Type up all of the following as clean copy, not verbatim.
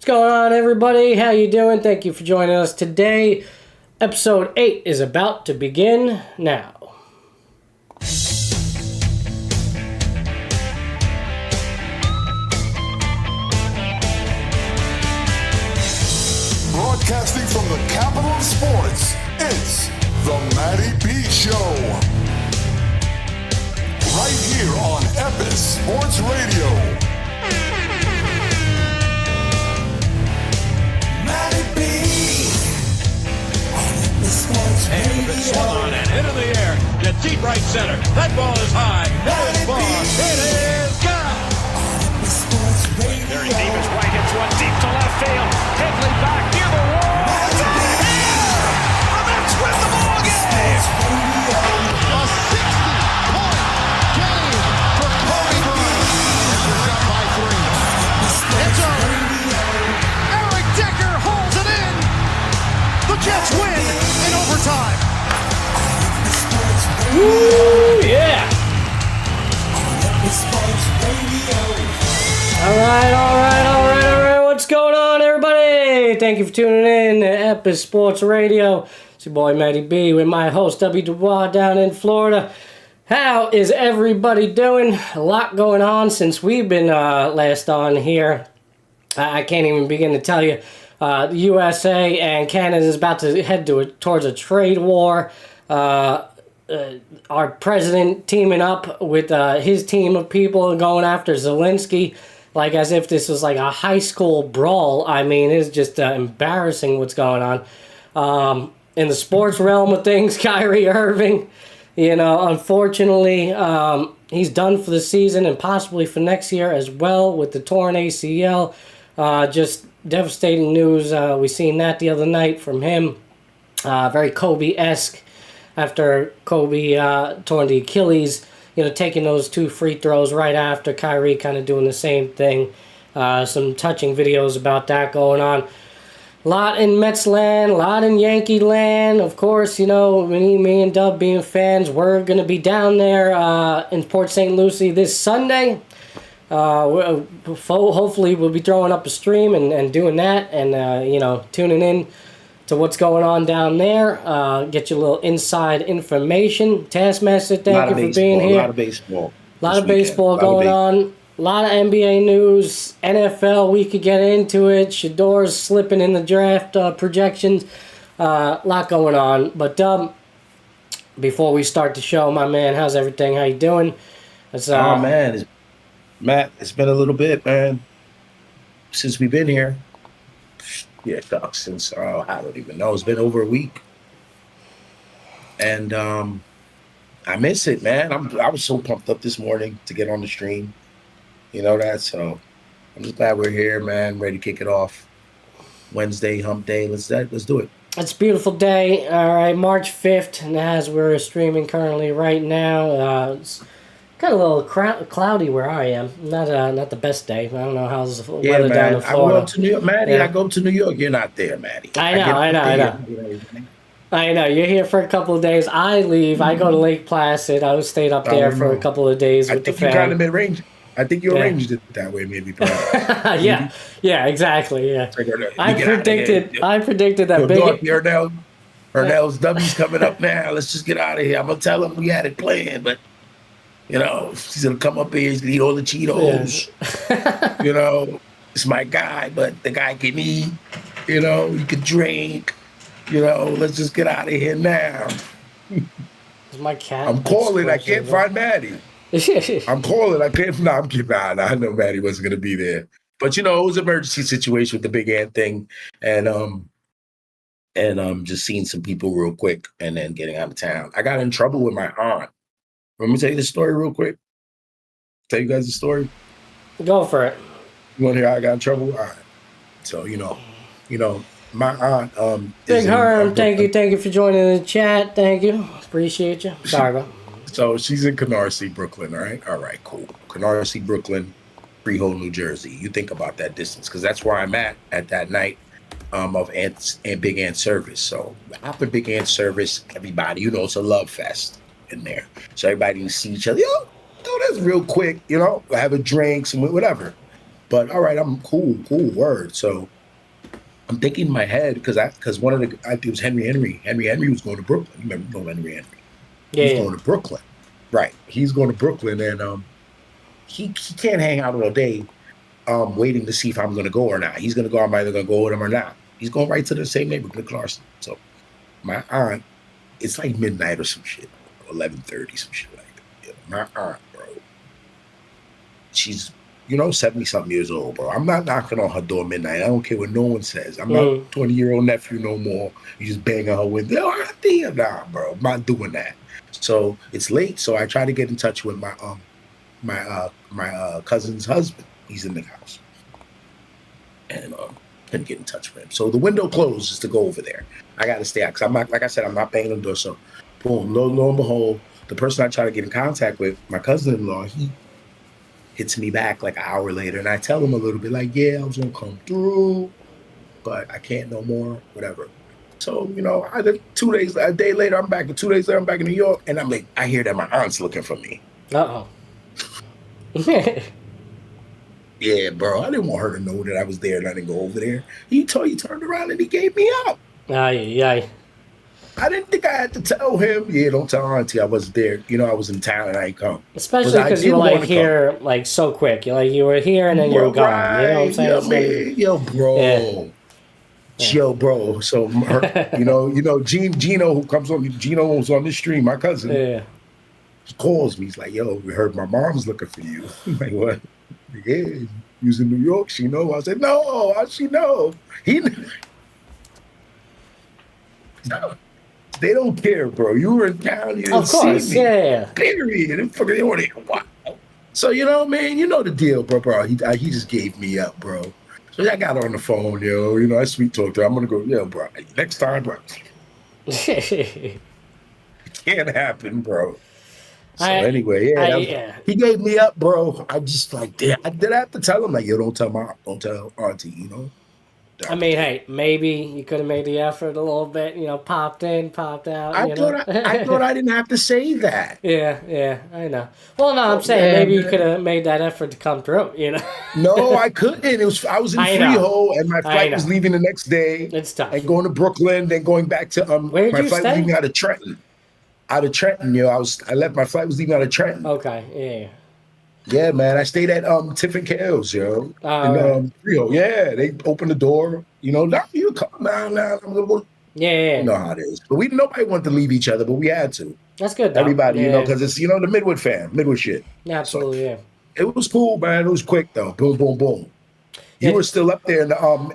What's going on, everybody? How you doing? Thank you for joining us today. Episode 8 is about to begin now. Broadcasting from the capital of sports, it's the Matty B Show. Right here on Epis Sports Radio. Matty B on Epis Sports Radio. It's swung on and into the air. To deep right center. That ball is high. That is far. It is gone. Epis Sports Radio. Very deep is right. Hits one deep to left field. Headley back near the wall. It's in the air. The Mets win the ball game. A 60-point game for Kyrie Irvings. They're up by 3. It's over. Eric Decker holds it in. The Jets win in overtime. Woo, yeah! All right. What's going on, everybody? Thank you for tuning in to Epis Sports Radio. It's your boy, Matty B, with my host, Dubby down in Florida. How is everybody doing? A lot going on since we've been last on here. I can't even begin to tell you. The USA and Canada is about to head towards a trade war. Our president teaming up with his team of people going after Zelensky, like as if this was like a high school brawl. I mean, it's just embarrassing what's going on. In the sports realm of things, Kyrie Irving, unfortunately, he's done for the season and possibly for next year as well with the torn ACL. Just devastating news. We seen that the other night from him. Very Kobe-esque. After Kobe torn the Achilles, taking those 2 free throws right after, Kyrie kind of doing the same thing. Some touching videos about that going on. A lot in Mets land, a lot in Yankee land. Of course, me and Dub being fans, we're going to be down there in Port St. Lucie this Sunday. Hopefully we'll be throwing up a stream and doing that and, tuning in to what's going on down there. Get you a little inside information. Taskmaster, thank you for being here. A lot of baseball. A lot of baseball going on. A lot of NBA news. NFL, we could get into it. Shador's slipping in the draft projections. A lot going on. But before we start the show, my man, how's everything? How you doing? Man, Matt, it's been a little bit, man, since we've been here. Yeah, Doc, since, I don't even know. It's been over a week. And I miss it, man. I was so pumped up this morning to get on the stream. You know that? So I'm just glad we're here, man. Ready to kick it off. Wednesday, hump day. Let's do it. It's a beautiful day. All right, March 5th. And as we're streaming currently right now, it's kind of a little cloudy where I am. Not the best day. I don't know how's the weather down in Florida. I go to New York, Matty. Yeah. I go to New York. You're not there, Matty. I know. You're here for a couple of days. I leave. I go to Lake Placid. I stayed up there for a couple of days with the fam. I think you kind of mid-range. I think you arranged it that way, maybe. Yeah, exactly. Yeah. I predicted that big. Ernell's Dubby's coming up now. Let's just get out of here. I'm gonna tell him we had it planned, but he's gonna come up here. He's gonna eat all the Cheetos. Yeah. It's my guy, but the guy can eat. He can drink. Let's just get out of here now. It's my cat. I'm calling. I can't find Matty. I'm calling. I can't. No, I'm kidding. I know Matty wasn't going to be there. But, it was an emergency situation with the Big Ant thing. And just seeing some people real quick and then getting out of town. I got in trouble with my aunt. Let me tell you the story real quick. Tell you guys the story. Go for it. You want to hear how I got in trouble? All right. So, my aunt Big Herm, thank you for joining the chat. Thank you. Appreciate you. Sorry, bro. So she's in Canarsie, Brooklyn, all right? All right, cool. Canarsie, Brooklyn, Freehold, New Jersey. You think about that distance, because that's where I'm at that night of Ant's and Big Ant service. So after Big Ant service, everybody, it's a love fest in there. So everybody can see each other. That's real quick, have a drink, some whatever. But all right, I'm cool, word. So I'm thinking in my head because one of the I think it was Henry was going to Brooklyn. You remember Henry? He's going to Brooklyn, right? He's going to Brooklyn, and he can't hang out all day, waiting to see if I'm going to go or not. He's going to go. I'm either going to go with him or not. He's going right to the same neighborhood, Clarkson. So my aunt, it's like midnight or some shit, 11:30, some shit like that. Yeah, my aunt, bro, she's 70-something years old, bro. I'm not knocking on her door midnight. I don't care what no one says. I'm not 20-year-old nephew no more. You just bang on her window. Nah, bro. I'm not doing that. So it's late. So I try to get in touch with my cousin's husband. He's in the house, and couldn't get in touch with him. So the window closes to go over there. I got to stay out because I'm not, like I said, I'm not banging on the door. So boom, lo and behold, the person I try to get in contact with, my cousin-in-law, he hits me back like an hour later, and I tell him a little bit like, yeah, I was gonna come through, but I can't no more, whatever. So, a day later, I'm back. 2 days later, I'm back in New York, and I'm like, I hear that my aunt's looking for me. Uh-oh. Yeah, bro, I didn't want her to know that I was there and I didn't go over there. He turned around and he gave me up. Aye. I didn't think I had to tell him. Yeah, don't tell Auntie I wasn't there. I was in town and I ain't come. Especially because you were here so quick. You were here and then you were gone. Right. You know what I'm saying? Yo, bro. Yeah. Yo, bro. So, Gino, who comes on, Gino was on this stream, my cousin. Yeah. He calls me. He's like, yo, we heard my mom's looking for you. I'm like, what? Yeah, you was in New York. She know. I said, no, how'd she know? No. They don't care, bro. You were in town. You didn't see me. Yeah. Period. They want to wow. So, man, you know the deal, bro. He just gave me up, bro. So I got her on the phone, I sweet talked to her. I'm going to go, yo, bro, next time, bro. It can't happen, bro. So anyway, he gave me up, bro. I just did I have to tell him, yo, don't tell Auntie, I mean, hey, maybe you could have made the effort a little bit, popped in, popped out. I thought I didn't have to say that. Yeah, I know. Well, no, I'm saying maybe you could have made that effort to come through, No, I couldn't. I was in Freehold, and my flight was leaving the next day. It's tough. And going to Brooklyn, then going back to Where'd my you flight stay? was leaving out of Trenton. My flight was leaving out of Trenton. Okay, yeah. Yeah, man. I stayed at Tiffin Kales, in Freehold. Yeah, they opened the door. Now you come down now. I'm gonna go. Yeah. You know how it is. But nobody wanted to leave each other, but we had to. That's good, though. Everybody, because it's the Midwood fam, Midwood shit. Yeah, absolutely, so, yeah. It was cool, man. It was quick though. Boom, boom, boom. You were still up there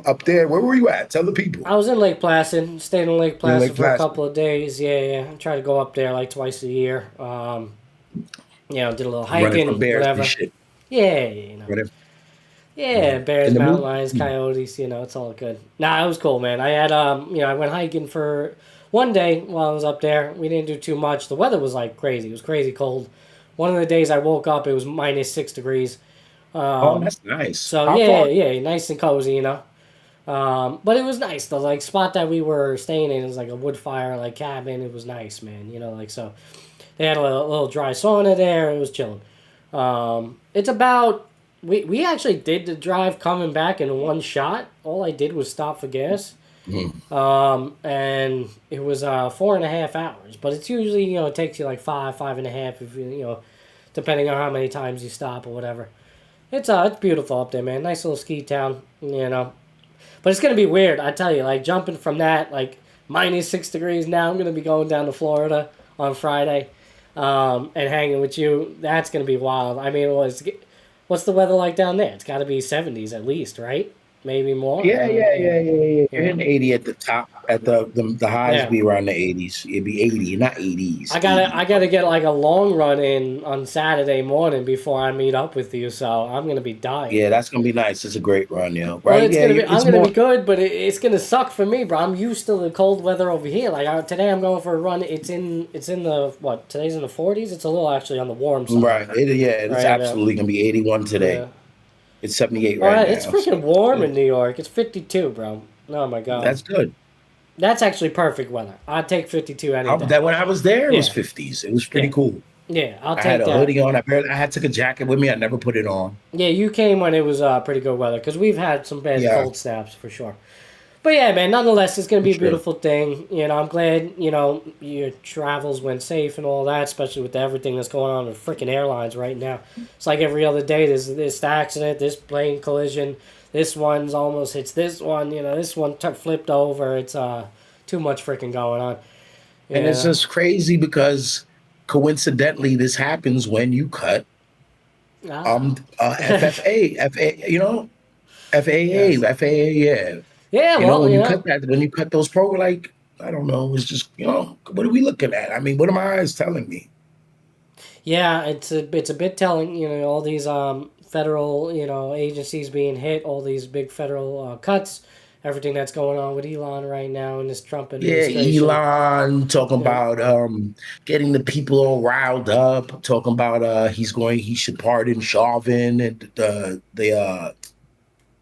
up there. Where were you at? Tell the people. I was in Lake Placid. Stayed in Lake Placid for a couple of days. Yeah. I try to go up there twice a year. Did a little hiking, whatever. Shit. Yeah, Yeah, bears, mountain lions, coyotes. It's all good. Nah, it was cool, man. I had I went hiking for one day while I was up there. We didn't do too much. The weather was crazy. It was crazy cold. One of the days I woke up, it was -6 degrees. That's nice. So yeah, nice and cozy, But it was nice. The spot that we were staying in was a wood fire cabin. It was nice, man. So they had a little dry sauna there. It was chilling. It's about we actually did the drive coming back in one shot. All I did was stop for gas. And it was 4.5 hours. But it's usually it takes you 5.5 if you depending on how many times you stop or whatever. It's beautiful up there, man. Nice little ski town, But it's gonna be weird, I tell you. Jumping from that, -6 degrees. Now I'm gonna be going down to Florida on Friday, and hanging with you. That's gonna be wild. I mean, what's the weather like down there? It's got to be 70s at least, right? Maybe more. Yeah. You're in 80 at the top. At the highs be around the 80s. It'd be 80, not 80s. I gotta get a long run in on Saturday morning before I meet up with you. So I'm gonna be dying. Yeah, that's gonna be nice. It's a great run, Right? Well, I'm gonna be good, but it's gonna suck for me, bro. I'm used to the cold weather over here. Today I'm going for a run. It's in the what? Today's in the 40s. It's a little actually on the warm side. Right. It's absolutely gonna be 81 today. Yeah. It's 78 right now. It's freaking warm in New York. It's 52, bro. Oh my god. That's good. That's actually perfect weather. I'd take 52 any day. When I was there, it was 50s. It was pretty cool. Yeah, I'll I take had a that. hoodie on. I took a jacket with me. I never put it on. Yeah, you came when it was pretty good weather because we've had some bad cold snaps for sure. But yeah, man, nonetheless, it's going to be a beautiful thing. You know, I'm glad, you know, your travels went safe and all that, especially with everything that's going on with freaking airlines right now. It's like every other day there's this accident, this plane collision, this one's almost hits this one, you know, this one flipped over. It's too much freaking going on. And it's just crazy because coincidentally this happens when you cut FFA, you know, FAA, yeah. Yeah, you well, know, when you cut those like, I don't know, it's just, you know, what are we looking at? I mean, what are my eyes telling me? Yeah, it's a bit telling, you know, all these federal, you know, agencies being hit, all these big federal cuts, everything that's going on with Elon right now in this Trump administration. Yeah, Elon talking about getting the people all riled up, talking about he should pardon Chauvin and the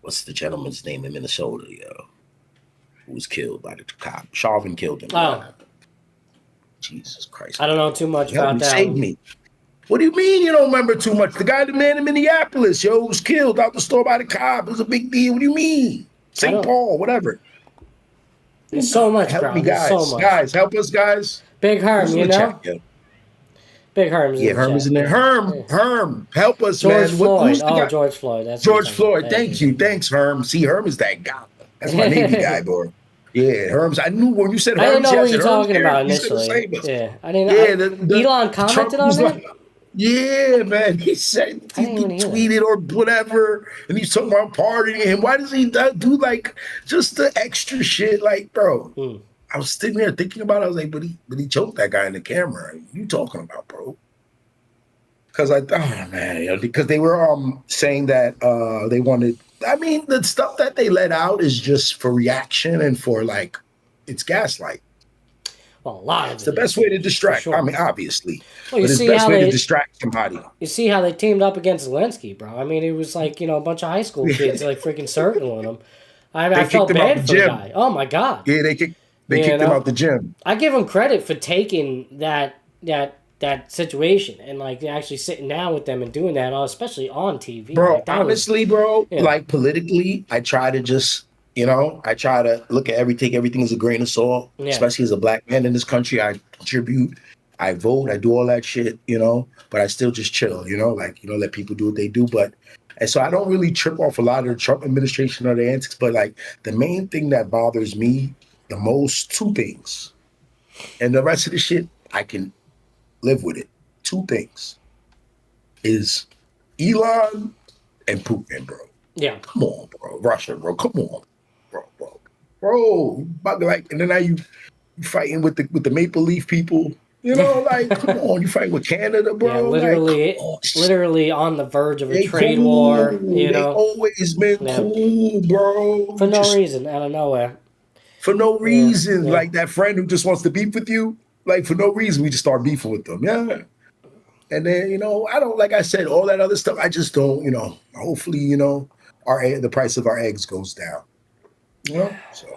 what's the gentleman's name in Minnesota, who was killed by the cop. Chauvin killed him. Oh. Jesus Christ. I don't know too much about that. Save me. What do you mean you don't remember too much? The guy, the man in Minneapolis, was killed out the store by the cop. It was a big deal. What do you mean? St. Paul, whatever. There's so much, help bro. me, guys. So much. Guys, help us, guys. Big Herm, you know? Big Herm's in Herm is in there. Herm, help us, George man. Floyd. George Floyd. That's George Floyd. Thank you. Thanks, Herm. See, Herm is that guy. That's my Navy guy, bro. Yeah, Herm's. I knew when you said Herm. I didn't know what you were talking about initially. Yeah, I didn't. Elon commented on that. Yeah, man. He said he tweeted or whatever, and he's talking about partying. And why does he do like just the extra shit? Like, bro, I was sitting there thinking about it. I was like, but he choked that guy in the camera. What are you talking about, bro? Because because they were saying that they wanted. I mean, the stuff that they let out is just for reaction and for like, it's gaslight. Well, a lot of it's the best way to distract. Sure. I mean, obviously, well, but it's the best way to distract somebody. You see how they teamed up against Zelensky, bro. I mean, it was like, you know, a bunch of high school kids like freaking circling him. I felt bad for the guy. Oh my god. Yeah, they kicked him out the gym. I give him credit for taking that situation and like actually sitting down with them and doing that, especially on TV. Bro, like, honestly, like politically, I try to just. You know, I try to look at everything as a grain of salt, especially as a black man in this country. I contribute, I vote, I do all that shit, you know, but I still just chill, you know, like, you know, let people do what they do. And so I don't really trip off a lot of the Trump administration or the antics, but like the main thing that bothers me the most, two things. And the rest of the shit, I can live with it. Two things is Elon and Putin, bro. Yeah. Come on, bro. Russia, bro. Come on. Bro, like, and then now you fighting with the Maple Leaf people, you know, like, come on, you fighting with Canada, bro. Yeah, literally on the verge of a trade war. You know, always been cool, bro. For no reason, out of nowhere. For no reason, like that friend who just wants to beef with you, like for no reason, we just start beefing with them, And then, you know, I don't, like I said, all that other stuff. I just don't, you know. Hopefully, you know, the price of our eggs goes down. You know, so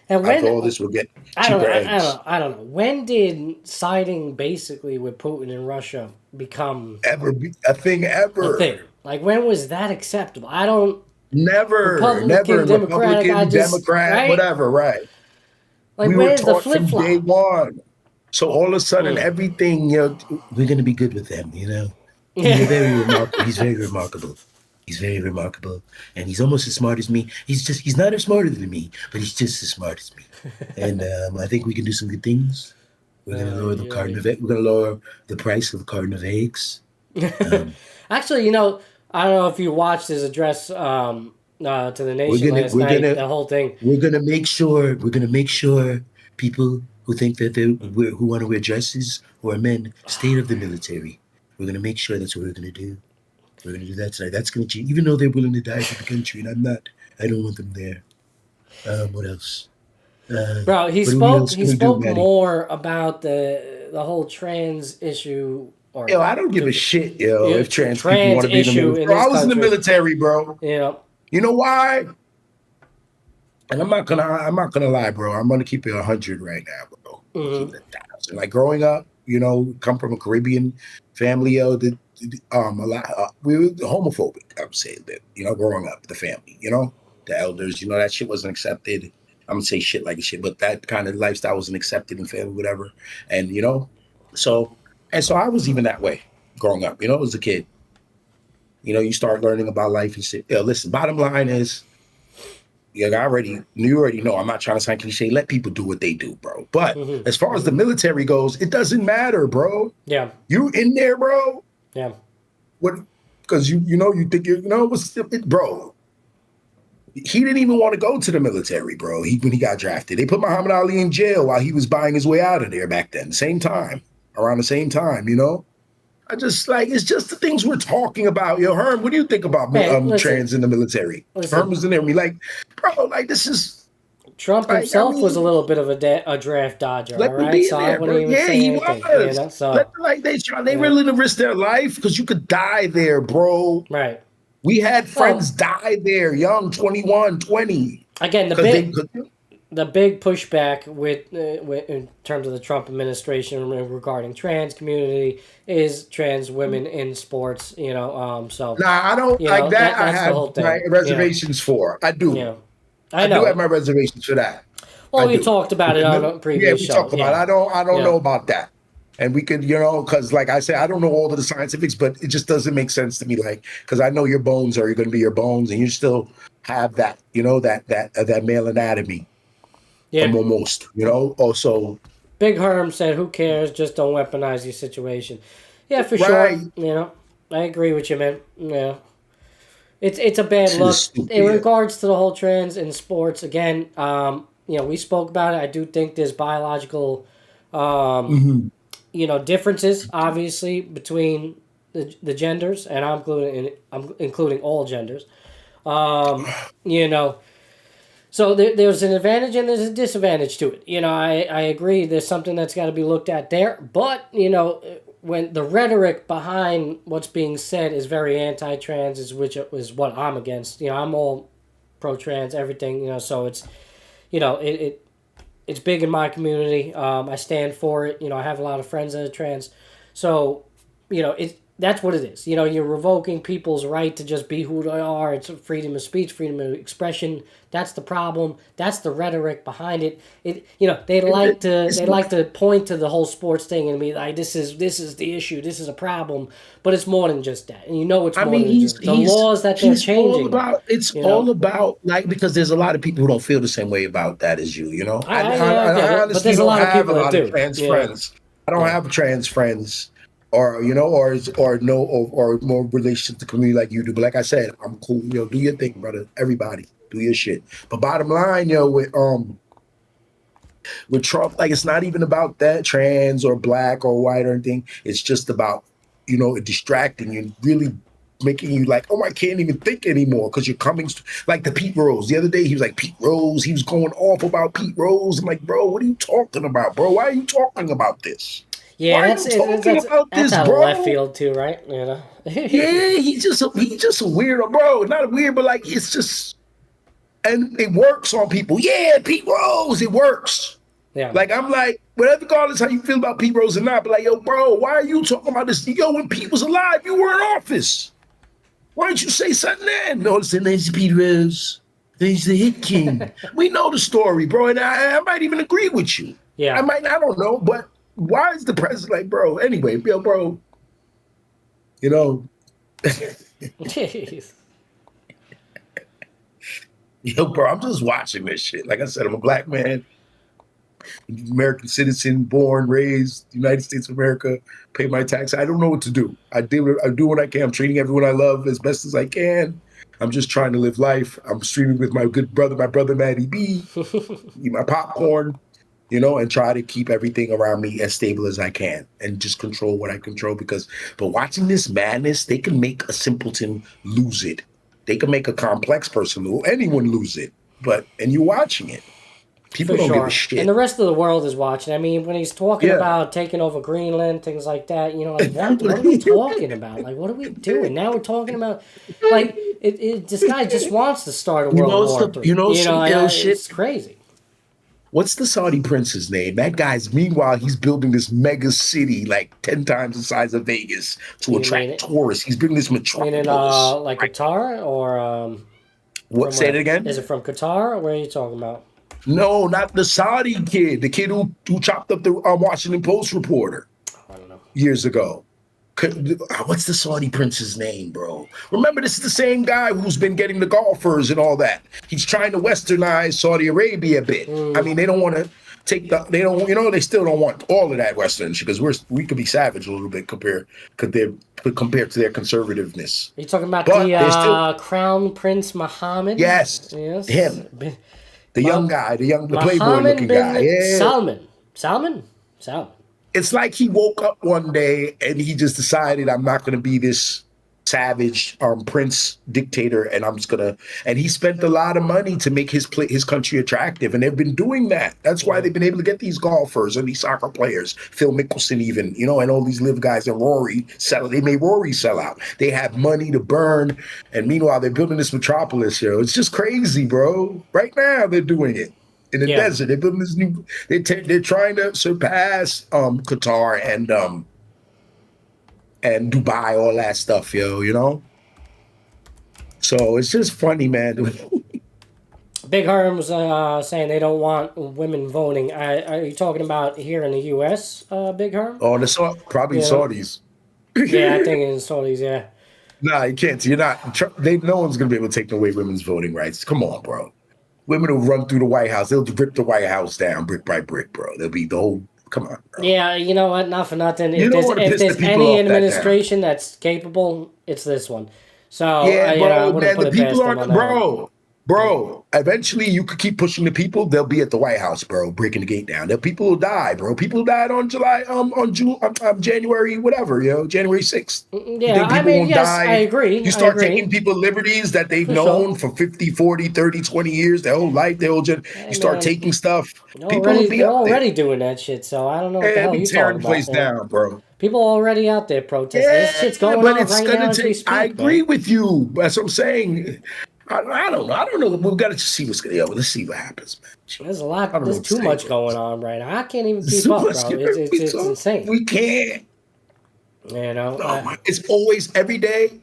and when all this will get cheaper eggs. I don't know. When did siding basically with Putin and Russia become a thing? A thing. Like when was that acceptable? I don't. Never. Republican, Democrat, right? Whatever. Right. Like we where's were the flip flop? Day one. So all of a sudden, everything, you know, we're gonna be good with them. You know, he's very remarkable. He's very remarkable. He's very remarkable, and he's almost as smart as me. He's not as smarter than me, but he's just as smart as me. And I think we can do some good things. We're gonna lower the carton of eggs. We're gonna lower the price of a carton of eggs. Actually, you know, I don't know if you watched his address to the nation last night. The whole thing. We're gonna make sure people who think that who want to wear dresses who are men stay out of the military. We're gonna make sure that's what we're gonna do. We're going to do that tonight. That's going to change. Even though they're willing to die for the country, and I'm not. I don't want them there. What else? Bro, he spoke more about the whole trans issue. I don't give a shit, if trans people want to be in the military. Bro, I was in the military, bro. Yeah. You know why? And I'm not gonna lie, bro. I'm gonna keep it 100 right now, bro. Keep it 1,000. Like growing up, come from a Caribbean family. We were homophobic. I would say that, growing up, the family, the elders, that shit wasn't accepted. I'm gonna say shit like shit, but that kind of lifestyle wasn't accepted in family, whatever. And so I was even that way growing up. As a kid, you start learning about life and shit. Listen, bottom line is, you already know. I'm not trying to sound cliche. Let people do what they do, bro. But as far as the military goes, it doesn't matter, bro. Yeah, you in there, bro. Yeah. What? Because you think bro. He didn't even want to go to the military, bro. When he got drafted, they put Muhammad Ali in jail while he was buying his way out of there back then. Around the same time, I just it's just the things we're talking about. Herm, what do you think about trans in the military? Herm was in there. Bro, this is Trump himself was a little bit of a draft dodger, all right? So I wouldn't even say he anything. Was. They really didn't risk their life because you could die there, bro. Right. We had friends die there, young, 21, 20. Again, the big pushback with in terms of the Trump administration regarding trans community is trans women in sports. So I don't like that. I have my reservations for. I do. Yeah. I do have my reservations for that. Well, we talked about it on a previous show. Yeah, we talked about it. I don't know about that. And we could, because like I said, I don't know all of the scientifics, but it just doesn't make sense to me. Because I know your bones are going to be your bones, and you still have that, that male anatomy. Yeah. Almost, Also, Big Herm said, "Who cares? Just don't weaponize your situation." Yeah, for sure. I agree with you, man. Yeah, it's a bad look in regards to the whole trans in sports. Again, we spoke about it. I do think there's biological. Differences obviously between the genders, and I'm including all genders. So there's an advantage and there's a disadvantage to it. I agree. There's something that's got to be looked at there, but when the rhetoric behind what's being said is very anti-trans, which is what I'm against. I'm all pro-trans, everything. So it's, It's big in my community. I stand for it. I have a lot of friends that are trans. So, that's what it is. You're revoking people's right to just be who they are. It's freedom of speech, freedom of expression. That's the problem. That's the rhetoric behind it. They like to point to the whole sports thing and be like, this is the issue. This is a problem. But it's more than just that. And it's more than just the laws that they're changing. All about because there's a lot of people who don't feel the same way about that as you. I honestly but there's a lot of people that do. Trans friends. I don't have trans friends. Or more relations to community like you do. But like I said, I'm cool. Do your thing, brother. Everybody, do your shit. But bottom line, with Trump, it's not even about that trans or black or white or anything. It's just about distracting you, really making you oh, I can't even think anymore because you're coming like the Pete Rose. The other day he was like Pete Rose. He was going off about Pete Rose. I'm like, bro, what are you talking about, bro? Why are you talking about this? Yeah, that's out of left field too, right? Yeah, he's just a weirdo, bro. Not a weird, but it's just, and it works on people. Yeah, Pete Rose, it works. Yeah. I'm like, whatever, regardless how you feel about Pete Rose or not, but yo, bro, why are you talking about this? Yo, when Pete was alive, you were in office. Why didn't you say something then? No, listen, there's Pete Rose. He's the hit king. We know the story, bro, and I might even agree with you. Yeah. I don't know, but why is the president bro? Anyway, bro. Jeez. Yo, bro, I'm just watching this shit. Like I said, I'm a black man, American citizen, born, raised, United States of America, pay my tax. I don't know what to do. I do what I can. I'm treating everyone I love as best as I can. I'm just trying to live life. I'm streaming with my good brother, Matty B, eat my popcorn. And try to keep everything around me as stable as I can and just control what I control but watching this madness, they can make a simpleton lose it. They can make a complex person anyone lose it. And you're watching it. People don't give a shit. And the rest of the world is watching. I mean, when he's talking about taking over Greenland, things like that, what are we talking about? What are we doing? Now we're talking about, this guy just wants to start a World War III. Some ill shit. It's crazy. What's the Saudi prince's name? That guy's, meanwhile, he's building this mega city like 10 times the size of Vegas to attract tourists. He's building this metropolis. Meaning, like Qatar or what? Say it again. Is it from Qatar or where are you talking about? No, not the Saudi kid. The kid who chopped up the Washington Post reporter. I don't know. Years ago. What's the Saudi prince's name, bro? Remember, this is the same guy who's been getting the golfers and all that. He's trying to westernize Saudi Arabia a bit. I mean, they don't want to take they still don't want all of that Western shit because we could be savage a little bit compared to their conservativeness. Are you talking about the Crown Prince Mohammed? Yes. Him. The young guy, the Playboy looking guy. Yeah. Salman. It's like he woke up one day and he just decided, I'm not going to be this savage prince dictator, and I'm just gonna. And he spent a lot of money to make his country attractive, and they've been doing that. That's why they've been able to get these golfers and these soccer players, Phil Mickelson even, and all these live guys, and Rory sell. They made Rory sell out. They have money to burn, and meanwhile they're building this metropolis. It's just crazy, bro. Right now they're doing it. In the desert, they're building this new. They're trying to surpass Qatar and Dubai, all that stuff, So it's just funny, man. Big Herm's saying they don't want women voting. Are you talking about here in the U.S., Big Herm? Oh, probably Saudis. Yeah, I think it's Saudis. Yeah. Nah, you can't. You're not. No one's gonna be able to take away women's voting rights. Come on, bro. Women will run through the White House. They'll rip the White House down brick by brick, bro. They'll be the whole. Come on, bro. Yeah, you know what? Not for nothing. If there's any administration that's capable, it's this one. So yeah, bro. The people aren't, bro. Eventually, you could keep pushing the people. They'll be at the White House, bro, breaking the gate down. The people will die, bro. People died on January, whatever, January 6th. Yeah, I agree. You start taking people liberties that they've known for 50, 40, 30, 20 years, their whole life, you start taking stuff. They're already doing that shit, so I don't know what the hell you're talking about. Place down, bro. People already out there protesting. This shit's going on right now as we speak. I agree with you. That's what I'm saying. I don't know. We've got to see what's going to. Let's see what happens, man. There's a lot. There's too much going on right now. I can't even keep up, bro. It's insane. We can't. It's always every day.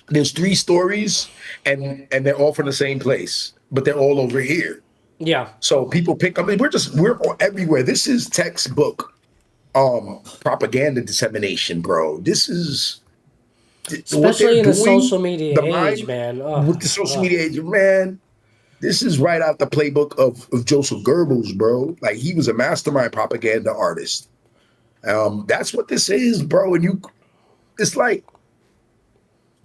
There's 3 stories, and they're all from the same place, but they're all over here. Yeah. So people pick up. We're everywhere. This is textbook propaganda dissemination, bro. This is. Especially in the social media age, man. With the social media age, man, this is right out the playbook of Joseph Goebbels, bro. Like, he was a mastermind propaganda artist. That's what this is, bro. And it's like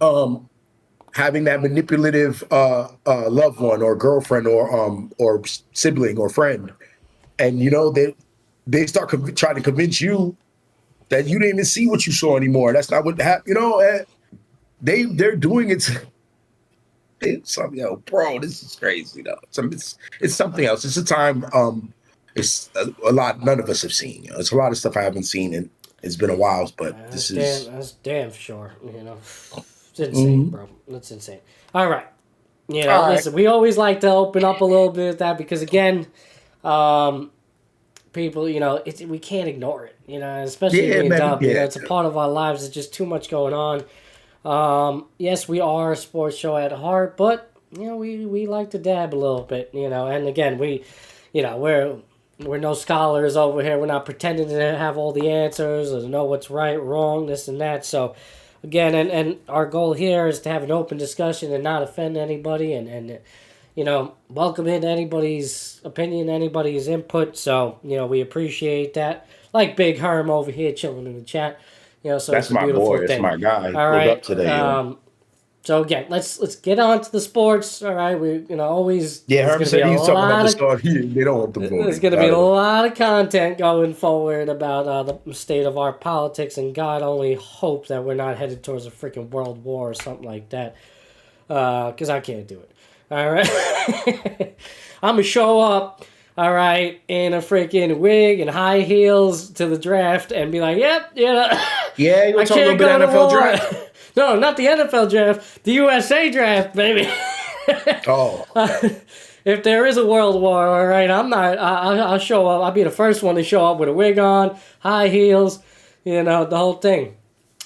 having that manipulative loved one or girlfriend or sibling or friend, and they start trying to convince you that you didn't even see what you saw anymore. That's not what happened. They're doing it. It's something, bro. This is crazy, though. It's something else. It's a time. It's a lot none of us have seen. It's a lot of stuff I haven't seen, and it's been a while. But that's damn sure. It's insane, bro. That's insane. All right. Listen. We always like to open up a little bit of that because again, people, we can't ignore it, especially being Dub. It's a part of our lives. There's just too much going on. Yes, we are a sports show at heart, but we like to dab a little bit, and again, we're no scholars over here. We're not pretending to have all the answers or know what's right, wrong, this and that. So again, and our goal here is to have an open discussion and not offend anybody and welcome in anybody's opinion, anybody's input. So, we appreciate that. Like Big Herm over here chilling in the chat. So that's my boy. That's my guy. All right. Up today, so again, let's get on to the sports. All right. We always. Yeah, Herm said he's talking about the start here. They don't want the vote. There's going to be a lot of content going forward about the state of our politics, and God only hope that we're not headed towards a freaking world war or something like that. Because I can't do it. All right. I'm going to show up, all right, in a freaking wig and high heels to the draft and be like, yep, Yeah, you want to talk a little bit NFL draft? No, not the NFL draft. The USA draft, baby. Oh. if there is a world war, all right, I'm not. I'll show up. I'll be the first one to show up with a wig on, high heels, the whole thing.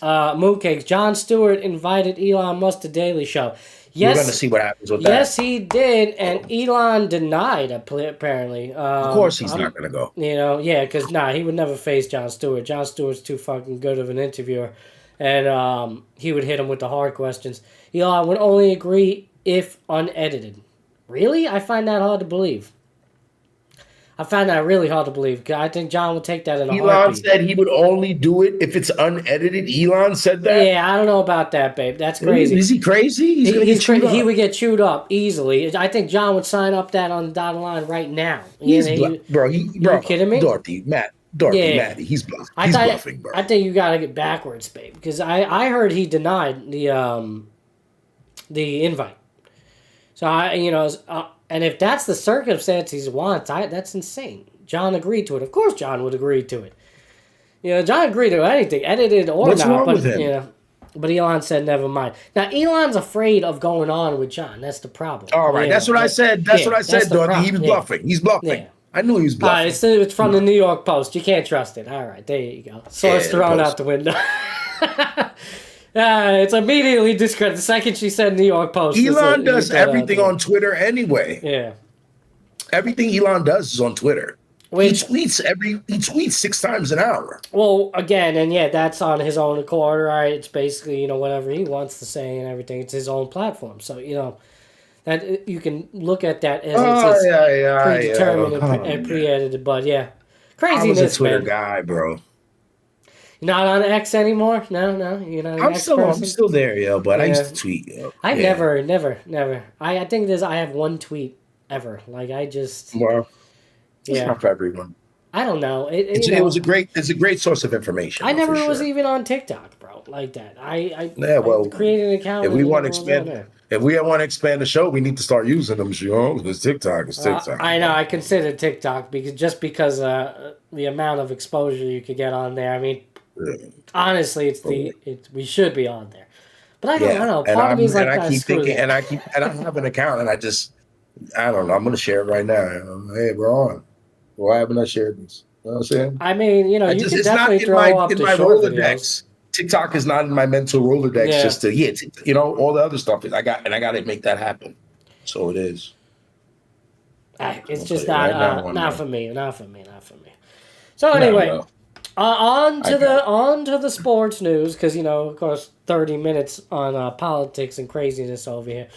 Mooncakes. Jon Stewart invited Elon Musk to Daily Show. Yes, we're gonna see what happens with that. Yes, he did, and Elon denied. Apparently, of course he's not gonna go. Because he would never face Jon Stewart. Jon Stewart's too fucking good of an interviewer, and he would hit him with the hard questions. Elon would only agree if unedited. Really? I find that hard to believe. I find that really hard to believe. I think John would take that in a heartbeat. Elon said he would only do it if it's unedited. Elon said that? Yeah, I don't know about that, babe. That's crazy. Is he crazy? He would get chewed up easily. I think John would sign up that on the dotted line right now. Bro, you kidding me? Matty, he's bluffing. He's bluffing, bro. I think you got to get backwards, babe, because I heard he denied the invite. So and if that's the circumstance he wants, that's insane. John agreed to it. Of course, John would agree to it. John agreed to anything, edited or What's not. Wrong but with him? But Elon said never mind. Now Elon's afraid of going on with John. That's the problem. All right, that's what I said. That's what I said, Dorothy. He was bluffing. He's bluffing. Yeah. I knew he was bluffing. It's from the New York Post. You can't trust it. All right, there you go. Source thrown out the window. It's immediately discredited. The second she said New York Post. Elon does everything on Twitter anyway. Yeah. Everything Elon does is on Twitter. He tweets 6 times an hour. Well, again, and that's on his own accord, right? It's basically, whatever he wants to say and everything. It's his own platform. So, that you can look at that as it's predetermined and pre-edited. But, craziness, I was a Twitter guy, bro. Not on X anymore? No, you're not an X person? I'm still there, but I used to tweet. I never. I think I have one tweet ever. Like, I just... Well, it's not for everyone. I don't know. It's a great source of information. I never was even on TikTok, bro, like that. I created an account. If we want to expand the show, we need to start using them, because TikTok is TikTok. I know. I consider TikTok because the amount of exposure you could get on there. I mean, honestly, we should be on there, but I don't know. Part of me is like, I keep thinking, and I have an account, and I don't know. I'm going to share it right now. Hey, we're on. Why haven't I shared this? You know what I'm saying? I mean, you can definitely throw up the short Rolodex. videos. TikTok is not in my mental Rolodex just to, all the other stuff. I got to make that happen. So it is. It's just not for me. So anyway, on to the sports news, because, of course, 30 minutes on politics and craziness over here.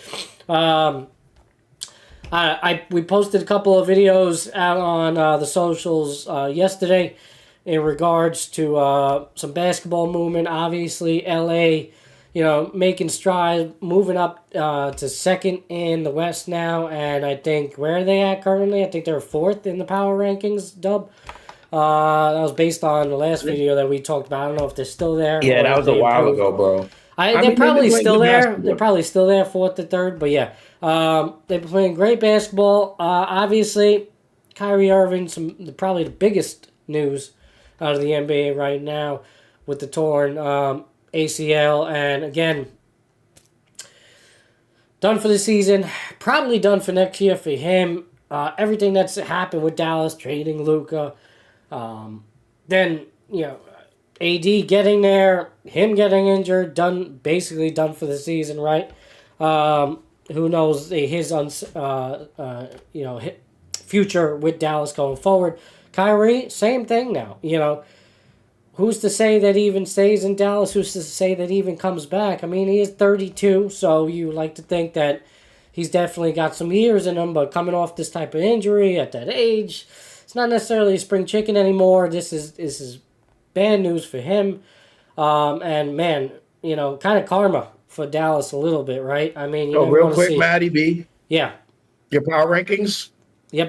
We posted a couple of videos out on the socials yesterday in regards to some basketball movement. Obviously, LA, making strides, moving up to second in the West now. And I think, where are they at currently? I think they're fourth in the power rankings, Dub. That was based on the last video that we talked about. I don't know if they're still there. Yeah, that was a while ago, bro. They're probably still there. They're probably still there, fourth to third. But yeah, they've been playing great basketball. Obviously, Kyrie Irving, probably the biggest news out of the NBA right now with the torn ACL. And again, done for the season. Probably done for next year for him. Everything that's happened with Dallas, trading Luka. Then, AD getting there, him getting injured, basically done for the season, right? Who knows his future with Dallas going forward. Kyrie, same thing now. Who's to say that he even stays in Dallas? Who's to say that he even comes back? I mean, he is 32, so you like to think that he's definitely got some years in him, but coming off this type of injury at that age, it's not necessarily a spring chicken anymore. This is bad news for him. And man, kind of karma for Dallas a little bit, right? I mean, real quick, Matty B. Yeah. Your power rankings? Yep.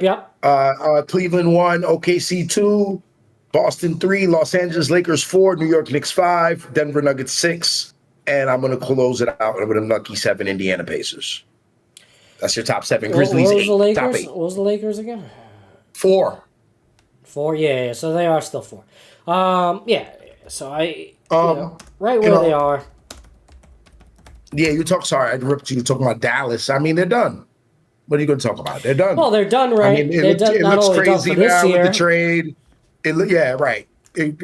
Cleveland 1, OKC 2, Boston 3, Los Angeles Lakers 4, New York Knicks 5, Denver Nuggets 6, and I'm going to close it out with a lucky 7, Indiana Pacers. That's your top 7. Grizzlies 8, top 8. What was the Lakers again? 4. 4, yeah. So they are still 4. So right where they are. Yeah, sorry, I interrupted you talking about Dallas. I mean, they're done. What are you going to talk about? They're done. Well, they're done, right? I mean, it looks crazy now year. with the trade. Yeah, right.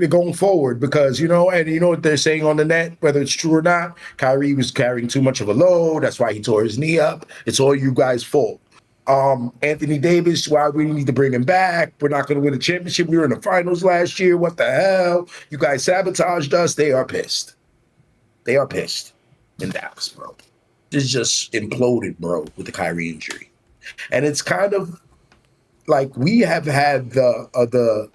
Going forward because, and you know what they're saying on the net, whether it's true or not, Kyrie was carrying too much of a load. That's why he tore his knee up. It's all you guys' fault. Anthony Davis, why we need to bring him back. We're not going to win a championship. We were in the finals last year. What the hell? You guys sabotaged us. They are pissed. They are pissed in Dallas, bro. This just imploded, bro, with the Kyrie injury. And it's kind of like we have had the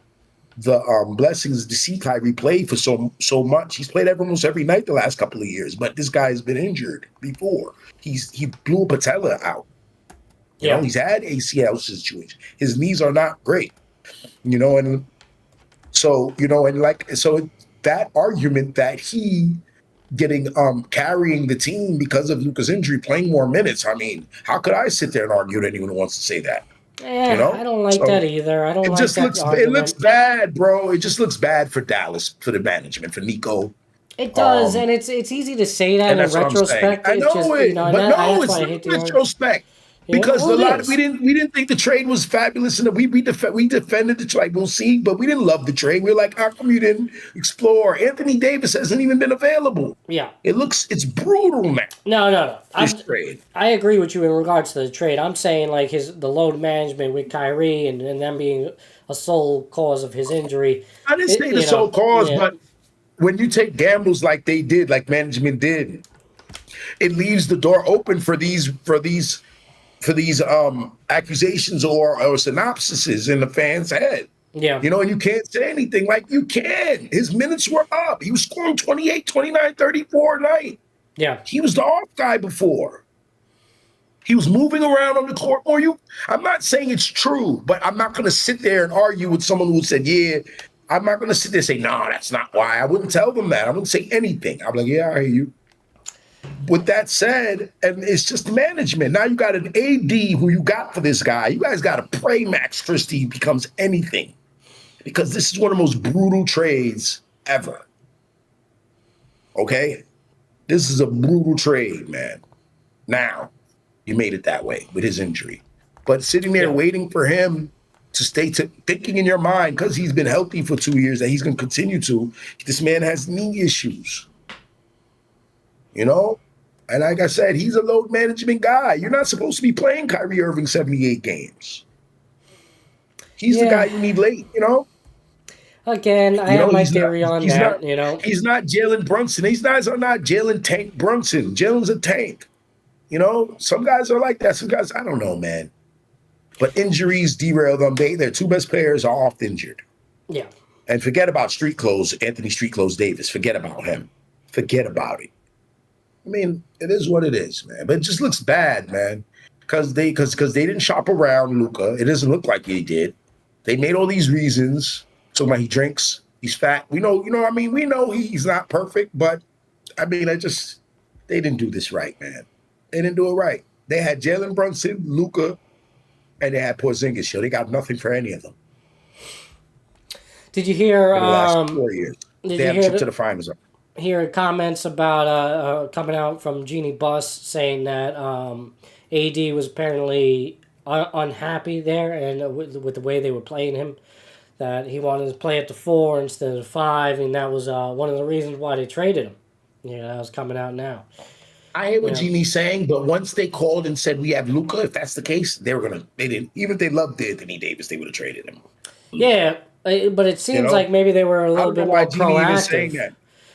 blessings to see Kyrie play for so much. He's played almost every night the last couple of years, but this guy's been injured before. He blew a patella out. You know, he's had ACL situation. His knees are not great. And so, so that argument that he getting carrying the team because of Luka's injury, playing more minutes. I mean, how could I sit there and argue with anyone who wants to say that? Yeah, I don't like that either. I don't like that. It looks bad, bro. It just looks bad for Dallas, for the management, for Nico. It does, and it's easy to say that in retrospect. I know it, but no, it's not retrospect. Because we didn't think the trade was fabulous, and we defended the trade. We'll see, but we didn't love the trade. We were like, how come you didn't explore? Anthony Davis hasn't even been available. Yeah, it's brutal now. No. This trade. I agree with you in regards to the trade. I'm saying like the load management with Kyrie and them being a sole cause of his injury. I didn't say the sole cause, but when you take gambles like they did, like management did, it leaves the door open for these accusations or synopsises in the fans' head. Yeah. And you can't say anything like you can. His minutes were up. He was scoring 28, 29, 34 a night. Yeah. He was the off guy before. He was moving around on the court more. I'm not saying it's true, but I'm not going to sit there and argue with someone who said, yeah. I'm not going to sit there and say, no, that's not why. I wouldn't tell them that. I wouldn't say anything. I'm like, yeah, I hear you. With that said, and it's just management. Now you got an AD who you got for this guy. You guys got to pray Max Christie becomes anything, because this is one of the most brutal trades ever. Okay? This is a brutal trade, man. Now, you made it that way with his injury. But sitting there waiting for him to stay thinking in your mind, because he's been healthy for 2 years and he's going to continue to, this man has knee issues. And like I said, he's a load management guy. You're not supposed to be playing Kyrie Irving 78 games. He's the guy you need late, Again, I have my theory on that, He's not Jalen Brunson. These guys are not Jalen Tank Brunson. Jalen's a tank. Some guys are like that. Some guys, I don't know, man. But injuries derail them. Their two best players are oft injured. Yeah. And forget about Street Clothes, Anthony Street Clothes Davis. Forget about him. Forget about it. I mean, it is what it is, man. But it just looks bad, man. Because they didn't shop around Luka. It doesn't look like he did. They made all these reasons. So he drinks, he's fat. We know, we know he's not perfect, but I mean, they didn't do this right, man. They didn't do it right. They had Jalen Brunson, Luka, and they had Porzingis. They got nothing for any of them. Did you hear? In the last 4 years, they had a trip to the finals. Hear comments about coming out from Jeannie Buss saying that AD was apparently unhappy there and with the way they were playing him, that he wanted to play at the 4 instead of the 5, and that was one of the reasons why they traded him. That was coming out now. I hear what Jeannie's saying, but once they called and said we have Luka, if that's the case, they didn't, even if they loved Anthony Davis, they would have traded him. Yeah, but it seems like maybe they were a little bit more proactive.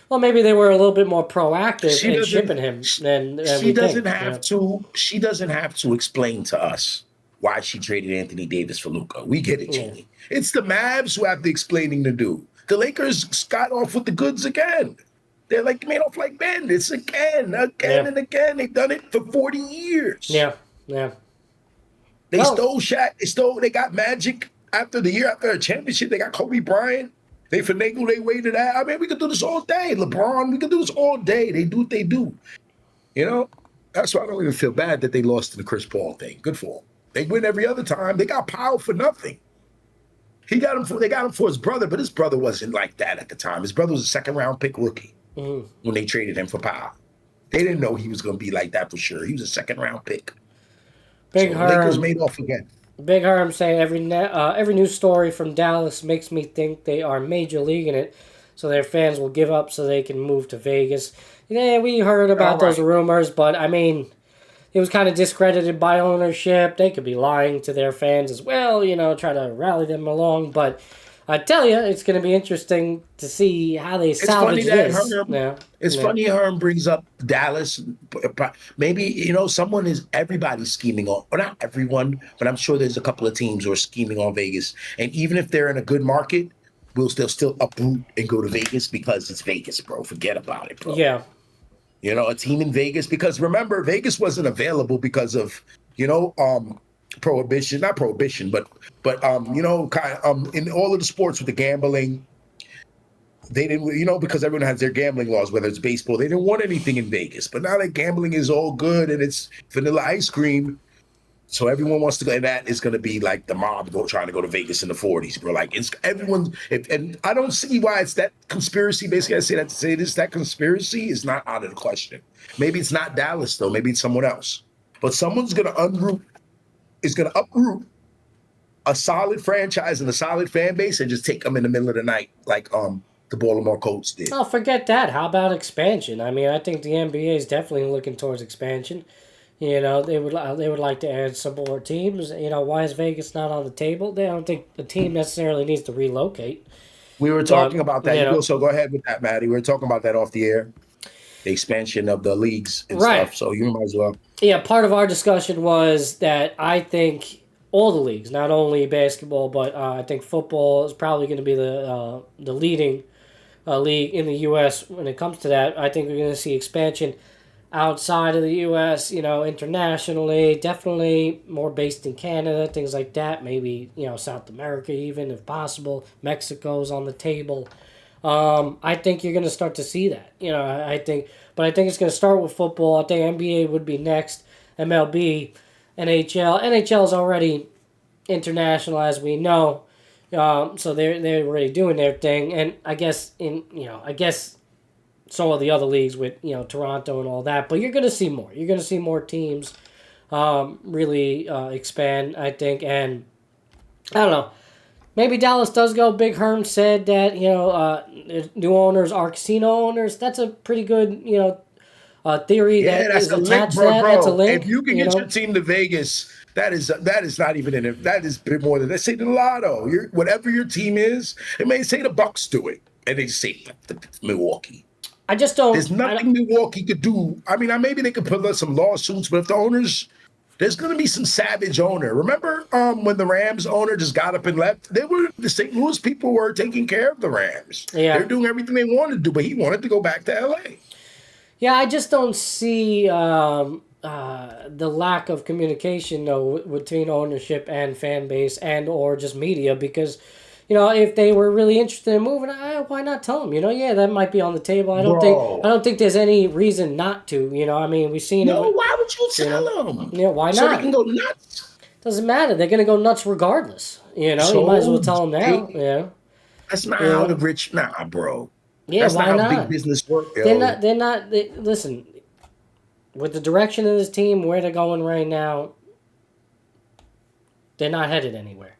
Well, maybe they were a little bit more proactive in shipping him than she doesn't have to. She doesn't have to explain to us why she traded Anthony Davis for Luka. We get it, Jeannie. It's the Mavs who have the explaining to do. The Lakers got off with the goods again. They're like made off like bandits again and again. They've done it for 40 years. Yeah. They stole Shaq. They got Magic after a championship. They got Kobe Bryant. They finagle their way to that. I mean, we could do this all day. LeBron, we could do this all day. They do what they do. That's why I don't even feel bad that they lost to the Chris Paul thing. Good for them. They win every other time. They got Powell for nothing. They got him for his brother, but his brother wasn't like that at the time. His brother was a second-round pick rookie when they traded him for Powell. They didn't know he was going to be like that for sure. He was a second-round pick. Big Herm. Lakers made off again. Big Herm saying every news story from Dallas makes me think they are major leaguing it, so their fans will give up so they can move to Vegas. Yeah, we heard about those rumors, but I mean, it was kind of discredited by ownership. They could be lying to their fans as well, try to rally them along. But I tell you, it's going to be interesting to see how they salvage this. It's funny Herm brings up Dallas. Maybe, everybody's scheming on, or not everyone, but I'm sure there's a couple of teams who are scheming on Vegas. And even if they're in a good market, we'll still uproot and go to Vegas because it's Vegas, bro. Forget about it, bro. Yeah. A team in Vegas, because remember, Vegas wasn't available because of, prohibition, not prohibition, but in all of the sports with the gambling, they didn't, because everyone has their gambling laws, whether it's baseball, they didn't want anything in Vegas. But now that gambling is all good and it's vanilla ice cream, so everyone wants to go, and that is going to be like the mob trying to go to Vegas in the 40s, bro. Like, it's everyone, and I don't see why it's that conspiracy. Basically, I say that to say this, that conspiracy is not out of the question. Maybe it's not Dallas, though. Maybe it's someone else. But someone's going to uproot a solid franchise and a solid fan base and just take them in the middle of the night, like the Baltimore Colts did. Oh, forget that. How about expansion? I mean, I think the NBA is definitely looking towards expansion. They would like to add some more teams. Why is Vegas not on the table? They don't think the team necessarily needs to relocate. We were talking about that. So go ahead with that, Matty. We were talking about that off the air. The expansion of the leagues and stuff. So you might as well. Yeah, part of our discussion was that I think all the leagues, not only basketball, but I think football is probably going to be the leading league in the U.S. when it comes to that. I think we're going to see expansion outside of the U.S., internationally, definitely more based in Canada, things like that, maybe, South America even, if possible. Mexico's on the table. I think you're going to start to see that, I think it's going to start with football. I think NBA would be next, MLB, NHL. NHL is already international, as we know, so they're already doing their thing, and I guess some of the other leagues with, Toronto and all that. But you're going to see more. You're going to see more teams really expand, I think. And I don't know. Maybe Dallas does go. Big Herm said that, new owners are casino owners. That's a pretty good, theory that is attached to that. That's a link. If you can get your team to Vegas, that is not even in it. That is a bit more than, let's say the Lotto. Whatever your team is, it may say the Bucks do it. And they say Milwaukee. I just don't. There's nothing Milwaukee could do. I mean, maybe they could put up some lawsuits, but if the owners, there's going to be some savage owner. Remember when the Rams owner just got up and left? The St. Louis people were taking care of the Rams. Yeah. They're doing everything they wanted to do, but he wanted to go back to L.A. Yeah, I just don't see the lack of communication, though, between ownership and fan base and or just media, because if they were really interested in moving, why not tell them? That might be on the table. I don't think there's any reason not to. We've seen it. Why would you tell them? Why not? So they can go nuts. Doesn't matter. They're gonna go nuts regardless. You might as well tell them now. That's not how the rich. Nah, bro. Yeah, that's why not how big business work. They're not. Listen, with the direction of this team, where they're going right now, they're not headed anywhere.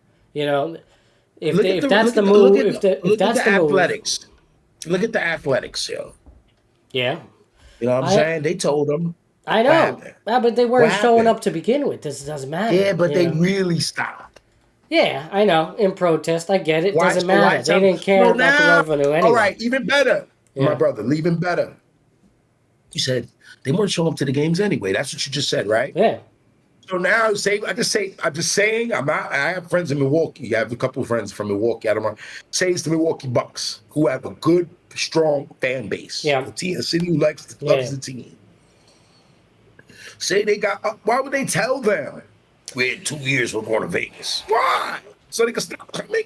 If that's the move, if that's the athletics. Look at the athletics, yo. Yeah. You know what I'm saying? They told them. I know. But they weren't showing up to begin with. This doesn't matter. Yeah, but they really stopped. Yeah, I know. In protest, I get it. Doesn't matter. They didn't care about the revenue anyway. All right, even better. Yeah. My brother, even better. You said they weren't showing up to the games anyway. That's what you just said, right? Yeah. So now, I'm just saying, I have friends in Milwaukee. I have a couple of friends from Milwaukee. I don't know. Say it's the Milwaukee Bucks, who have a good, strong fan base. Yeah. A city who loves the team. Say they got, why would they tell them? We had 2 years, we're going to Vegas. Why? So they can stop coming?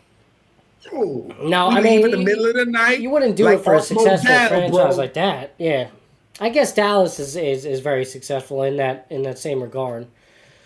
Oh, no, in the middle of the night. You wouldn't do it for a successful franchise like that. Yeah. I guess Dallas is very successful in that same regard.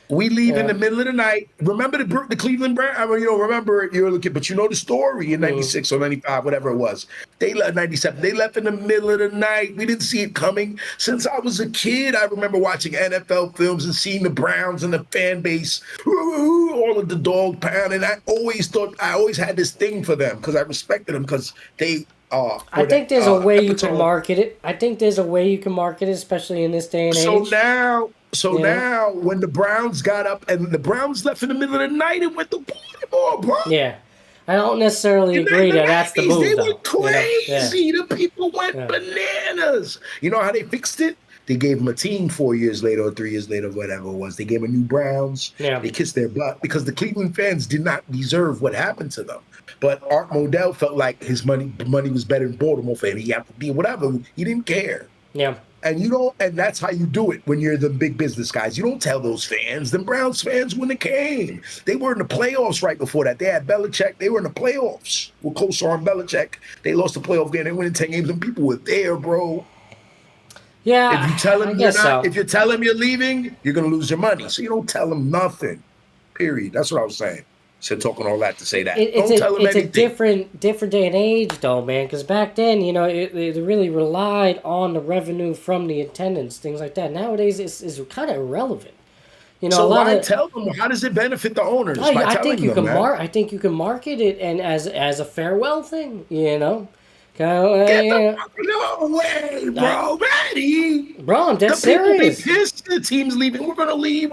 We leave in the middle of the night. Remember the Cleveland Browns? I mean, remember you're a little kid, but you know the story in 96 or 95, whatever it was. They left 97. They left in the middle of the night. We didn't see it coming. Since I was a kid, I remember watching NFL films and seeing the Browns and the fan base, all of the dog pound. And I always had this thing for them because I respected them because they I think there's a way you can market it. I think there's a way you can market it, especially in this day and age. Now, when the Browns got up and the Browns left in the middle of the night and went to Baltimore, bro. Yeah. I don't necessarily agree that that's the move, They though. went crazy. The people went bananas. You know how they fixed it? They gave them a team 4 years later or 3 years later, whatever it was. They gave them a new Browns. Yeah. They kissed their butt because the Cleveland fans did not deserve what happened to them. But Art Modell felt like his money was better in Baltimore for him. He had to be whatever. He didn't care. Yeah. And and that's how you do it when you're the big business guys. You don't tell those fans. The Browns fans when it came. They were in the playoffs right before that. They had Belichick. They were in the playoffs with Kosar and Belichick. They lost the playoff game. They went in 10 games, and people were there, bro. Yeah. If you tell them if you tell them you're leaving, you're gonna lose your money. So you don't tell them nothing. Period. That's what I was saying. So talking all that to say that. It's a different day and age, though, man. Because back then, it really relied on the revenue from the attendance, things like that. Nowadays, it's kind of irrelevant. So why tell them? How does it benefit the owners? I think you can market it and as a farewell thing. No way, bro. Matty. Bro, I'm dead serious. People be pissed the team's leaving. We're gonna leave.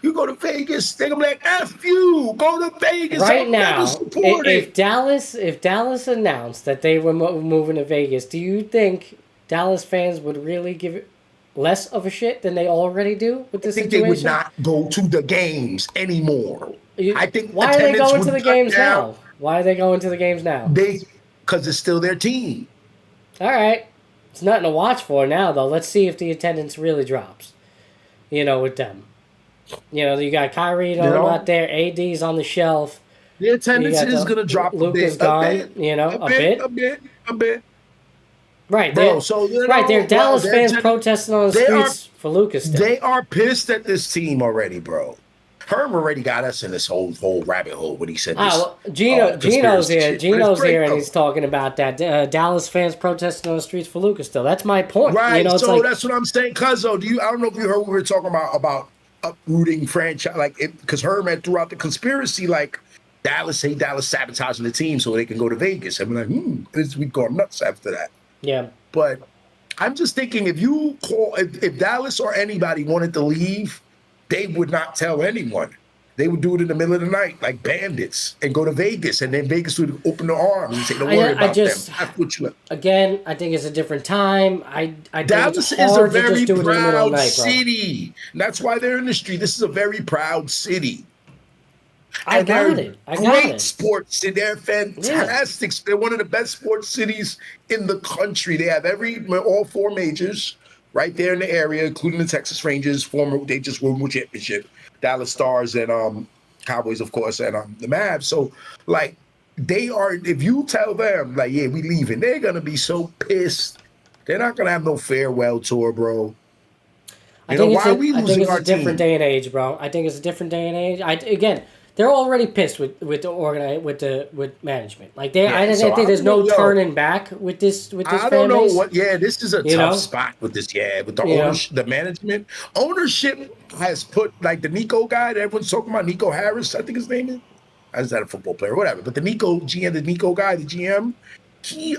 You go to Vegas. They're gonna be like, F you. Go to Vegas. Right now, if Dallas announced that they were moving to Vegas, do you think Dallas fans would really give it less of a shit than they already do with this situation? They would not go to the games anymore. I think. Why are they going to the games now? Why are they going to the games now? Because it's still their team. All right. It's nothing to watch for now, though. Let's see if the attendance really drops, with them. You got Kyrie not there. AD's on the shelf. The attendance is going to drop Luke is gone, a bit. Right. Bro, they're Dallas fans protesting on the streets for Lucas. They are pissed at this team already, bro. Herm already got us in this whole rabbit hole when he said this. Gino's here. Gino's here, and he's talking about that. Dallas fans protesting on the streets for Lucas still. That's my point. Right, so that's what I'm saying. Cuzzo, I don't know if you heard what we were talking about uprooting franchise, because Herm had threw out the conspiracy, Dallas sabotaging the team so they can go to Vegas. And we're like, we go nuts after that. Yeah. But I'm just thinking, if Dallas or anybody wanted to leave, they would not tell anyone. They would do it in the middle of the night, like bandits, and go to Vegas, and then Vegas would open their arms and say, "Don't worry about them." Again, I think it's a different time. I Dallas think it's is a hard to very just do it in the middle of the proud night, city. That's why they're in the street. This is a very proud city. I got it. Great sports city. They're fantastic. Yeah. They're one of the best sports cities in the country. They have all four majors right there in the area, including the Texas Rangers. They just won the championship. Dallas Stars and Cowboys, of course, and the Mavs. So, they are. If you tell them, we leaving, they're gonna be so pissed. They're not gonna have no farewell tour, bro. I think it's a different day and age, bro. I think it's a different day and age. They're already pissed with management. I think there's no turning back with this. I don't know what. Yeah, this is a tough spot with this. Yeah, with the ownership, the management. Ownership has put the Nico guy that everyone's talking about, Nico Harris, I think his name is. Is that a football player? Whatever. But the Nico guy, the GM, he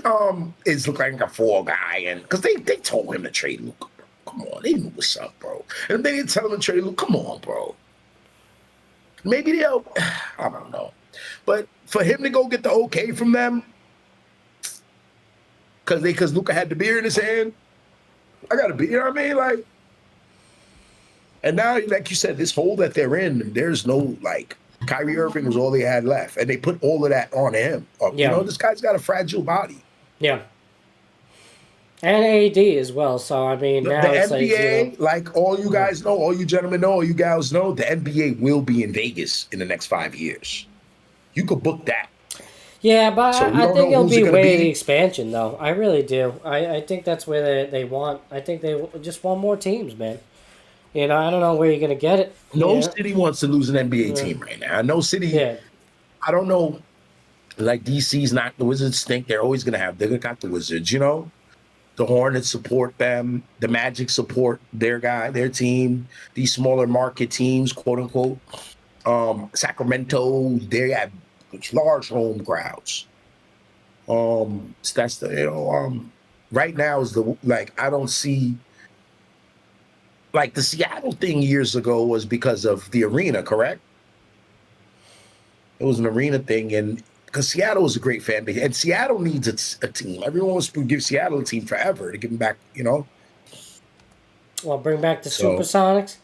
is looking like a fall guy, and because they told him to trade Luke. Come on, they knew what's up, bro. And they didn't tell him to trade Luke. Come on, bro. Maybe they'll, I don't know. But for him to go get the okay from them, because Luka had the beer in his hand, I got a beer, you know what I mean? And now, like you said, this hole that they're in, there's no, Kyrie Irving was all they had left. And they put all of that on him. This guy's got a fragile body. Yeah. And AD as well. So, now the it's NBA, all you guys know, all you gentlemen know, all you gals know, the NBA will be in Vegas in the next 5 years. You could book that. Yeah, but I think it'll be way the expansion, though. I really do. I think that's where they want. I think they just want more teams, man. I don't know where you're going to get it. No city wants to lose an NBA team right now. No city. I don't know. Like DC's not, the Wizards stink. They're always going to have, they've got the Wizards, The Hornets support them. The Magic support their team. These smaller market teams, quote unquote. Sacramento, they have large home crowds. So that's the, right now is I don't see, like the Seattle thing years ago was because of the arena, correct? It was an arena thing, and because Seattle is a great fan base, and Seattle needs a team. Everyone wants to give Seattle a team forever to give them back, Well, bring back the Supersonics?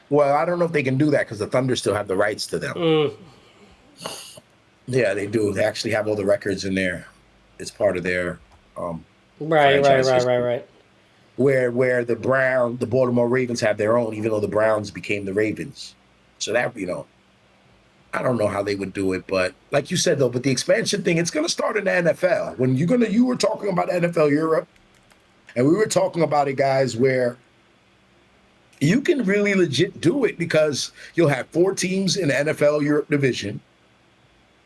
Well, I don't know if they can do that because the Thunder still have the rights to them. Yeah, they do. They actually have all the records in there. It's part of their Right. Where the Baltimore Ravens have their own, even though the Browns became the Ravens. So that, I don't know how they would do it, but like you said though, but the expansion thing, it's going to start in the NFL. When you were talking about NFL Europe, and we were talking about it, guys, where you can really legit do it because you'll have 4 teams in the NFL Europe division.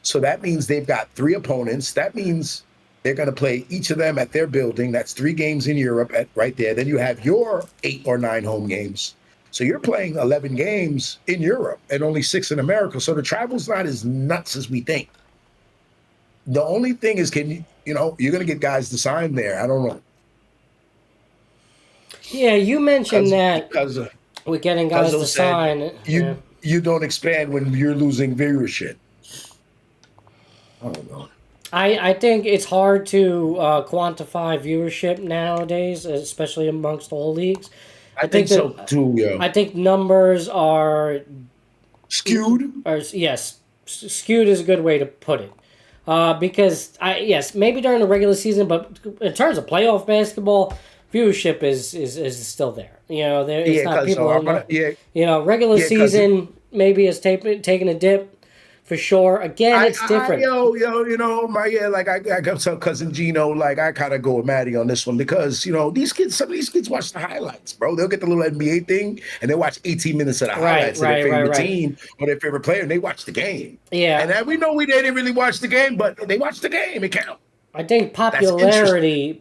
So that means they've got 3 opponents. That means they're going to play each of them at their building. That's 3 games in Europe right there. Then you have your 8 or 9 home games. So you're playing 11 games in Europe and only 6 in America. So the travel's not as nuts as we think. The only thing is, you're going to get guys to sign there. I don't know. Yeah, you mentioned that we're getting guys to sign. You don't expand when you're losing viewership. I don't know. I think it's hard to quantify viewership nowadays, especially amongst all leagues. I think so too, yeah. I think numbers are skewed. Yes, skewed is a good way to put it. Because maybe during the regular season, but in terms of playoff basketball, viewership is still there. It's not people. Regular season maybe it's taking a dip. For sure. Again, it's different. I got some cousin Gino. I kind of go with Matty on this one because some of these kids watch the highlights, bro. They'll get the little NBA thing and they watch 18 minutes of the highlights of their favorite team or their favorite player, and they watch the game. Yeah, and we know they didn't really watch the game, but they watch the game. It counts. I think popularity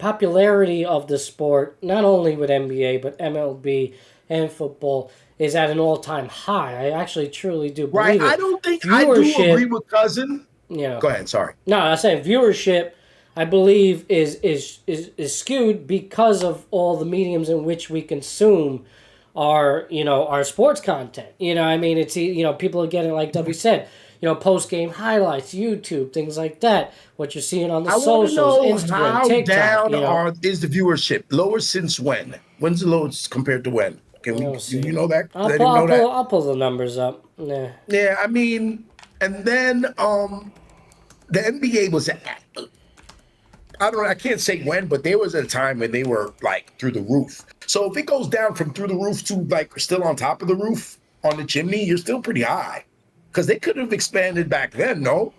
of the sport, not only with NBA but MLB and football, is at an all-time high. I actually truly do believe it. I don't think I do agree with cousin. Go ahead. Sorry. No, I'm saying viewership, I believe, is skewed because of all the mediums in which we consume our sports content. It's people are getting, like Dubby said, post-game highlights, YouTube, things like that. What you're seeing on the socials, Instagram, TikTok. How down is the viewership? Lower since when? When's the lowest compared to when? Can we? Do you know that? I'll pull the numbers up. Yeah. Yeah, and then the NBA was at, I can't say when, but there was a time when they were through the roof. So if it goes down from through the roof to still on top of the roof on the chimney, you're still pretty high. Because they could have expanded back then, no?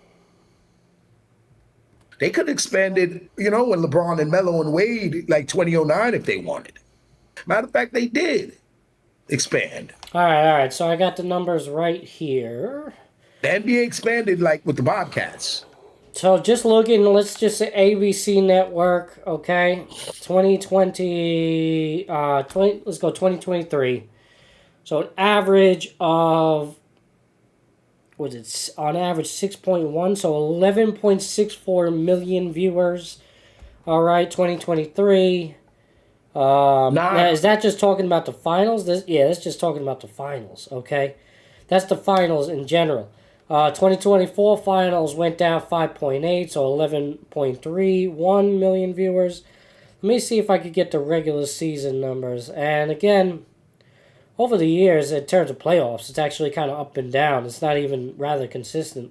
They could have expanded, when LeBron and Melo and Wade, 2009 if they wanted. Matter of fact, they did expand. All right. So I got the numbers right here. The NBA expanded with the Bobcats. So just looking, let's just say ABC Network, okay? 2020, let's go 2023. So an average of, on average 6.1, so 11.64 million viewers. All right, 2023. Now, is that just talking about the finals? That's just talking about the finals, okay? That's the finals in general. 2024 finals went down 5.8, so 11.31 million viewers. Let me see if I could get the regular season numbers. And again, over the years, in terms of playoffs, it's actually kind of up and down. It's not even rather consistent.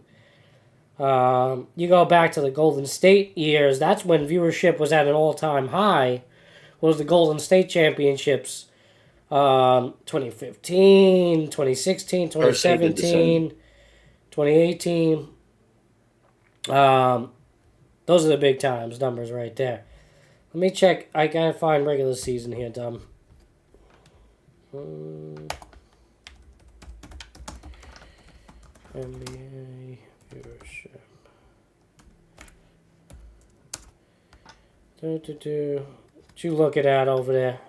You go back to the Golden State years, that's when viewership was at an all-time high. Was the Golden State Championships 2015, 2016, 2017, 2018. Those are the big times numbers right there. Let me check. I gotta find regular season here, Dom. NBA viewership. Did you look at that over there?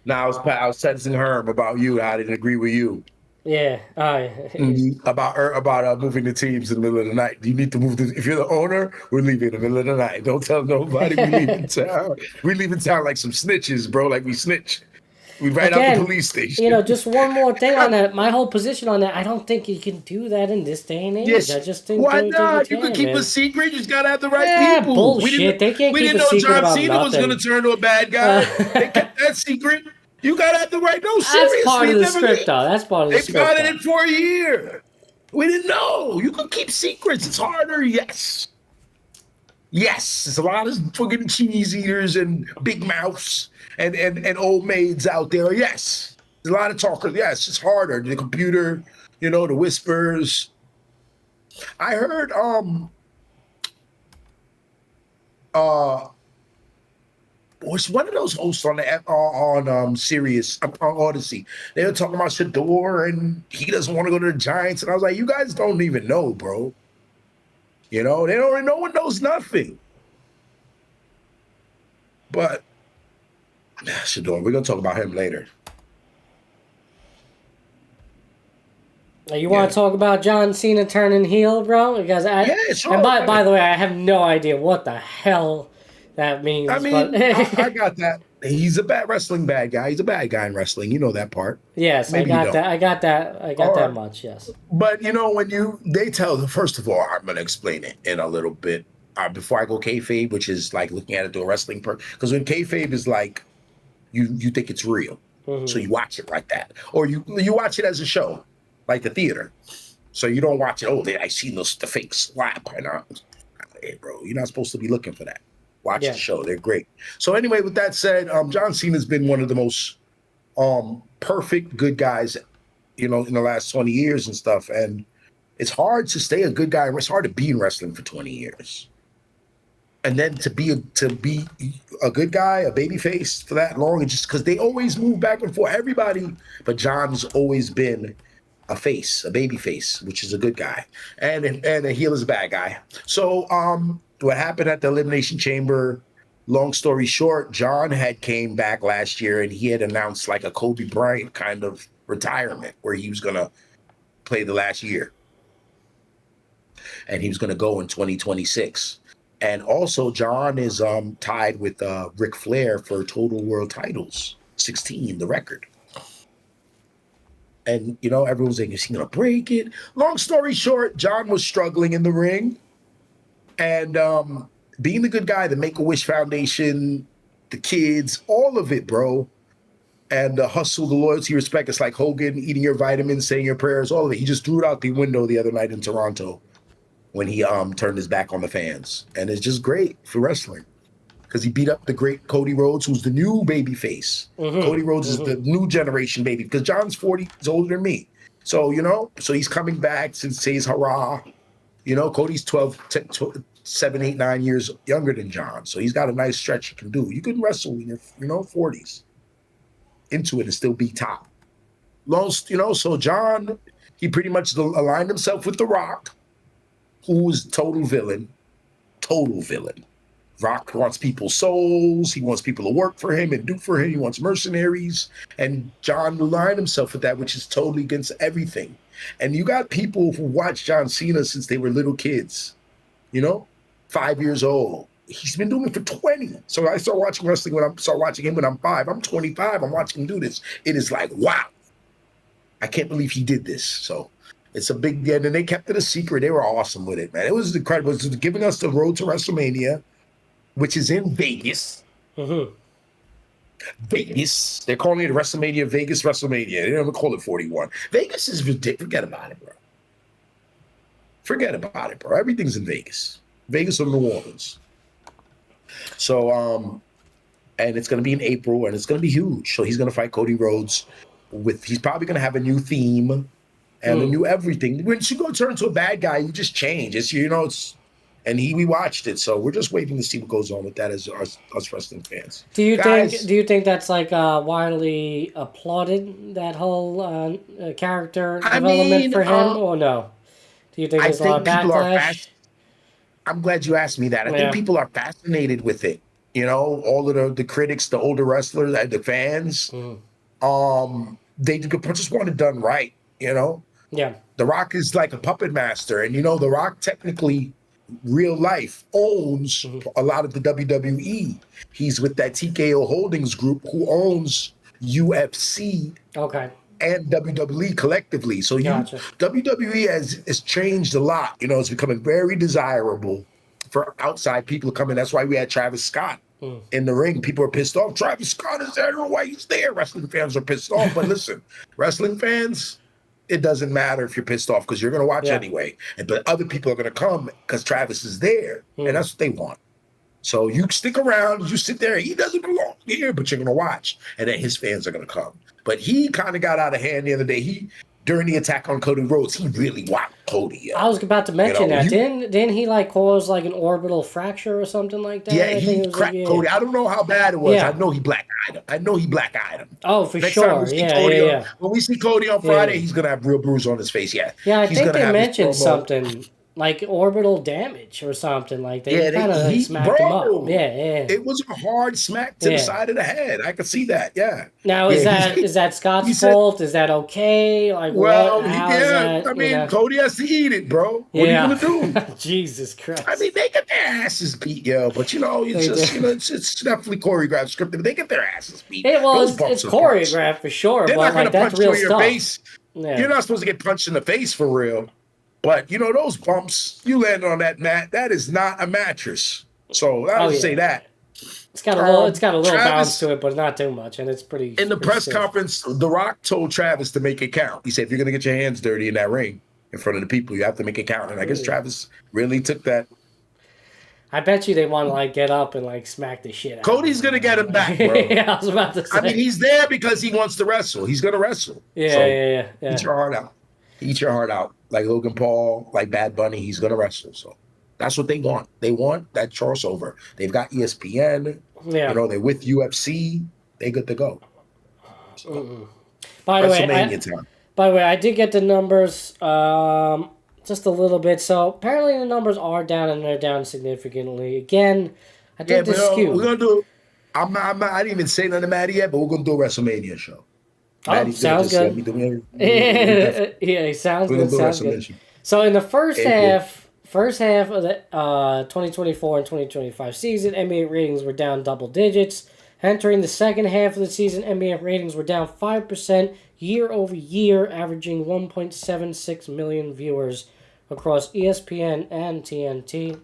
Now I was texting Herm about you. I didn't agree with you. Yeah. About moving the teams in the middle of the night. You need to move. If you're the owner, we're leaving in the middle of the night. Don't tell nobody we leaving town. We leaving town like some snitches, bro. Like we snitch. We right out the police station. Just one more thing on that. My whole position on that, I don't think you can do that in this day and age. Yes. I just think why not? You can keep a secret. You just gotta have the right people. Bullshit. They can't keep a secret. We didn't know John Cena was gonna turn to a bad guy. They kept that secret. You gotta have the right. No, seriously. That's part of the script, though. That's part of the script. They got it for a year. We didn't know. You can keep secrets. It's harder. Yes. It's a lot of fucking cheese eaters and big mouths and old maids out there. Yes. There's a lot of talkers. Yes, it's harder. The computer, the whispers. I heard was one of those hosts on Sirius on Odyssey. They were talking about Shador and he doesn't want to go to the Giants, and I was like, you guys don't even know, bro. They don't. No one knows nothing. But Shador, we're gonna talk about him later. You want to talk about John Cena turning heel, bro? Because sure. And by the way, I have no idea what the hell that means. I mean, I got that. He's a wrestling bad guy. He's a bad guy in wrestling. You know that part. Yes, Maybe I got that much. Yes. But when they tell, first of all, I'm gonna explain it in a little bit before I go kayfabe, which is like looking at it through a wrestling because when kayfabe is like you think it's real, so you watch it like that, or you watch it as a show. Like the theater. So you don't watch it, I seen the fake slap. Hey, bro, you're not supposed to be looking for that. Watch the show. They're great. So anyway, with that said, John Cena's been one of the most perfect good guys, in the last 20 years and stuff. And it's hard to stay a good guy. It's hard to be in wrestling for 20 years. And then to be a good guy, a baby face for that long, and just because they always move back and forth, everybody, but John's always been a face, a baby face, which is a good guy, and a heel is a bad guy. So what happened at the Elimination Chamber, long story short, John had came back last year and he had announced like a Kobe Bryant kind of retirement where he was going to play the last year. And he was going to go in 2026. And also John is tied with Ric Flair for total world titles, 16, the record. And, everyone's like, is he going to break it? Long story short, John was struggling in the ring. And being the good guy, the Make-A-Wish Foundation, the kids, all of it, bro. And the hustle, the loyalty, respect. It's like Hogan, eating your vitamins, saying your prayers, all of it. He just threw it out the window the other night in Toronto when he turned his back on the fans. And it's just great for wrestling. Because he beat up the great Cody Rhodes, who's the new baby face. Cody Rhodes is the new generation baby. Because John's 40, he's older than me. So, so he's coming back to say his hurrah. Cody's 7, 8, 9 years younger than John. So he's got a nice stretch he can do. You can wrestle in your, 40s. Into it and still be top. So John, he pretty much aligned himself with The Rock, who is total villain. Rock wants people's souls. He wants people to work for him and do for him. He wants mercenaries. And John aligned himself with that, which is totally against everything. And you got people who watch John Cena since they were little kids, 5 years old. He's been doing it for 20. So I started watching wrestling when I'm 5. I'm 25. I'm watching him do this. It is like, wow. I can't believe he did this. So it's a big deal. And they kept it a secret. They were awesome with it, man. It was incredible. It was giving us the road to WrestleMania, which is in Vegas. Vegas. They're calling it WrestleMania, Vegas WrestleMania. They don't even call it 41. Vegas is ridiculous. Forget about it, bro. Forget about it, bro. Everything's in Vegas. Vegas or New Orleans. So, and it's going to be in April, and it's going to be huge. So he's going to fight Cody Rhodes. He's probably going to have a new theme and a new everything. When you go turn into a bad guy, you just change. It's And we watched it, so we're just waiting to see what goes on with that as us wrestling fans. Do you think that's like widely applauded, that whole character development for him, or no? Do you think there's a lot of backlash? I'm glad you asked me that. I think people are fascinated with it. You know, all of the critics, the older wrestlers, the fans, they just want it done right. You know, The Rock is like a puppet master, and The Rock technically, real life, owns a lot of the WWE. He's with that TKO Holdings group, who owns UFC. Okay. And WWE collectively. So WWE has changed a lot. It's becoming very desirable for outside people to come in. That's why we had Travis Scott in the ring. People are pissed off. Travis Scott is there. I don't know why he's there. Wrestling fans are pissed off. But listen, wrestling fans, it doesn't matter if you're pissed off because you're going to watch anyway. But other people are going to come because Travis is there. And that's what they want. So you stick around, you sit there, he doesn't belong here, but you're going to watch. And then his fans are going to come. But he kind of got out of hand the other day. During the attack on Cody Rhodes, he really whacked Cody. I was about to mention that. Didn't he cause like an orbital fracture or something like that? Yeah, he cracked Cody. I don't know how bad it was. Yeah. I know he black-eyed him. Oh, for Next sure. Time when we see Cody on Friday, he's going to have real bruise on his face. Yeah. Yeah, I think they mentioned something. Like orbital damage or something like that. They kind of smacked him up. Yeah. It was a hard smack to the side of the head. I could see that. Yeah. Now is that Scott's fault? Is that okay? Like, Cody has to eat it, bro. What are you gonna do? Jesus Christ. I mean, they get their asses beat, but it's definitely choreographed, scripted. They get their asses beat. It's choreographed for sure. They're not gonna punch you in your face. Yeah. You're not supposed to get punched in the face for real. But, those bumps, you land on that mat, that is not a mattress. So I would say that. It's got a little bounce to it, but not too much, and it's pretty. In the press conference, The Rock told Travis to make it count. He said, if you're going to get your hands dirty in that ring in front of the people, you have to make it count. And I guess Travis really took that. I bet you they want to get up and smack the shit out. Cody's going to get him back, bro. Yeah, I was about to say. I mean, he's there because he wants to wrestle. He's going to wrestle. Yeah. Eat your heart out. Eat your heart out. Like Logan Paul, like Bad Bunny, he's going to wrestle. So that's what they want. They want that crossover. They've got ESPN. Yeah. They're with UFC. They good to go. So, by the way, I did get the numbers just a little bit. So apparently the numbers are down, and they're down significantly. Again, I think the skew. We're going to do I didn't even say nothing to Matty yet, but we're going to do a WrestleMania show. Sounds good. Sounds good. So in the first half of the 2024 and 2025 season, NBA ratings were down double digits. Entering the second half of the season, NBA ratings were down 5% year over year, averaging 1.76 million viewers across ESPN and TNT.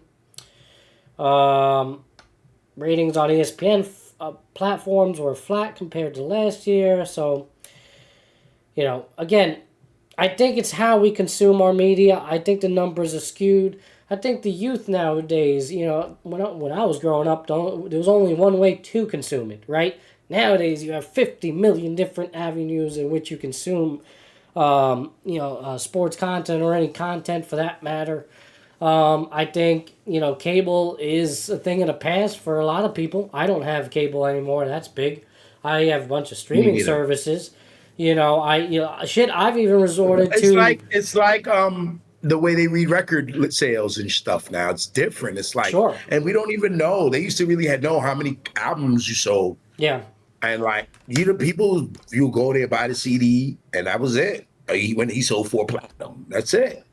Ratings on ESPN platforms were flat compared to last year, so again, I think it's how we consume our media. I think the numbers are skewed. I think the youth nowadays, when I was growing up, there was only one way to consume it, right? Nowadays, you have 50 million different avenues in which you consume, sports content or any content for that matter. I think, cable is a thing of the past for a lot of people. I don't have cable anymore. That's big. I have a bunch of streaming services. I've even resorted to. It's like the way they read record sales and stuff now. It's different. It's like, and we don't even know. They used to really know how many albums you sold. Yeah. And people, you go there, buy the CD, and that was it. When he sold 4 platinum, that's it.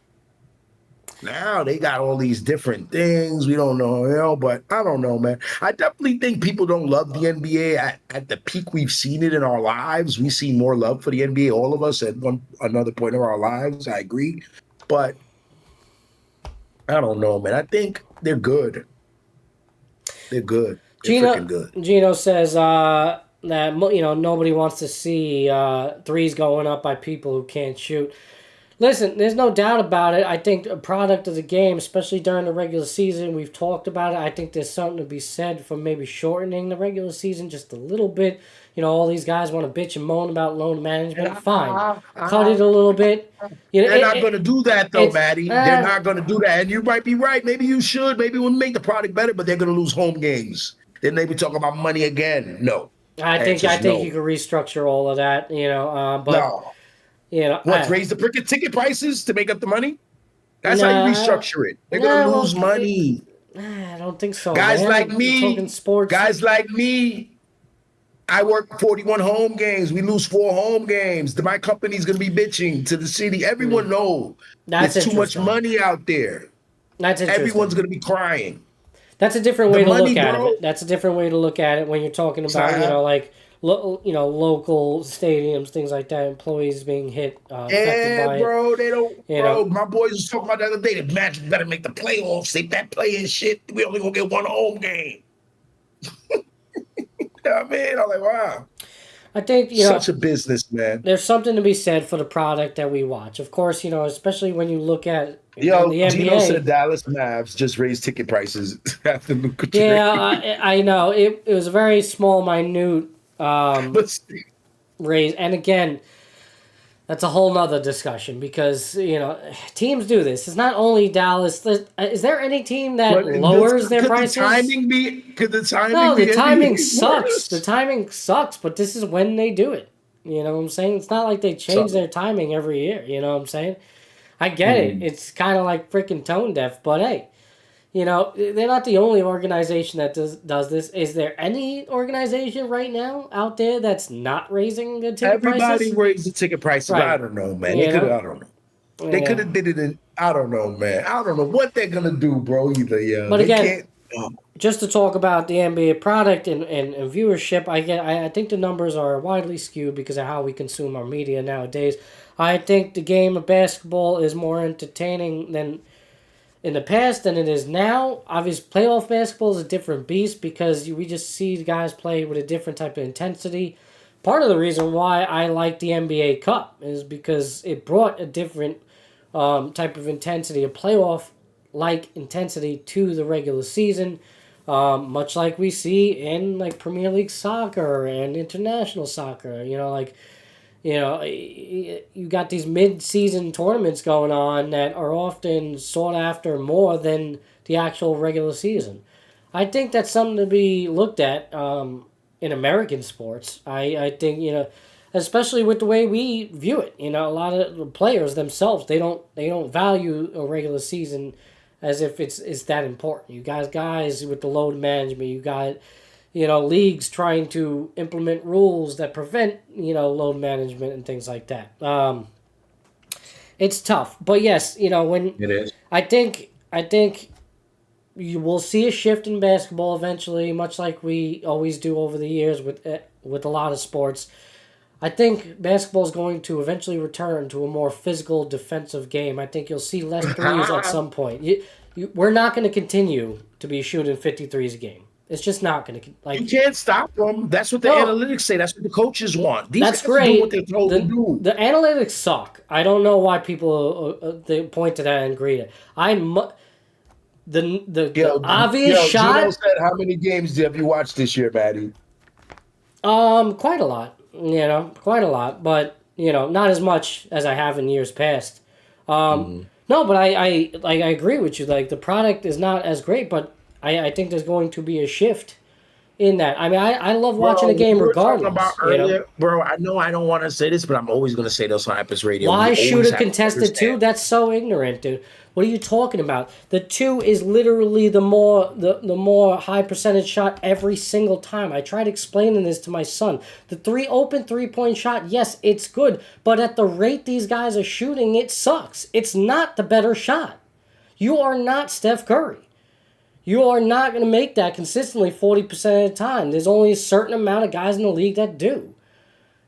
Now they got all these different things. We don't know, but I don't know, man. I definitely think people don't love the NBA at the peak we've seen it in our lives. We see more love for the NBA, all of us, at another point of our lives. I agree. But I don't know, man. I think they're good. They're good. They're freaking good. Gino says that, nobody wants to see threes going up by people who can't shoot. Listen, there's no doubt about it. I think a product of the game, especially during the regular season, we've talked about it. I think there's something to be said for maybe shortening the regular season just a little bit. You know, all these guys want to bitch and moan about load management. Fine. Cut it a little bit. You know, They're not going to do that, though, Matty. They're not going to do that. And you might be right. Maybe you should. Maybe we'll make the product better, but they're going to lose home games. Then they be talking about money again. No. I think you can restructure all of that, you know. But no. You know, raise the ticket prices to make up the money? That's how you restructure it. They're going to lose money. I don't think so. Guys like me, I work 41 home games. We lose 4 home games. My company's going to be bitching to the city. Everyone knows there's too much money out there. That's interesting. Everyone's going to be crying. That's a different way to look at it. That's a different way to look at it when you're talking about, you know, like, local stadiums, things like that, employees being hit. Yeah, bro, they don't. Bro, my boys was talking about the other day. The Magic better make the playoffs. They that playing shit. We only gonna get 1 home game. Yeah, man. I'm like, wow. I think such a business, man. There's something to be said for the product that we watch. Of course, you know, especially when you look at the NBA. Gino said Dallas Mavs just raised ticket prices after Luka. Yeah, I know. It was a very small, minute raise, and again, that's a whole nother discussion because, you know, teams do this. It's not only Dallas. Is there any team that lowers their prices? Could the timing No, be the timing sucks. worse? The timing sucks, but this is when they do it. You know what I'm saying? It's not like they change their timing every year. You know what I'm saying? I get it. It's kind of like freaking tone deaf, but hey, you know, they're not the only organization that does this. Is there any organization right now out there that's not raising the ticket prices? Everybody raised the ticket prices. Right. I don't know, man. I don't know. They could have did it in, I don't know, man. I don't know what they're going to do, bro, either. Yeah. But again, just to talk about the NBA product and viewership, I think the numbers are widely skewed because of how we consume our media nowadays. I think the game of basketball is more entertaining than in the past than it is now. Obviously, playoff basketball is a different beast because we just see the guys play with a different type of intensity. Part of the reason why I like the NBA Cup is because it brought a different type of intensity, a playoff-like intensity to the regular season, much like we see in like Premier League soccer and international soccer. You know, like, you know, you got these mid-season tournaments going on that are often sought after more than the actual regular season. I think that's something to be looked at in American sports. I think, you know, especially with the way we view it. You know, a lot of the players themselves, they don't value a regular season as if it's that important. You guys with the load management, you got, you know, leagues trying to implement rules that prevent, you know, load management and things like that. It's tough, but yes, you know, when it is, I think you will see a shift in basketball eventually, much like we always do over the years with a lot of sports. I think basketball is going to eventually return to a more physical, defensive game. I think you'll see less threes at some point. We're not going to continue to be shooting 53s a game. It's just not going to like. You can't stop them. That's what the analytics say. That's what the coaches want. These that's guys great. Do what they're told to do. The analytics suck. I don't know why people they point to that and agree it. The obvious shot. Gino said, how many games have you watched this year, Matty? Quite a lot. You know, quite a lot, but you know, not as much as I have in years past. No, but I agree with you. Like the product is not as great, but I think there's going to be a shift in that. I mean, I love watching a game regardless. About earlier, bro, I know I don't want to say this, but I'm always going to say this on Epis Radio. Why shoot a contested 2? That's so ignorant, dude. What are you talking about? The 2 is literally the more high percentage shot every single time. I tried explaining this to my son. The 3 open 3-point shot, yes, it's good, but at the rate these guys are shooting, it sucks. It's not the better shot. You are not Steph Curry. You are not going to make that consistently 40% of the time. There's only a certain amount of guys in the league that do.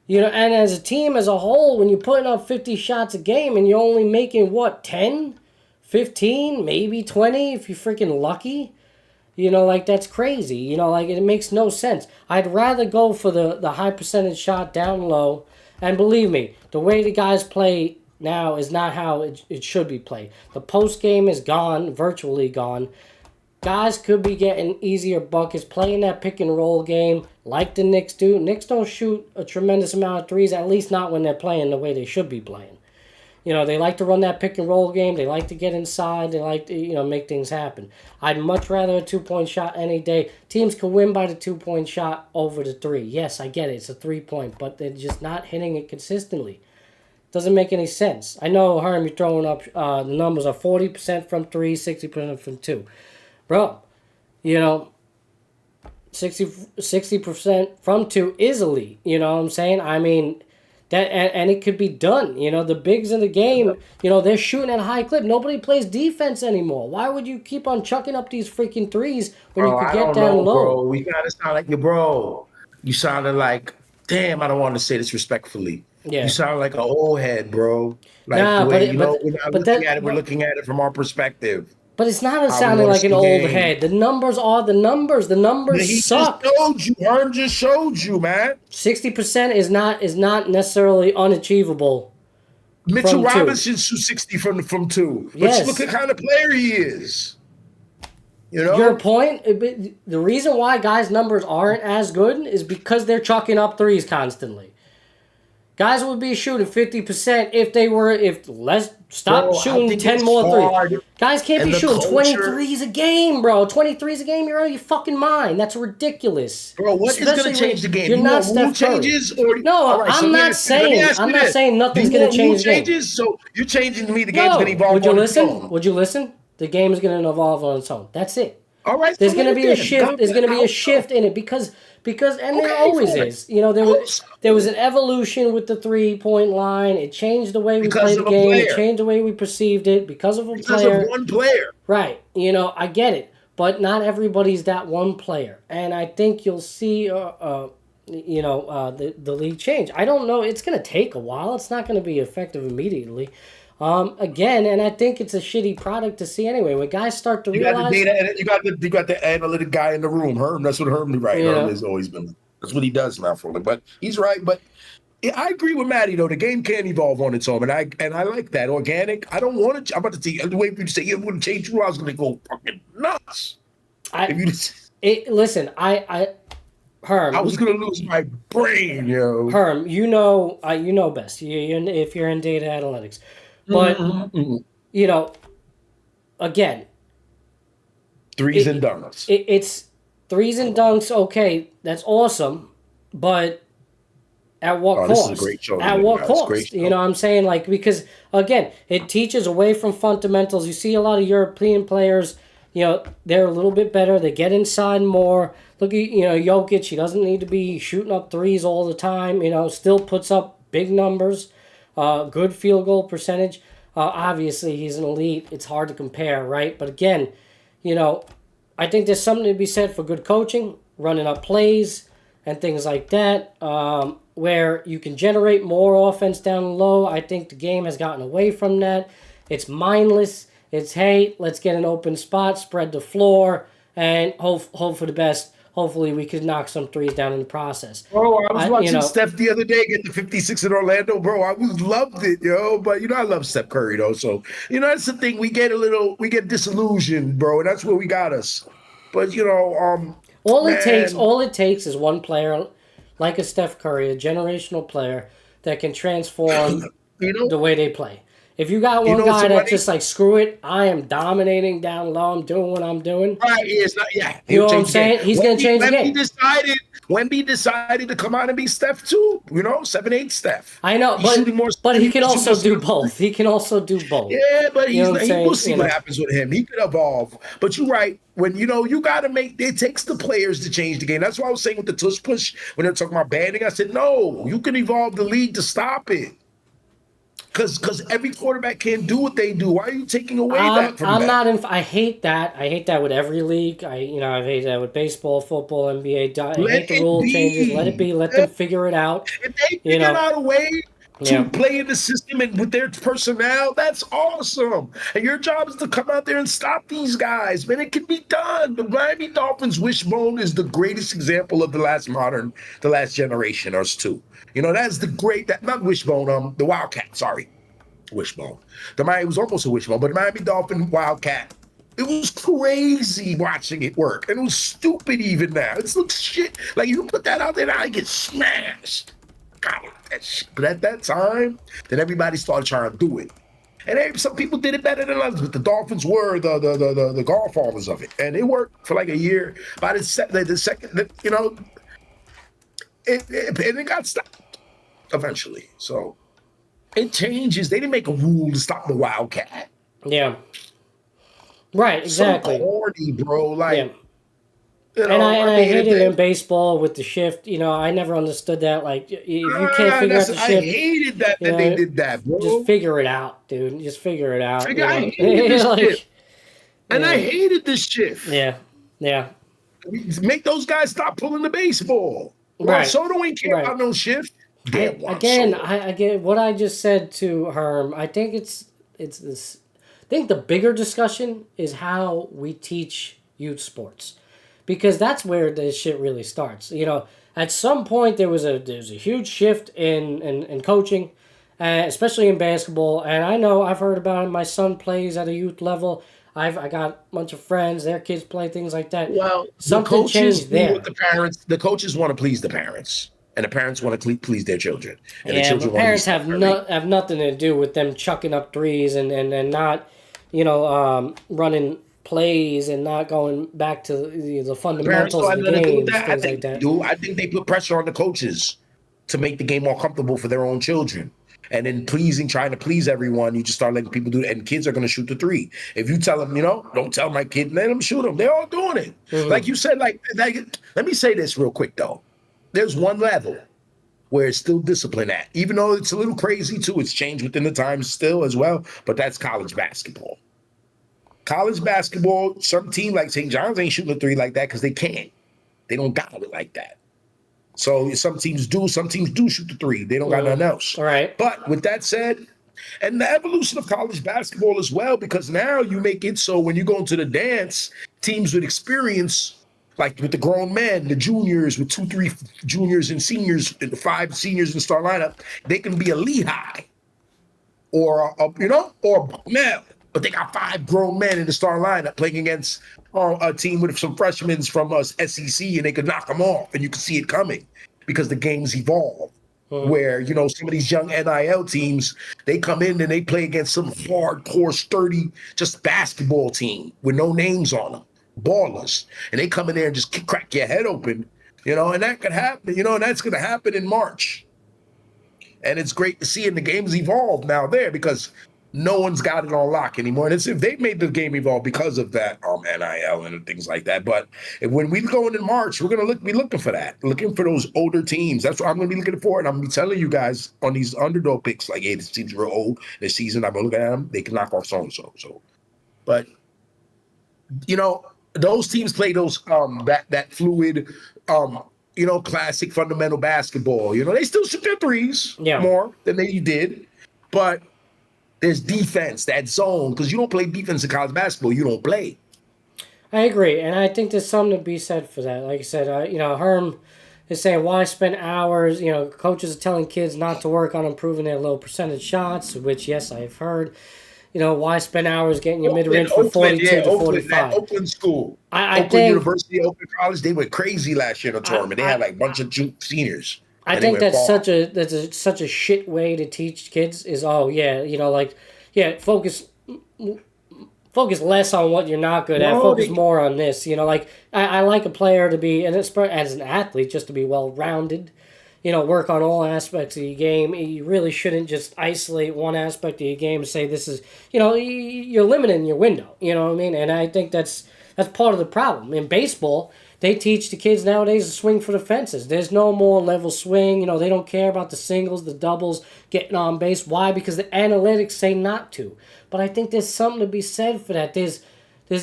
You know, and as a team as a whole, when you're putting up 50 shots a game and you're only making, 10, 15, maybe 20 if you're freaking lucky, you know, like that's crazy. You know, like it makes no sense. I'd rather go for the high percentage shot down low. And believe me, the way the guys play now is not how it should be played. The post game is gone, virtually gone. Guys could be getting easier buckets, playing that pick and roll game like the Knicks do. Knicks don't shoot a tremendous amount of threes, at least not when they're playing the way they should be playing. They like to run that pick and roll game. They like to get inside. They like to, make things happen. I'd much rather a 2-point shot any day. Teams can win by the 2-point shot over the 3. Yes, I get it. It's a 3-point, but they're just not hitting it consistently. Doesn't make any sense. I know, Herm, you're throwing up the numbers are 40% from 3, 60% from 2. Bro, 60% from 2 is elite. You know what I'm saying? I mean, that and it could be done. The bigs in the game, they're shooting at a high clip. Nobody plays defense anymore. Why would you keep on chucking up these freaking threes when you could get down low? Bro. We gotta sound like your bro. You sounded like, damn, I don't want to say this respectfully. Yeah. You sound like an old head, bro. Like we're looking at it from our perspective. But it's not sounding like an old head. The numbers are the numbers. The numbers suck. Herm just showed you, man. 60% is not necessarily unachievable. Mitchell Robinson shoots 60 from 2. But yes. Look at the kind of player he is. Your point, the reason why guys' numbers aren't as good is because they're chucking up threes constantly. Guys would be shooting 50% stop shooting 10 more threes. Guys can't be shooting 20 threes a game, bro. 20 threes a game, you're out of your fucking mind. That's ridiculous. Bro, what is going to change the game? You're not Steph Curry. No, I'm not saying nothing's going to change the game. So you're changing to me the game's going to evolve on its own. Would you listen? The game is going to evolve on its own. That's it. All right. There's going to be a shift. There's going to be a shift in it because there always is. There was an evolution with the 3-point line. It changed the way we played the game. It changed the way we perceived it because of one player. Right. I get it. But not everybody's that one player. And I think you'll see the league change. I don't know. It's going to take a while. It's not going to be effective immediately. Again, and I think it's a shitty product to see anyway. When guys start to realize, you got the analytic guy in the room, Herm. That's what Herm right. Herm has always been. That's what he does now for him. But he's right. But I agree with Matty though. The game can evolve on its own, and I like that organic. I don't want to. I'm about to see the way you say you wouldn't change you. I was going to go fucking nuts. Listen, Herm, I was gonna lose my brain, yo. Herm, you know best. If you're in data analytics. But, again. Threes and dunks. It's threes and dunks, okay, that's awesome. But at what cost? This is a great show. At what cost? You know what I'm saying? Because, again, it teaches away from fundamentals. You see a lot of European players, they're a little bit better. They get inside more. Look at, Jokic, he doesn't need to be shooting up threes all the time. Still puts up big numbers. Good field goal percentage. Obviously, he's an elite. It's hard to compare, right? But again, I think there's something to be said for good coaching, running up plays, and things like that, where you can generate more offense down low. I think the game has gotten away from that. It's mindless. It's, hey, let's get an open spot, spread the floor, and hope for the best. Hopefully, we could knock some threes down in the process. Oh, I was watching Steph the other day get the 56 in Orlando, bro. I loved it, yo. But, I love Steph Curry, though. So, that's the thing. We get disillusioned, bro. And that's where we got us. But, all it takes is one player like a Steph Curry, a generational player that can transform the way they play. If you got one guy that's just like, screw it, I am dominating down low, I'm doing what I'm doing. Right, it's not, you know what I'm saying? He's going to change the game. Wemby decided to come out and be Steph too, 7'8" Steph. I know, but he can also do both. He can also do both. Yeah, but we'll see what happens with him. He could evolve. But you're right. When, you got to it takes the players to change the game. That's what I was saying with the tush push when they're talking about banning. I said, no, you can evolve the league to stop it. Because every quarterback can't do what they do. Why are you taking away that from them? I hate that. I hate that with every league. I hate that with baseball, football, NBA. I hate the rule changes. Let it be. Let them figure it out. If they figure out a way to play in the system and with their personnel, that's awesome. And your job is to come out there and stop these guys. Man, it can be done. The Miami Dolphins wishbone is the greatest example of the last generation, us two. That's the not wishbone, the Wildcat, sorry. Wishbone. It was almost a wishbone, but the Miami Dolphin Wildcat, it was crazy watching it work. And it was stupid even now. It looks shit. Like, you put that out there now, I get smashed. God, that shit. But at that time, then everybody started trying to do it. And some people did it better than others, but the Dolphins were the godfathers of it. And it worked for like a year. By the second, you know, it got stopped eventually. So it changes. They didn't make a rule to stop the Wildcat. Yeah. Right, exactly. So corny, bro. Like, yeah. You know, and I hate it in baseball with the shift. You know, I never understood that. Like, if you can't figure out the shift. I hated that they did that, bro. Just figure it out, dude. Just figure it out. I hated this shift. And I hated this shift. Yeah, yeah. Make those guys stop pulling the baseball. Right. Soto ain't care about no shift. Again, I get what I just said to Herm. I think it's this. I think the bigger discussion is how we teach youth sports. Because that's where this shit really starts. You know, at some point there was a huge shift in coaching, especially in basketball. And I know I've heard about it. My son plays at a youth level. I got a bunch of friends. Their kids play things like that. Well, something changed there. The coaches want to please the parents, and the parents want to please their children. And the children parents have nothing to do with them chucking up threes and not, running plays and not going back to the fundamentals of the game, things like that. I think they put pressure on the coaches to make the game more comfortable for their own children. And then trying to please everyone, you just start letting people do it. And kids are going to shoot the three. If you tell them, don't tell my kid, let them shoot them. They're all doing it. Mm-hmm. Like you said, like, let me say this real quick, though. There's one level where it's still discipline at. Even though it's a little crazy, too. It's changed within the times still as well. But that's college basketball. College basketball, some team like St. John's ain't shooting a three like that because they can't. They don't got it like that. So some teams do shoot the three. They don't got nothing else. All right. But with that said, and the evolution of college basketball as well, because now you make it so when you go into the dance, teams with experience, like with the grown men, the juniors with 2-3 juniors and seniors, and the 5 seniors in the star lineup, they can be a Lehigh or male. But they got 5 grown men in the star lineup playing against a team with some freshmen from SEC, and they could knock them off, and you can see it coming because the game's evolved. Where, some of these young NIL teams, they come in and they play against some hardcore, sturdy, just basketball team with no names on them, ballers. And they come in there and just crack your head open, and that could happen, and that's going to happen in March. And it's great to see, and the game's evolved now there because no one's got it on lock anymore. And they made the game evolve because of that NIL and things like that. But when we go into March, we're going to be looking for that, looking for those older teams. That's what I'm going to be looking for. And I'm going to be telling you guys on these underdog picks, like, hey, this team's real old this season. I'm going to look at them. They can knock off so-and-so. But, those teams play those that fluid, classic fundamental basketball. They still shoot their threes more than they did. But there's defense, that zone, because you don't play defense in college basketball. You don't play. I agree, and I think there's something to be said for that. Like I said, Herm is saying, why spend hours? Coaches are telling kids not to work on improving their low percentage shots, which, yes, I've heard. Why spend hours getting your mid-range from 42 to 45? Oakland school. I think University, Oakland College, they went crazy last year in the tournament. They had like a bunch of seniors. I think that's such a shit way to teach kids is, focus less on what you're not good at, focus more on this. I like a player to be, and as an athlete, just to be well-rounded, work on all aspects of your game. You really shouldn't just isolate one aspect of your game and say this is, you're limiting your window, you know what I mean? And I think that's part of the problem. In baseball, they teach the kids nowadays to swing for the fences. There's no more level swing. They don't care about the singles, the doubles, getting on base. Why? Because the analytics say not to. But I think there's something to be said for that. There's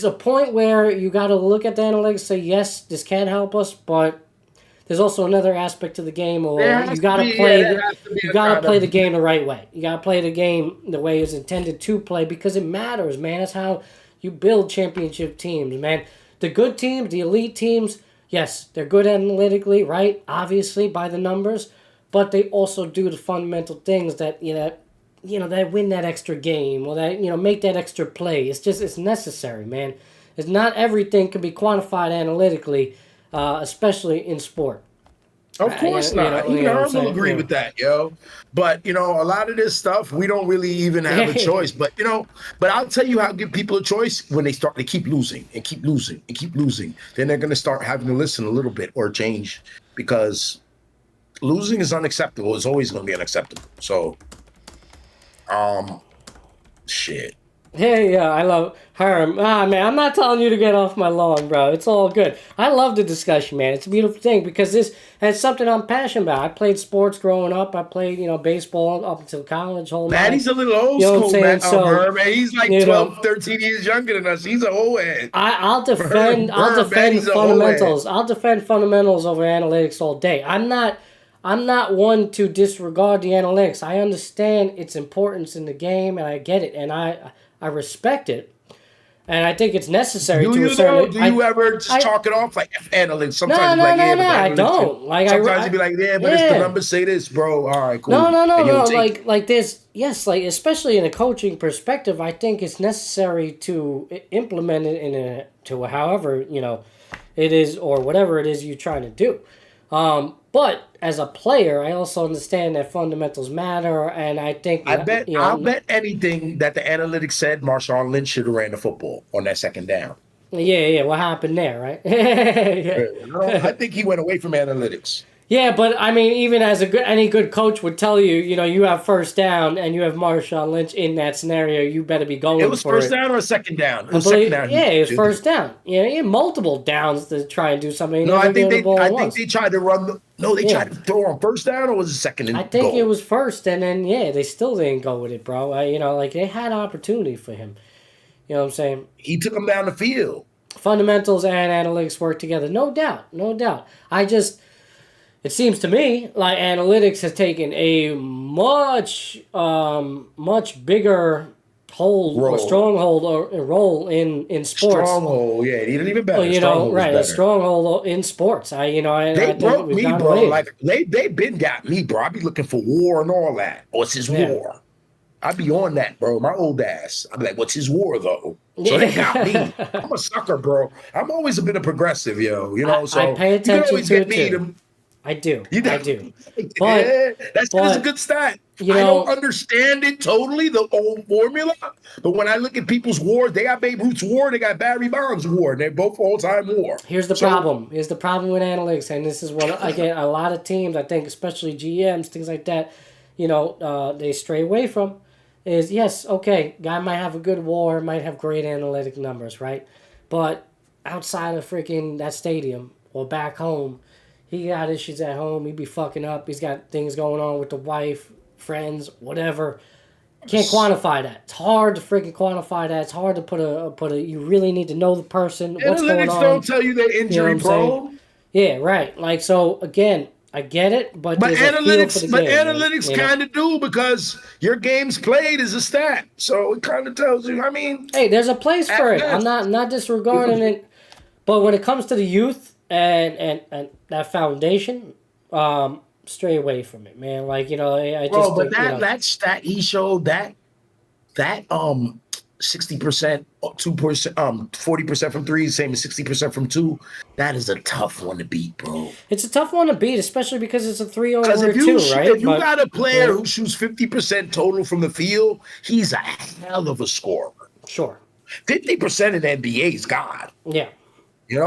a point where you got to look at the analytics and say, yes, this can help us, but there's also another aspect to the game where you got to play the game the right way. You got to play the game the way it's intended to play because it matters, man. That's how you build championship teams, man. The good teams, the elite teams, yes, they're good analytically, right? Obviously, by the numbers. But they also do the fundamental things that, that win that extra game or that, make that extra play. It's necessary, man. It's not everything can be quantified analytically, especially in sport. Of course not. I don't agree with that, yo. But, a lot of this stuff, we don't really even have a choice. But, but I'll tell you how to give people a choice when they keep losing and keep losing and keep losing. Then they're going to start having to listen a little bit or change, because losing is unacceptable. It's always going to be unacceptable. So, shit. Yeah, I love her. Man, I'm not telling you to get off my lawn, bro. It's all good. I love the discussion, man. It's a beautiful thing because it's something I'm passionate about. I played sports growing up. I played, baseball up until college. Matty's a little old school, man. Man. He's like 12, 13 years younger than us. He's an old head. I'll defend fundamentals. I'll defend fundamentals over analytics all day. I'm not one to disregard the analytics. I understand its importance in the game, and I get it, and I respect it, and I think it's necessary. Do you ever just chalk it off like analytics? Sometimes no, I don't. Sometimes you be like, yeah, but it's the numbers say this, bro. All right, cool. No. Like this, yes, like especially in a coaching perspective, I think it's necessary to implement it to however it is or whatever it is you're trying to do. But as a player, I also understand that fundamentals matter, and I think I'll bet anything that the analytics said Marshawn Lynch should have ran the football on that second down. Yeah. What happened there, right? I think he went away from analytics. Yeah, but I mean, even as any good coach would tell you, you have first down and you have Marshawn Lynch in that scenario, you better be going for it. It was first down or second down? It was second down. Yeah, it was first down. Yeah, you had multiple downs to try and do something. No, I think they tried to run they tried to throw on first down, or was it second and I think it was first, and then they still didn't go with it, bro. They had opportunity for him. You know what I'm saying? He took him down the field. Fundamentals and analytics work together, no doubt. It seems to me like analytics has taken a much bigger role in sports. Stronghold, yeah, even better. A stronghold in sports. They broke me, bro. Like they've been got me, bro. I be looking for war and all that. What's his war? I be on that, bro. My old ass. I be like, what's his war though? So they got me. I'm a sucker, bro. I'm always a bit of progressive, yo. So I pay attention to it too. I do. I do. But that's a good stat. I don't understand it totally, the old formula. But when I look at people's war, they got Babe Ruth's war, they got Barry Bonds' war, and they're both all-time war. Here's the problem. Here's the problem with analytics, and this is what I get a lot of teams, I think, especially GMs, things like that, they stray away from. Is yes, okay, guy might have a good war, might have great analytic numbers, right? But outside of freaking that stadium or back home, he got issues at home. He be fucking up. He's got things going on with the wife, friends, whatever. Can't quantify that. It's hard to freaking quantify that. It's hard to put a. You really need to know the person. What's going on? Analytics don't tell you they're injury prone. Yeah, right. Like so. Again, I get it, but analytics kind of do, because your game's played is a stat, so it kind of tells you. I mean, hey, there's a place for it. I'm not disregarding it, but when it comes to the youth. And that foundation, stray away from it, man. Like I just. But that stat he showed that 60%, 2%, 40% from three, same as 60% from two. That is a tough one to beat, bro. It's a tough one to beat, especially because it's a 3-over-2, right? If you got a player who shoots 50% total from the field, he's a hell of a scorer. Sure. 50% in the NBA is God. Yeah. You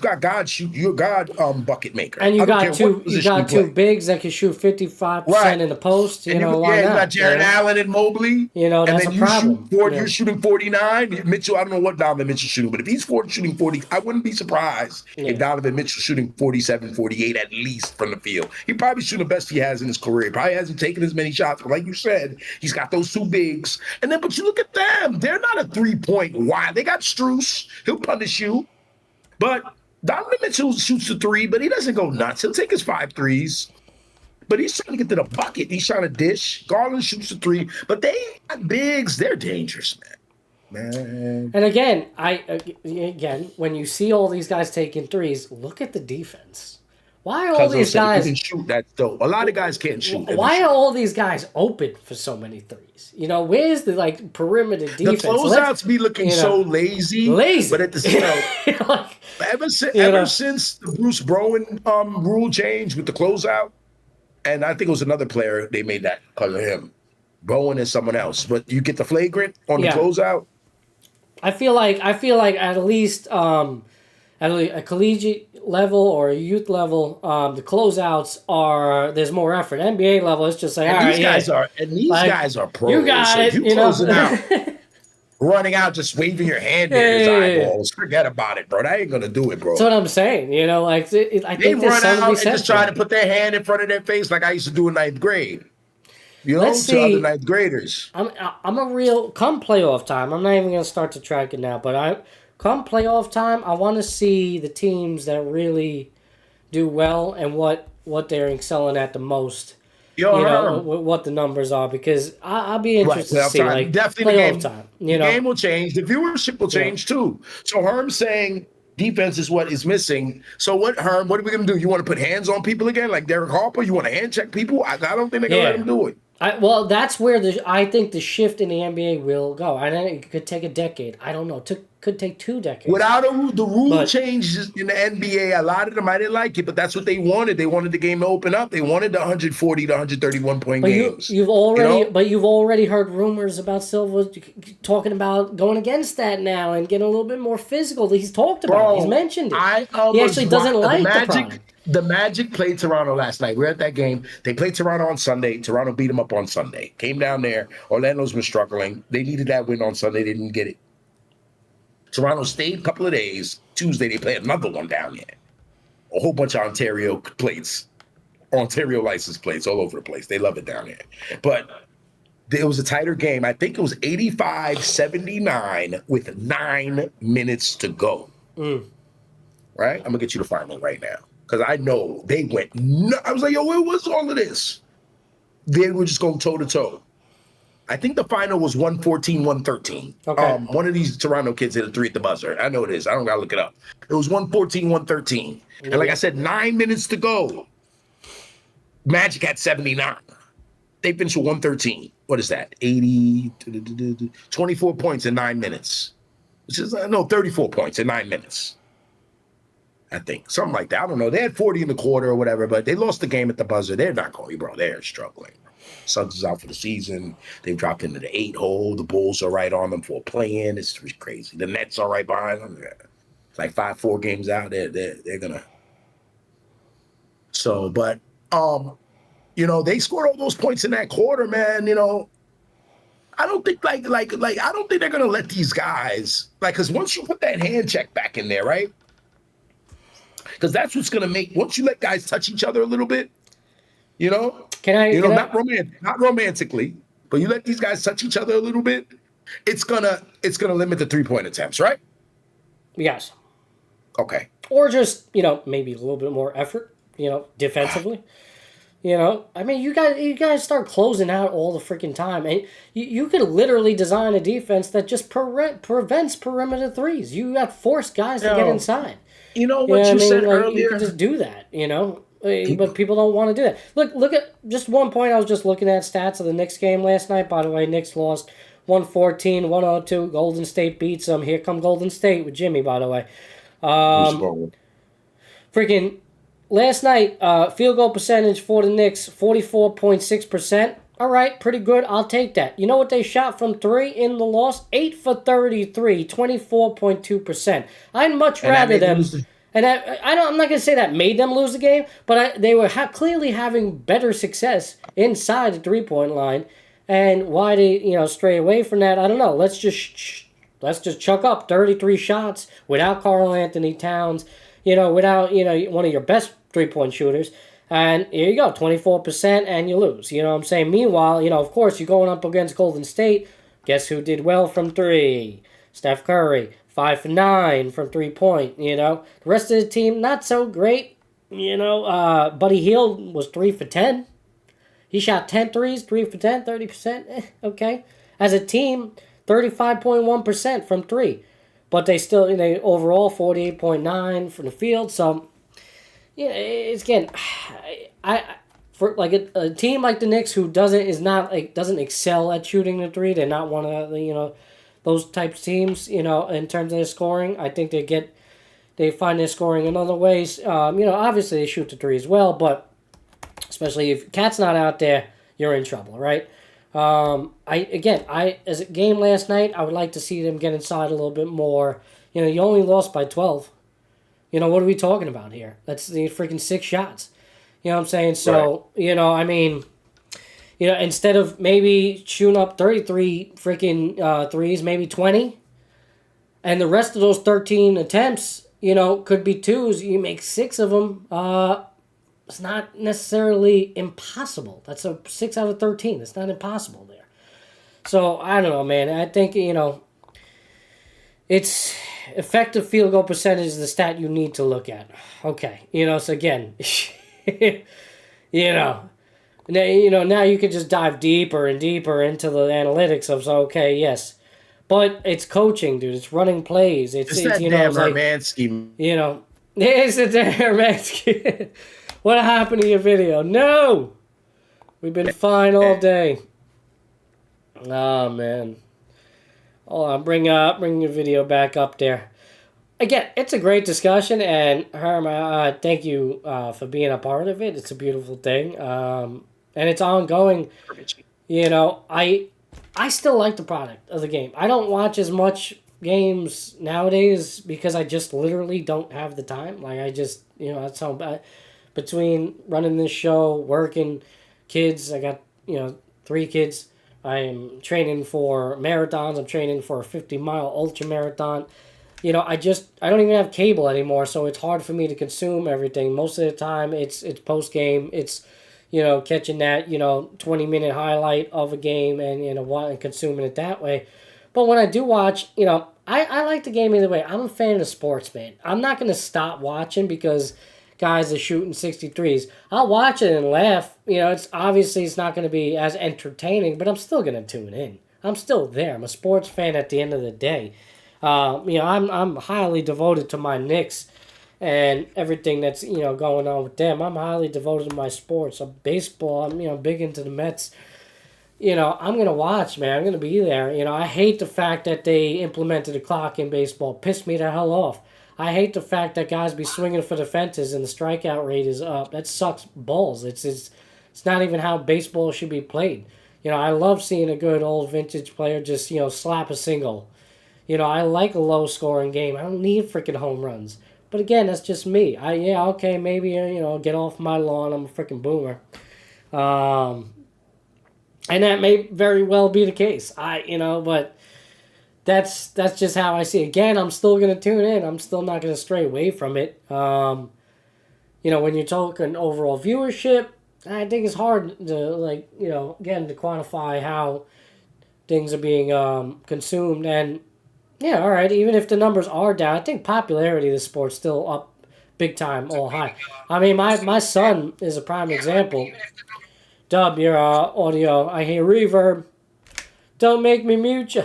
got God shoot. You're God bucket maker. And you got two bigs that can shoot 55% in the post. Why not? You got Jared Allen and Mobley. That's a problem. You're shooting 49. Mitchell, I don't know what Donovan Mitchell's shooting, but if he's shooting 40, I wouldn't be surprised if Donovan Mitchell's shooting 47, 48 at least from the field. He probably shooting the best he has in his career. He probably hasn't taken as many shots, but like you said, he's got those two bigs. But you look at them. They're not a 3-point wide. They got Strus. He'll punish you. But Donovan Mitchell shoots the 3, but he doesn't go nuts. He'll take his 5 threes. But he's trying to get to the bucket. He's trying to dish. Garland shoots the 3. But they got bigs. They're dangerous, man. And again, when you see all these guys taking threes, look at the defense. Why are all these guys? You can shoot that though. A lot of guys can't shoot. Why are all these guys open for so many threes? You know, where's the like perimeter defense? The closeouts be looking so lazy. But at the same time, ever since the Bruce Bowen rule change with the closeout, and I think it was another player they made that because of him, Bowen and someone else. But you get the flagrant on the closeout. I feel like at least at a collegiate level or a youth level, the closeouts there's more effort. NBA level, it's just like, and all these right, guys are pros. You got so it. If you closing out, running out, just waving your hand near his eyeballs. Forget about it, bro. That ain't gonna do it, bro. That's what I'm saying. You know, like I think they run out and just try to put their hand in front of their face like I used to do in ninth grade. You know, to other ninth graders. I'm a real come playoff time. I'm not even gonna start to track it now, but come playoff time, I want to see the teams that really do well and what they're excelling at the most. What the numbers are, because I'll be interested to see like definitely playoff time. You know, the game will change, the viewership will change too. So Herm's saying defense is what is missing. So Herm? What are we gonna do? You want to put hands on people again, like Derek Harper? You want to hand check people? I don't think they're gonna let him do it. That's where I think the shift in the NBA will go. I know it could take a decade. I don't know. Could take 2 decades. Without the rule changes in the NBA, a lot of them, I didn't like it, but that's what they wanted. They wanted the game to open up. They wanted the 140 to 131 point games. You've already heard rumors about Silva talking about going against that now and getting a little bit more physical. He's talked about it. He's mentioned it. He actually doesn't like the product. The Magic played Toronto last night. We were at that game. They played Toronto on Sunday. Toronto beat them up on Sunday. Came down there. Orlando's been struggling. They needed that win on Sunday. They didn't get it. Toronto stayed a couple of days. Tuesday, they played another one down there. A whole bunch of Ontario plates. Ontario license plates all over the place. They love it down there. But it was a tighter game. I think it was 85-79 with 9 minutes to go. Right? I'm going to get you the final right now. Because I know they went I was like, yo, where was all of this? They were just going toe-to-toe. I think the final was 114-113. Okay. One of these Toronto kids hit a 3 at the buzzer. I know it is. I don't got to look it up. It was 114-113. And like I said, 9 minutes to go. Magic had 79. They finished with 113. What is that? 24 points in 9 minutes. Which is, 34 points in 9 minutes. I think. Something like that. I don't know. They had 40 in the quarter or whatever, but they lost the game at the buzzer. They're not going, bro. They're struggling. Suggs is out for the season. They've dropped into the 8 hole. The Bulls are right on them for a play-in. It's crazy. The Nets are right behind them. It's like 5-4 games out. They're gonna. So, but they scored all those points in that quarter, man. I don't think I don't think they're gonna let these guys because once you put that hand check back in there, right? Because that's what's gonna make once you let guys touch each other a little bit, not romantically, but you let these guys touch each other a little bit, it's gonna limit the 3-point attempts, right? Yes. Okay. Or just maybe a little bit more effort, defensively. I mean, you guys start closing out all the freaking time, and you could literally design a defense that just prevents perimeter threes. You got to force guys to get inside. You know what you said earlier? You can just do that, but people don't want to do that. Look at just one point. I was just looking at stats of the Knicks game last night. By the way, Knicks lost 114-102. Golden State beats them. Here come Golden State with Jimmy, by the way. Freaking last night, field goal percentage for the Knicks, 44.6%. All right, pretty good. I'll take that. You know what they shot from 3 in the loss? 8 for 33, 24.2%. I'd much rather them. And I'm not going to say that made them lose the game, but they were clearly having better success inside the 3-point line. And why they stray away from that, I don't know. Let's just chuck up 33 shots without Karl Anthony Towns, without one of your best 3-point shooters. And here you go, 24%, and you lose. You know what I'm saying? Meanwhile, of course, you're going up against Golden State. Guess who did well from 3? Steph Curry, 5 for 9 from 3-point, The rest of the team, not so great. Buddy Hield was 3 for 10. He shot 10 threes, 3 for 10, 30%. Okay. As a team, 35.1% from 3. But they still, overall, 48.9 from the field. So, Yeah, it's again, I for like a team like the Knicks who doesn't excel at shooting the three. They're not one of the, those types of teams. In terms of their scoring, I think they find their scoring in other ways. Obviously they shoot the three as well, but especially if Cat's not out there, you're in trouble, right? As a game last night, I would like to see them get inside a little bit more. You only lost by 12. What are we talking about here? That's the freaking 6 shots. You know what I'm saying? So, right. Instead of maybe shooting up 33 freaking threes, maybe 20, and the rest of those 13 attempts, could be twos, you make 6 of them, it's not necessarily impossible. That's a 6 out of 13. It's not impossible there. So, I don't know, man. I think, it's effective field goal percentage is the stat you need to look at. Okay. So again, now you can just dive deeper and deeper into the analytics of, yes. But it's coaching, dude. It's running plays. It's that damn Hermansky. It's the damn Hermansky. What happened to your video? No! We've been fine all day. Oh, man. Hold on, bring your video back up there. Again, it's a great discussion, and Herm, thank you for being a part of it. It's a beautiful thing, and it's ongoing. I still like the product of the game. I don't watch as much games nowadays because I just literally don't have the time. Like, I just, that's how bad. Between running this show, working, kids, I got, 3 kids. I'm training for marathons. I'm training for a 50-mile ultra marathon. I don't even have cable anymore, so it's hard for me to consume everything. Most of the time, it's post-game. It's, catching that, 20-minute highlight of a game and consuming it that way. But when I do watch, I like the game either way. I'm a fan of sports, man. I'm not going to stop watching because guys are shooting 63s. I'll watch it and laugh. It's not going to be as entertaining, but I'm still going to tune in. I'm still there. I'm a sports fan at the end of the day. I'm highly devoted to my Knicks and everything that's going on with them. I'm highly devoted to my sports. Baseball. I'm big into the Mets. I'm gonna watch, man. I'm gonna be there. I hate the fact that they implemented a clock in baseball. Pissed me the hell off. I hate the fact that guys be swinging for the fences and the strikeout rate is up. That sucks balls. It's not even how baseball should be played. I love seeing a good old vintage player just, slap a single. I like a low-scoring game. I don't need freaking home runs. But again, that's just me. Maybe, get off my lawn. I'm a freaking boomer. And that may very well be the case. But that's just how I see it. Again, I'm still going to tune in. I'm still not going to stray away from it. When you're talking overall viewership, I think it's hard to, again, to quantify how things are being consumed. And, yeah, all right, even if the numbers are down, I think popularity of the sport's still up big time, all high. I mean, my son is a prime example. Dub, your audio, I hear reverb. Don't make me mute you.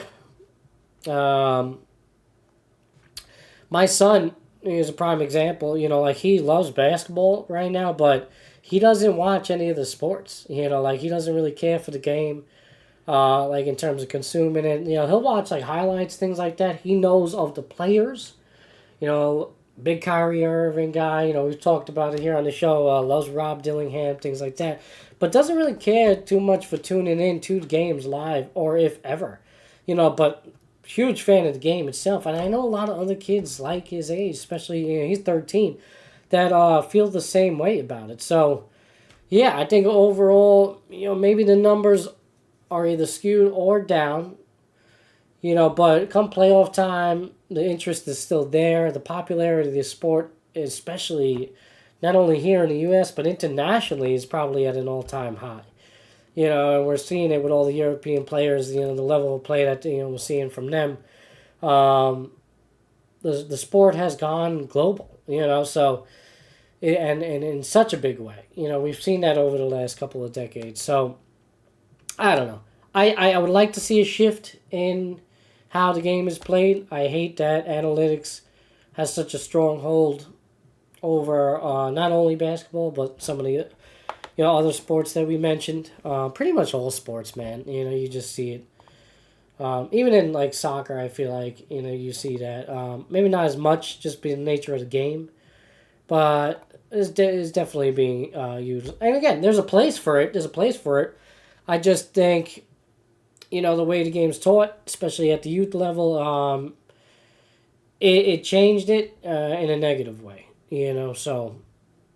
My son is a prime example. He loves basketball right now, but he doesn't watch any of the sports. He doesn't really care for the game. In terms of consuming it, he'll watch highlights, things like that. He knows of the players. Big Kyrie Irving guy. We've talked about it here on the show. Loves Rob Dillingham, things like that. But doesn't really care too much for tuning in to the games live or if ever. But huge fan of the game itself. And I know a lot of other kids like his age, especially, he's 13, that feel the same way about it. So, yeah, I think overall, maybe the numbers are either skewed or down. But come playoff time, the interest is still there. The popularity of the sport, especially not only here in the U.S., but internationally, is probably at an all-time high. And we're seeing it with all the European players, the level of play that, we're seeing from them. The sport has gone global, so, and in such a big way. We've seen that over the last couple of decades. So, I don't know. I would like to see a shift in how the game is played. I hate that analytics has such a strong hold over not only basketball, but some of the other sports that we mentioned. Pretty much all sports, man. You just see it. Even in like soccer, I feel like you see that. Maybe not as much, just being the nature of the game, but it's definitely being used. And again, there's a place for it. I just think, the way the game's taught, especially at the youth level, it changed it in a negative way. So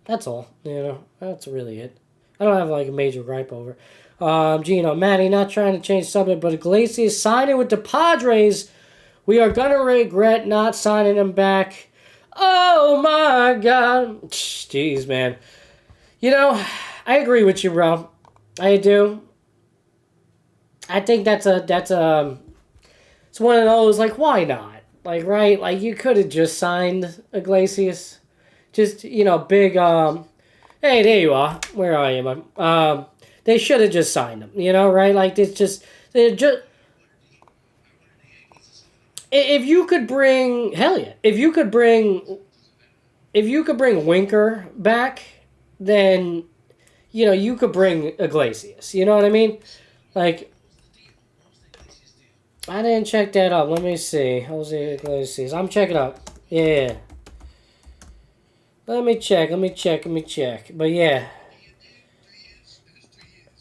that's all. That's really it. I don't have like a major gripe over. Matty, not trying to change the subject, but Iglesias signing with the Padres. We are gonna regret not signing him back. Oh my God. Jeez, man. I agree with you, bro. I do. I think it's one of those, like, why not? Like, right? Like, you could have just signed Iglesias. Just, big, hey, there you are. Where are you, man? They should have just signed him, right? Like, they're just... If you could bring... Hell yeah. If you could bring Winker back, then, you could bring Iglesias. You know what I mean? Like... I didn't check that up. Let me see. Jose Iglesias. I'm checking up. Yeah. Let me check. But yeah.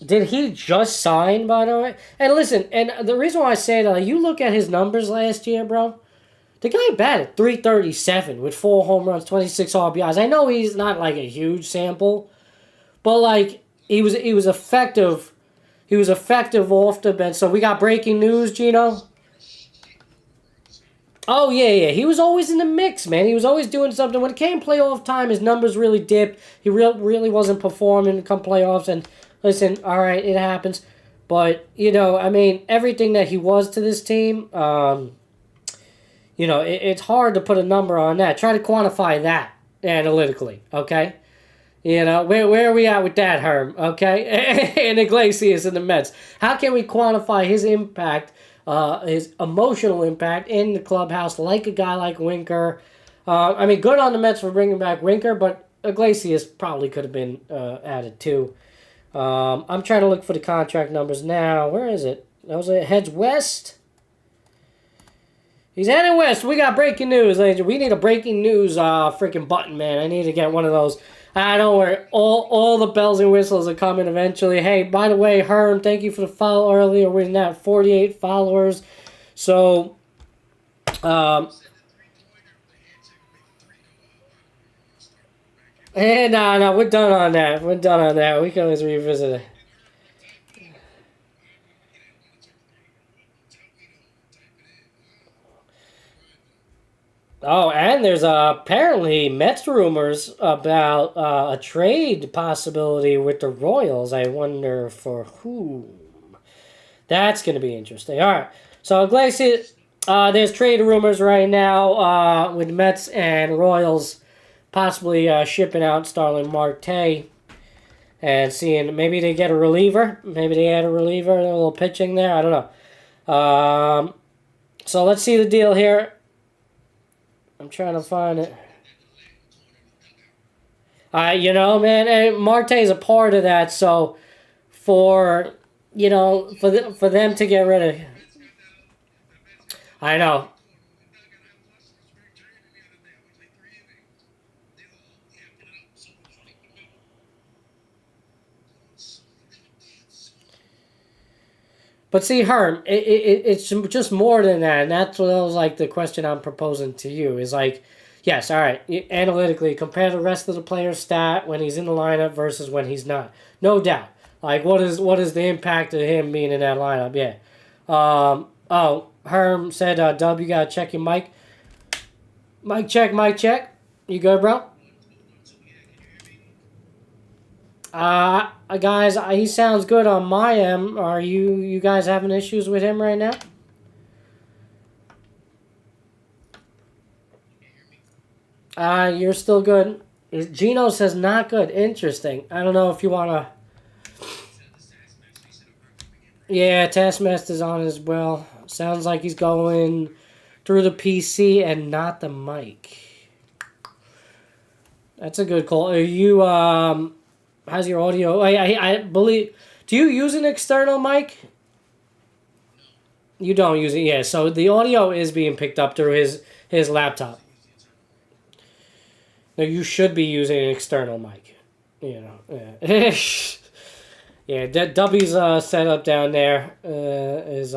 Did he just sign, by the way? And listen, and the reason why I say that, you look at his numbers last year, bro. The guy batted .337 with 4 home runs, 26 RBIs. I know he's not like a huge sample, but like he was effective. He was effective off the bench. So we got breaking news, Gino. Oh, yeah. He was always in the mix, man. He was always doing something. When it came playoff time, his numbers really dipped. He really wasn't performing come playoffs. And listen, all right, it happens. But, everything that he was to this team, it's hard to put a number on that. Try to quantify that analytically, okay? Where are we at with that, Herm? Okay, and Iglesias and the Mets. How can we quantify his impact, his emotional impact in the clubhouse, like a guy like Winker? Good on the Mets for bringing back Winker, but Iglesias probably could have been added too. I'm trying to look for the contract numbers now. Where is it? Heads west. He's heading west. We got breaking news, ladies. We need a breaking news freaking button, man. I need to get one of those. I don't worry. All the bells and whistles are coming eventually. Hey, by the way, Herm, thank you for the follow earlier. We're now at 48 followers. So, no, we're done on that. We can always revisit it. Oh, and there's apparently Mets rumors about a trade possibility with the Royals. I wonder for whom. That's going to be interesting. All right. So, Iglesias, there's trade rumors right now with Mets and Royals possibly shipping out Starling Marte and seeing maybe they get a reliever. Maybe they add a reliever, a little pitching there. I don't know. So, let's see the deal here. I'm trying to find it. Man, Marte is a part of that. So, for them to get rid of, I know. But see, Herm, it's just more than that, and that's what was like the question I'm proposing to you is like, yes, all right, analytically compare the rest of the player's stat when he's in the lineup versus when he's not, no doubt. Like, what is the impact of him being in that lineup? Yeah. Herm said, Dub, you gotta check your mic. Mic check. You good, bro? Guys, he sounds good on my end. Are you guys having issues with him right now? You're still good. Gino says not good. Interesting. I don't know if you want to... Yeah, Taskmaster's on as well. Sounds like he's going through the PC and not the mic. That's a good call. Are you how's your audio? I believe. Do you use an external mic? You don't use it, yeah. So the audio is being picked up through his laptop. No, you should be using an external mic. You know, yeah. Yeah, Dubby's setup down there is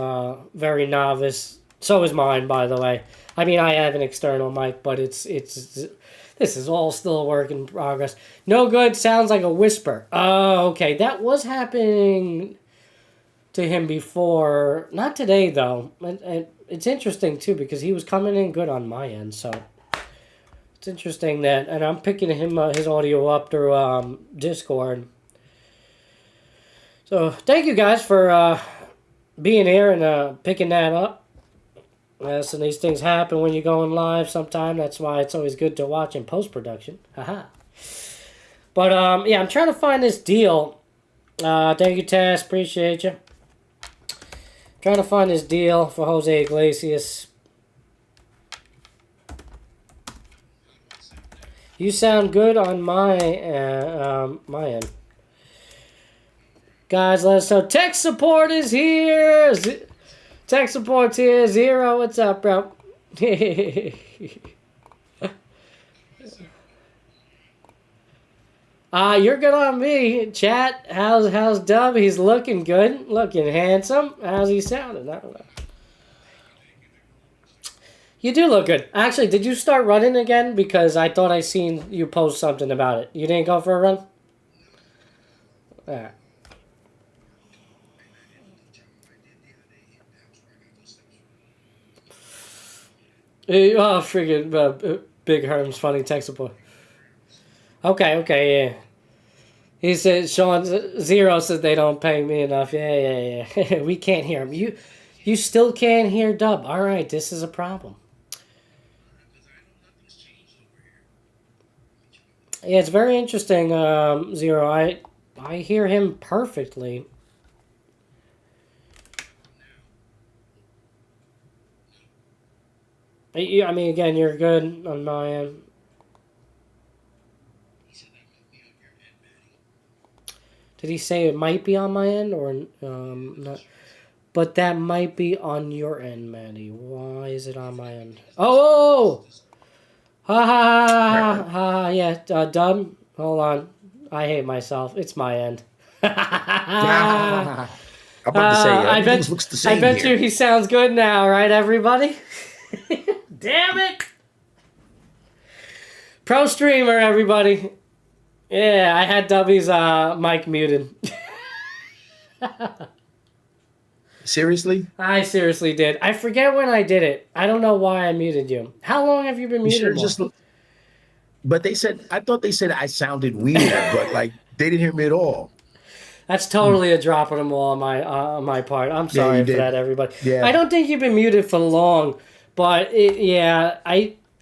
very novice. So is mine, by the way. I mean, I have an external mic, but it's this is all still a work in progress. No good. Sounds like a whisper. Oh, okay. That was happening to him before. Not today, though. And it's interesting, too, because he was coming in good on my end. So it's interesting that... And I'm picking his audio up through Discord. So thank you guys for being here and picking that up. So these things happen when you're going live sometime. That's why it's always good to watch in post-production. Haha. But, yeah, I'm trying to find this deal. Thank you, Tess. Appreciate you. Trying to find this deal for Jose Iglesias. You sound good on my end. Guys, let us know. Tech support is here. Tech support's here. Zero, what's up, bro? You're good on me. Chat, how's Dub? He's looking good. Looking handsome. How's he sounding? I don't know. You do look good. Actually, did you start running again? Because I thought I seen you post something about it. You didn't go for a run? Alright. Oh, friggin' Big Herm's funny tech support. Okay, yeah. He said, Sean Zero said they don't pay me enough. Yeah. We can't hear him. You still can't hear Dub. All right, this is a problem. Yeah, it's very interesting, Zero. I hear him perfectly. I mean, again, you're good on my end. Did he say it might be on my end or not? But that might be on your end, Matty. Why is it on my end? Oh! Ha! Yeah, Dub. Hold on. I hate myself. It's my end. I'm about to say, everything looks the same. I bet you he sounds good now, right, everybody? Damn it! Pro streamer, everybody. Yeah, I had Dubby's mic muted. Seriously? I seriously did. I forget when I did it. I don't know why I muted you. How long have you been muted? But I thought they said I sounded weird, but like they didn't hear me at all. That's totally a drop on the ball on my part. I'm sorry for that, everybody. Yeah. I don't think you've been muted for long, but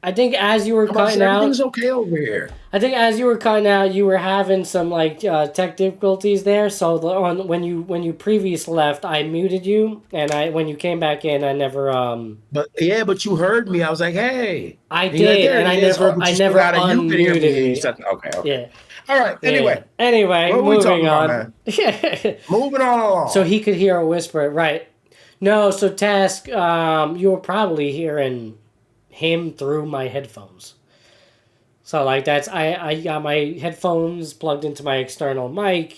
I think as you were cutting out, everything's okay over here. I think as you were cutting out, you were having some tech difficulties there. So when you previous left, I muted you, and when you came back in, I never. But you heard me. I was like, hey. I did, and I never unmuted you. Okay. Yeah. All right. Anyway, moving on. Moving on along. So he could hear a whisper, right? No, so Task, you were probably hearing him through my headphones. So that's I got my headphones plugged into my external mic,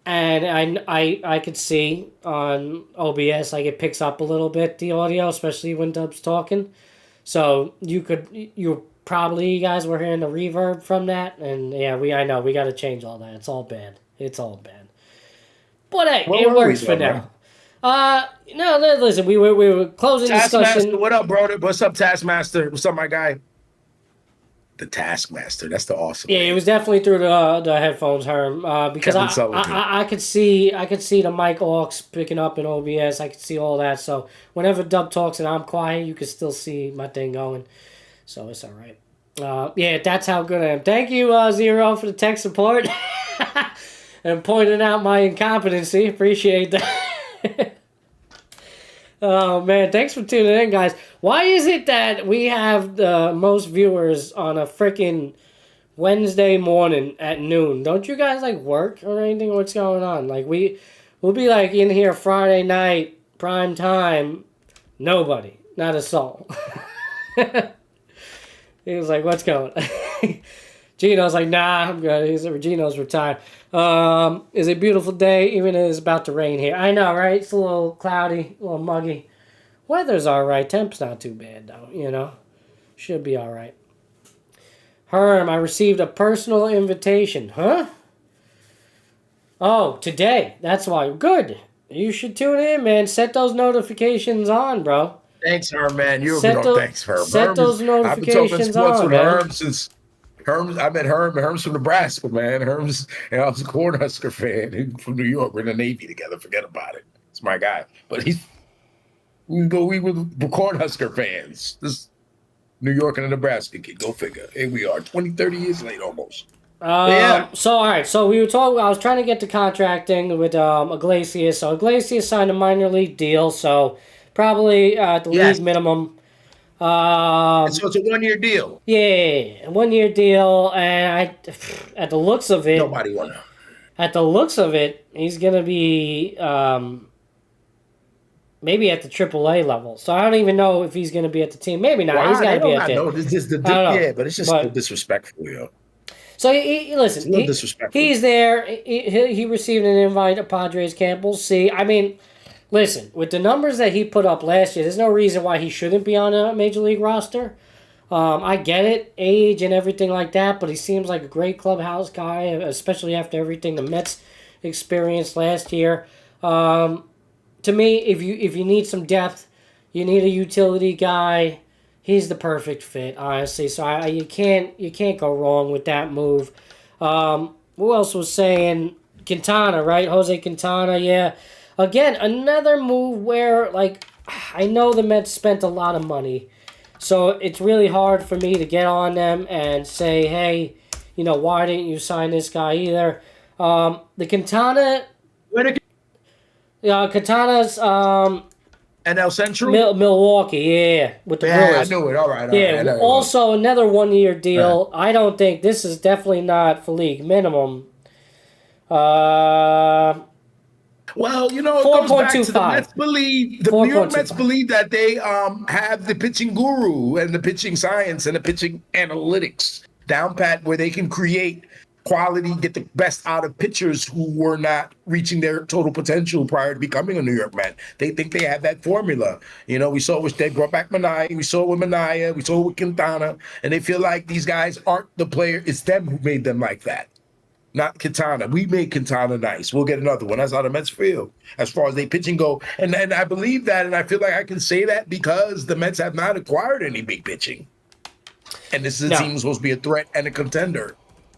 and I could see on OBS it picks up a little bit the audio, especially when Dub's talking. So you guys were hearing the reverb from that, and I know we got to change all that. It's all bad. But hey, it works for now. No, listen, we were closing discussion. What up, bro? What's up, Taskmaster? What's up, my guy? The Taskmaster. That's the awesome. Yeah, name. it was definitely through the headphones, Herm. Because I could see the mic aux picking up in OBS. I could see all that. So whenever Dub talks and I'm quiet, you can still see my thing going. So it's all right. That's how good I am. Thank you, Zero, for the tech support and pointing out my incompetency. Appreciate that. Oh, man. Thanks for tuning in, guys. Why is it that we have the most viewers on a freaking Wednesday morning at noon. Don't you guys like work or anything? What's going on? Like we'll be like in here Friday night, prime time. Nobody, not a soul. He was like, "What's going on?" Gino's like, "Nah, I'm good." He's Gino's retired. It's a beautiful day, even if it's about to rain here. I know, right? It's a little cloudy, a little muggy. Weather's all right. Temp's not too bad though. Should be all right. Herm, I received a personal invitation. Huh? Oh, today. That's why. Good. You should tune in, man. Set those notifications on, bro. Thanks, Herm, man. Thanks, Herm. Set those notifications I've been talking sports on, with man. Herm since I met Herm. Herm's from Nebraska, man. I was a Cornhusker fan. He's from New York. We're in the Navy together. Forget about it. It's my guy. But we were Cornhusker fans. This New York and a Nebraska kid. Go figure. Here we are, 20, 30 years late almost. Yeah. So, all right. So, we were talking. I was trying to get to contracting with Iglesias. So, Iglesias signed a minor league deal. So, probably at the league minimum. So, it's a 1-year deal. Yeah, 1-year deal. And at the looks of it. Nobody won. At the looks of it, he's going to be maybe at the AAA level. So I don't even know if he's going to be at the team. Maybe not. Wow, he's got to be at the team. It's just but it's just disrespectful, yo. So listen, it's a little disrespectful. He's there. He received an invite at Padres camp. We'll see. I mean, listen, with the numbers that he put up last year, there's no reason why he shouldn't be on a major league roster. I get it, age and everything like that, but he seems like a great clubhouse guy, especially after everything the Mets experienced last year. To me, if you need some depth, you need a utility guy. He's the perfect fit, honestly. So you can't go wrong with that move. Who else was saying Quintana, right? Jose Quintana, yeah. Again, another move where I know the Mets spent a lot of money. So it's really hard for me to get on them and say, hey, why didn't you sign this guy either? The Quintana... Quintana's... NL Central? Milwaukee, yeah, with the Brewers. I knew it. All right. Yeah, also another 1-year deal. Right. I don't think this is definitely not for league minimum. Well, it goes back to the Mets believe the New York Mets believe that they have the pitching guru and the pitching science and the pitching analytics down pat where they can create quality, get the best out of pitchers who were not reaching their total potential prior to becoming a New York Met. They think they have that formula. We saw it they brought back Manaya, we saw it with Manaya, we saw it with Quintana, and they feel like these guys aren't the player. It's them who made them like that. Not Quintana. We made Quintana nice. We'll get another one. That's how the Mets feel as far as they pitching go. And I believe that, and I feel like I can say that because the Mets have not acquired any big pitching. And this is a team supposed to be a threat and a contender,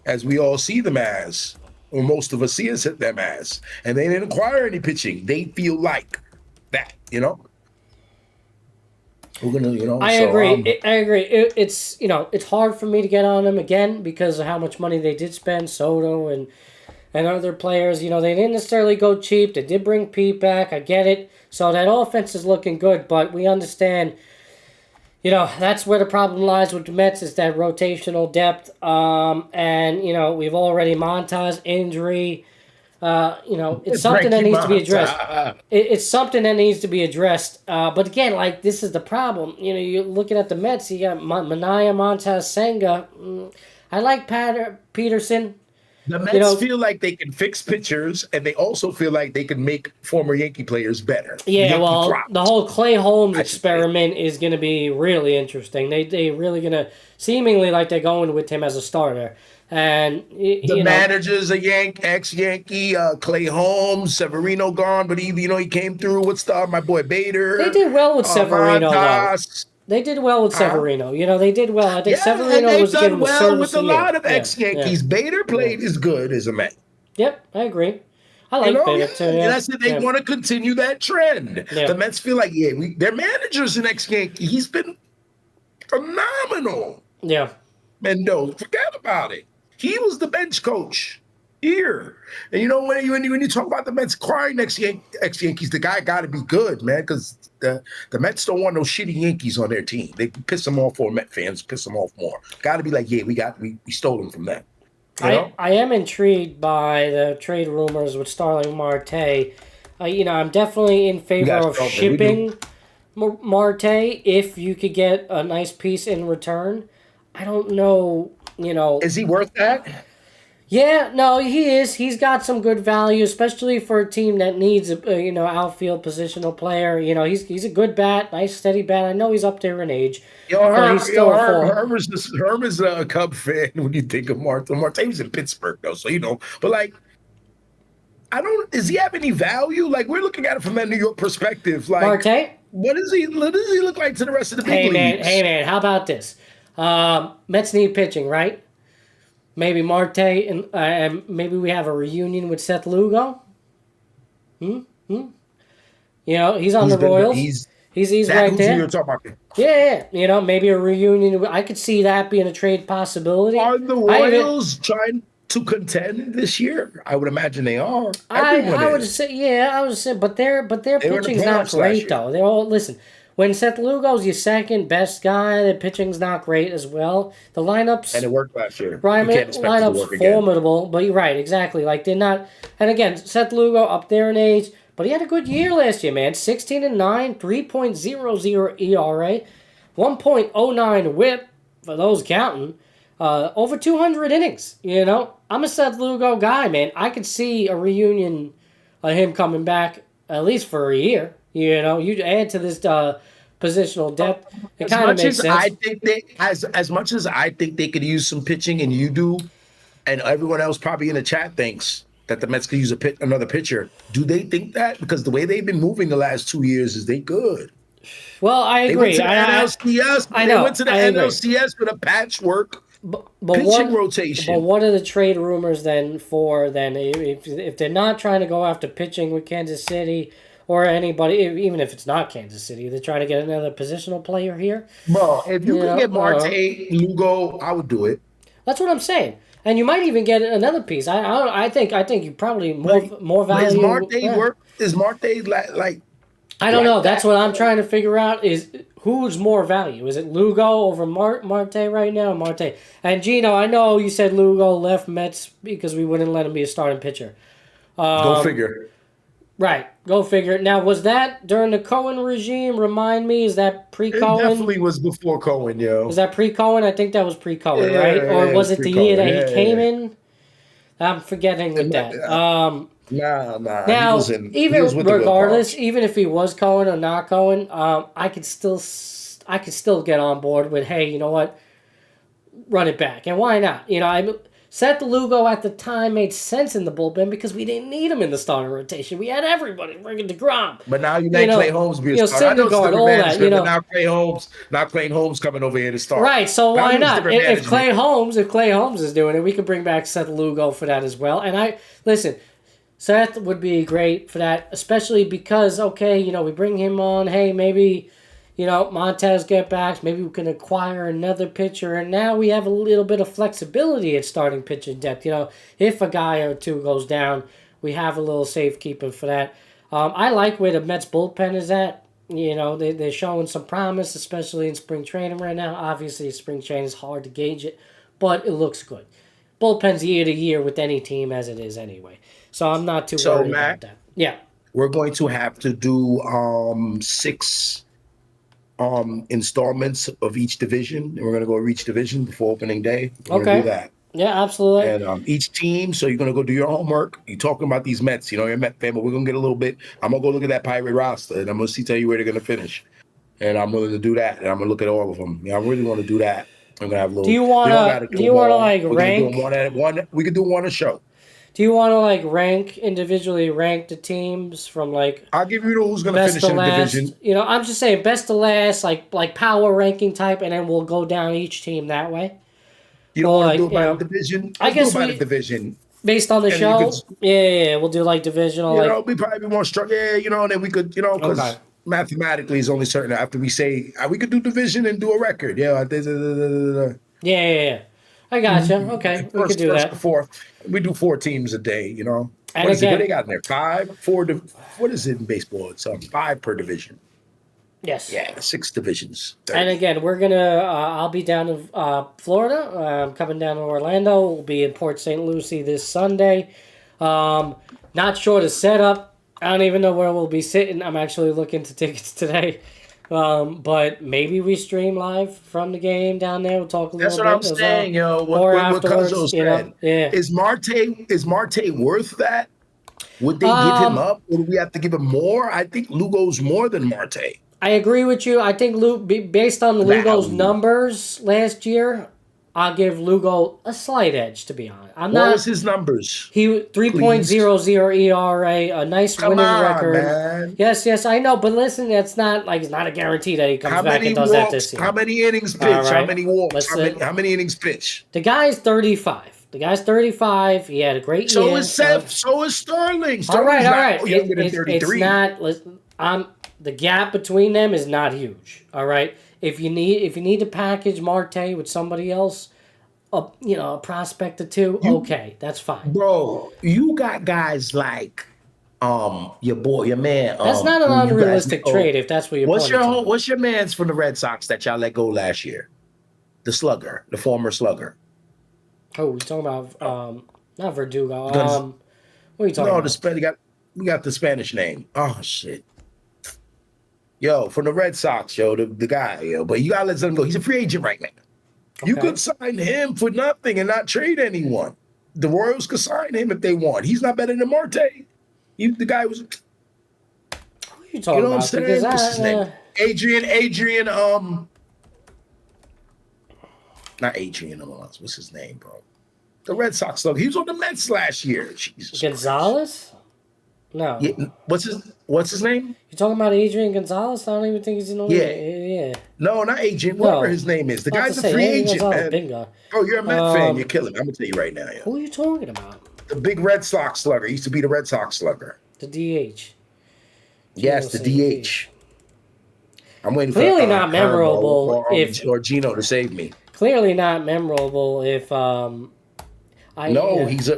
as we all see them as, or most of us see them as. And they didn't acquire any pitching. They feel like that, We're gonna, I agree. I agree. It's hard for me to get on them again because of how much money they did spend. Soto and other players. They didn't necessarily go cheap. They did bring Pete back. I get it. So that offense is looking good, but we understand. That's where the problem lies with the Mets is that rotational depth. And we've already Montas injury. It's something that needs to be addressed. It's something that needs to be addressed. But again, this is the problem. You're looking at the Mets. You got Manaya, Montas, Senga. I like Peterson. The Mets feel like they can fix pitchers, and they also feel like they can make former Yankee players better. Yeah, the whole Clay Holmes experiment is going to be really interesting. They really going to seemingly like they're going with him as a starter. And the manager's a ex-Yankee, Clay Holmes, Severino gone, but he came through. What's my boy Bader? They did well with Severino. They did well with Severino. They did well. I think Severino was given well with a lot of ex-Yankees. Yeah. Bader played as good as a Met. Yep, I agree. I like Bader too. Yeah. And I said they want to continue that trend. Yeah. The Mets feel like their manager's an ex-Yankee. He's been phenomenal. Yeah, Mendoza, forget about it. He was the bench coach here. And when you talk about the Mets acquiring ex-Yankees, the guy got to be good, man, because the Mets don't want no shitty Yankees on their team. They piss them off, or Met fans piss them off more. Got to be like, yeah, we stole them from them. You know? I am intrigued by the trade rumors with Starling Marte. I'm definitely in favor of shipping Marte if you could get a nice piece in return. I don't know, Is he worth that? Yeah, no, he is. He's got some good value, especially for a team that needs a outfield positional player. He's a good bat, nice steady bat. I know he's up there in age. Herm is a Cub fan when you think of Marte. Marte was in Pittsburgh though, so But like, does he have any value? Like, we're looking at it from that New York perspective. Like, Marte? What does he look like to the rest of the big leagues? Hey man, how about this? Mets need pitching, right? Maybe Marte and maybe we have a reunion with Seth Lugo. He's on the Royals. He's right there. You're talking about. Yeah. Maybe a reunion. I could see that being a trade possibility. Are the Royals trying to contend this year? I would imagine they are. I would say, but their pitching's not great though. They're all When Seth Lugo's your second best guy, the pitching's not great as well. The lineups and it worked last year. Right, lineup's formidable, but you're right, exactly. Like they're not. And again, Seth Lugo up there in age, but he had a good year last year, man. 16-9, 3.00 ERA, 1.09 WHIP for those counting. Over 200 innings. I'm a Seth Lugo guy, man. I could see a reunion of him coming back at least for a year. You add to this positional depth. It kind of makes sense. As much as I think they could use some pitching, and you do, and everyone else probably in the chat thinks that the Mets could use another pitcher. Do they think that? Because the way they've been moving the last 2 years is they good. Well, I agree. They went to the NLCS. I know. They went to the NLCS with a patchwork pitching rotation. But what are the trade rumors then if they're not trying to go after pitching with Kansas City or anybody, even if it's not Kansas City, they're trying to get another positional player here? Well, if you can get Marte, Lugo, I would do it. That's what I'm saying. And you might even get another piece. I think you probably more value. Is Marte like? I don't know. That's what I'm trying to figure out is who's more value. Is it Lugo over Marte right now? Marte. And Gino, I know you said Lugo left Mets because we wouldn't let him be a starting pitcher. Go figure. Right. Go figure. Now, was that during the Cohen regime? Remind me. Is that pre-Cohen? It definitely was before Cohen, yo. Was that pre-Cohen? I think that was pre-Cohen, right? Or was it the year that he came in? I'm forgetting with that. Nah. Now, even regardless, even if he was Cohen or not Cohen, I could still get on board with, hey, you know what? Run it back. And why not? Seth Lugo at the time made sense in the bullpen because we didn't need him in the starting rotation. We had everybody, friggin' DeGrom. But now you let Clay Holmes be a starter. I know all that. Now Clay Holmes coming over here to start. Right, so why not? If Clay Holmes is doing it, we could bring back Seth Lugo for that as well. And Seth would be great for that, especially because, we bring him on. Hey, maybe, Montez get back. Maybe we can acquire another pitcher. And now we have a little bit of flexibility at starting pitching depth. If a guy or two goes down, we have a little safekeeping for that. I like where the Mets bullpen is at. They're showing some promise, especially in spring training right now. Obviously, spring training is hard to gauge it, but it looks good. Bullpen's year to year with any team as it is anyway. So I'm not too worried about that. Yeah. We're going to have to do 6 installments of each division. And we're going to go over each division before opening day. We're going to do that. Yeah, absolutely. And each team, so you're going to go do your homework. You're talking about these Mets. You're a Met fan, but we're going to get a little bit. I'm going to go look at that Pirate roster, and I'm going to tell you where they're going to finish. And I'm willing to do that. And I'm going to look at all of them. I really want to do that. I'm going to have a little. Do you want to rank? We could do one a show. Do you want to individually rank the teams from I'll give you who's going to finish in the division. I'm just saying best to last, like power ranking type, and then we'll go down each team that way. You don't want to do it by division? I guess do it by the division. Based on the show? We'll do divisional. We probably be more strong. And then we could, because mathematically it's only certain after we say we could do division and do a record. Yeah. I gotcha. Okay, we could do that. We do 4 teams a day, And what is it? What they got in there? 5, 4. What is it in baseball? It's 5 per division. Yes. Yeah, 6 divisions. 30. And again, we're going to, I'll be down in Florida. I'm coming down to Orlando. We'll be in Port St. Lucie this Sunday. Not sure the setup. I don't even know where we'll be sitting. I'm actually looking to tickets today. But maybe we stream live from the game down there. We'll talk a little bit. That's what I'm saying, yo. What Cuzzo said. Yeah. Is Marte worth that? Would they give him up? Or do we have to give him more? I think Lugo's more than Marte. I agree with you. I think based on Lugo's numbers last year, I'll give Lugo a slight edge, to be honest. What was his numbers? He 3.00 ERA, a nice winning record. Man. Yes, I know, but listen, it's not a guarantee that he comes back and does that this year. How many innings pitch? Right. How many walks? How many innings pitch? The guy's 35. He had a great year. So is Seth. So is Sterling. All right. Younger than 33. It's not. The gap between them is not huge. All right. If you need to package Marte with somebody else, a prospect or two, okay, that's fine. Bro, you got guys like your man. That's not an unrealistic trade if that's what you're pointing to. What's your man's from the Red Sox that y'all let go last year? The slugger, the former slugger. Oh, we're talking about not Verdugo. What are you talking about? No, we got the Spanish name. Oh shit. Yo, from the Red Sox, yo, the guy, yo. But you gotta let him go. He's a free agent right now. Okay. You could sign him for nothing and not trade anyone. The Royals could sign him if they want. He's not better than Marte. The guy was. Who are you talking about? What I'm saying? What's his name? Adrian. Not Adrian. What's his name, bro? The Red Sox. Look, he was on the Mets last year. Jesus Gonzalez? Christ. No. Yeah, what's his name? You talking about Adrian Gonzalez? I don't even think he's in the league. Yeah. No, not Adrian. Whatever his name is. The guy's a free agent, man. Big guy. Bro, you're a Met fan. You're killing me. I'm gonna tell you right now. Yo. Who are you talking about? The big Red Sox slugger. He used to be the Red Sox slugger. The DH. Yes, the DH. I'm waiting clearly for not memorable or Gino to save me. Clearly not memorable if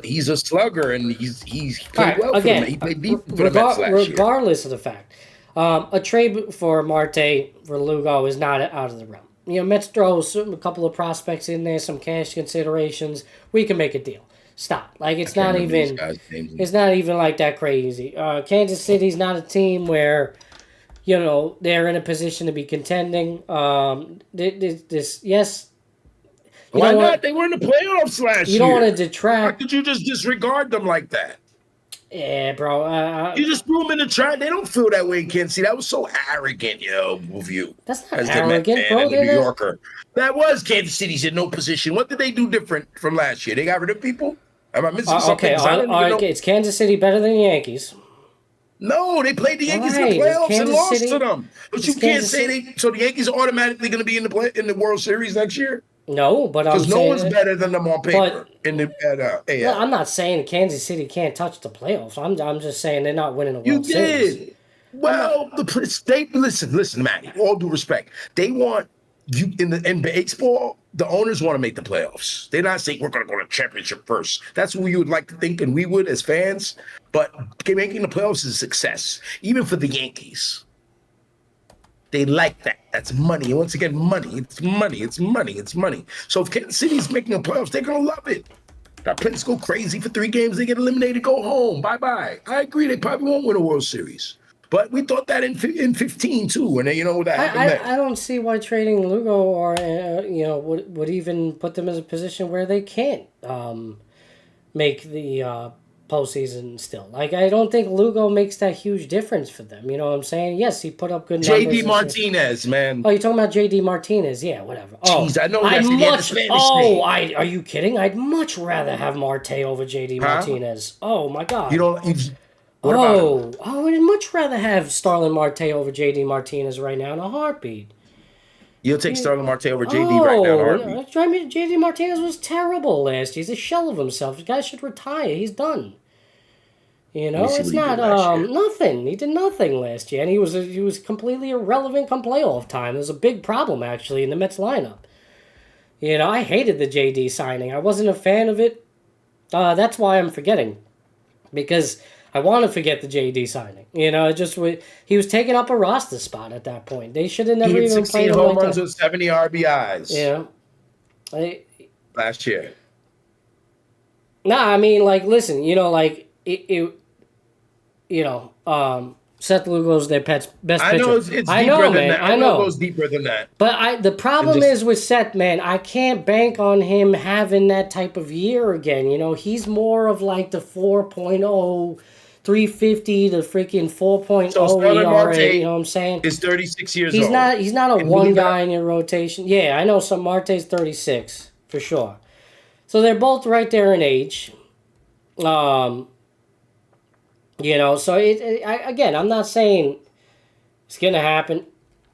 he's a slugger and he's played well for them. He played deep for the Mets last year. Regardless of the fact, a trade for Marte for Lugo is not out of the realm. Mets throw a couple of prospects in there, some cash considerations. We can make a deal. Stop. It's not even like that crazy. Kansas City's not a team where they're in a position to be contending. Why not? They were in the playoffs last year. You don't want to detract. How could you just disregard them like that? Yeah, bro. You just threw them in the trash. They don't feel that way in Kansas City. That was so arrogant, of you. That's not arrogant, bro. New Yorker. That was Kansas City's in no position. What did they do different from last year? They got rid of people? Am I missing something? Okay. Is Kansas City better than the Yankees? No, they played the Yankees in the playoffs and lost to them. But you can't say so the Yankees are automatically going to be in the World Series next year? No, but I'm saying... Because no one's better than them on paper AL. I'm not saying Kansas City can't touch the playoffs. I'm just saying they're not winning the World Series. You did. Well, listen, Matty, all due respect. They want you in the baseball, the owners want to make the playoffs. They're not saying we're going to go to the championship first. That's what you would like to think, and we would as fans. But making the playoffs is a success, even for the Yankees. They like that. That's money. And once again, money. It's money. It's money. It's money. So if Kansas City's making the playoffs, they're going to love it. That players go crazy for 3 games. They get eliminated, go home. Bye-bye. I agree. They probably won't win a World Series. But we thought that in 15, too. And then, that happened I don't see why trading Lugo or, would even put them in a position where they can't make the postseason still. I don't think Lugo makes that huge difference for them. You know what I'm saying? Yes, he put up good numbers. J.D. Martinez, man. Oh, you're talking about J.D. Martinez? Yeah, whatever. Jeez, I know that's the Spanish name. Are you kidding? I'd much rather have Marte over J.D. Martinez. Oh, my God. What about him? I'd much rather have Starlin Marte over J.D. Martinez right now in a heartbeat. You'll take Starlin Marte over J.D. right now in a heartbeat? I mean, J.D. Martinez was terrible last year. He's a shell of himself. The guy should retire. He's done. It's not nothing. He did nothing last year, and he was completely irrelevant come playoff time. It was a big problem actually in the Mets lineup. I hated the JD signing. I wasn't a fan of it. That's why I'm forgetting, because I want to forget the JD signing. You know, he was taking up a roster spot at that point. They should have never He had even 16 played him home like runs that. with 70 RBIs. Yeah. Last year. Nah, I mean, like, listen, you know, like, Seth Lugo's their best pitcher. I know it's deeper than that. I know it goes deeper than that. But the problem is with Seth, man, I can't bank on him having that type of year again. You know, he's more of like the 4.0, 350 to freaking 4.0 So ERA. You know what I'm saying? Is 36 years He's old. He's not a one guy in your rotation. Yeah, I know. Some Marte's 36 for sure. So they're both right there in age. You know, so again, I'm not saying it's going to happen.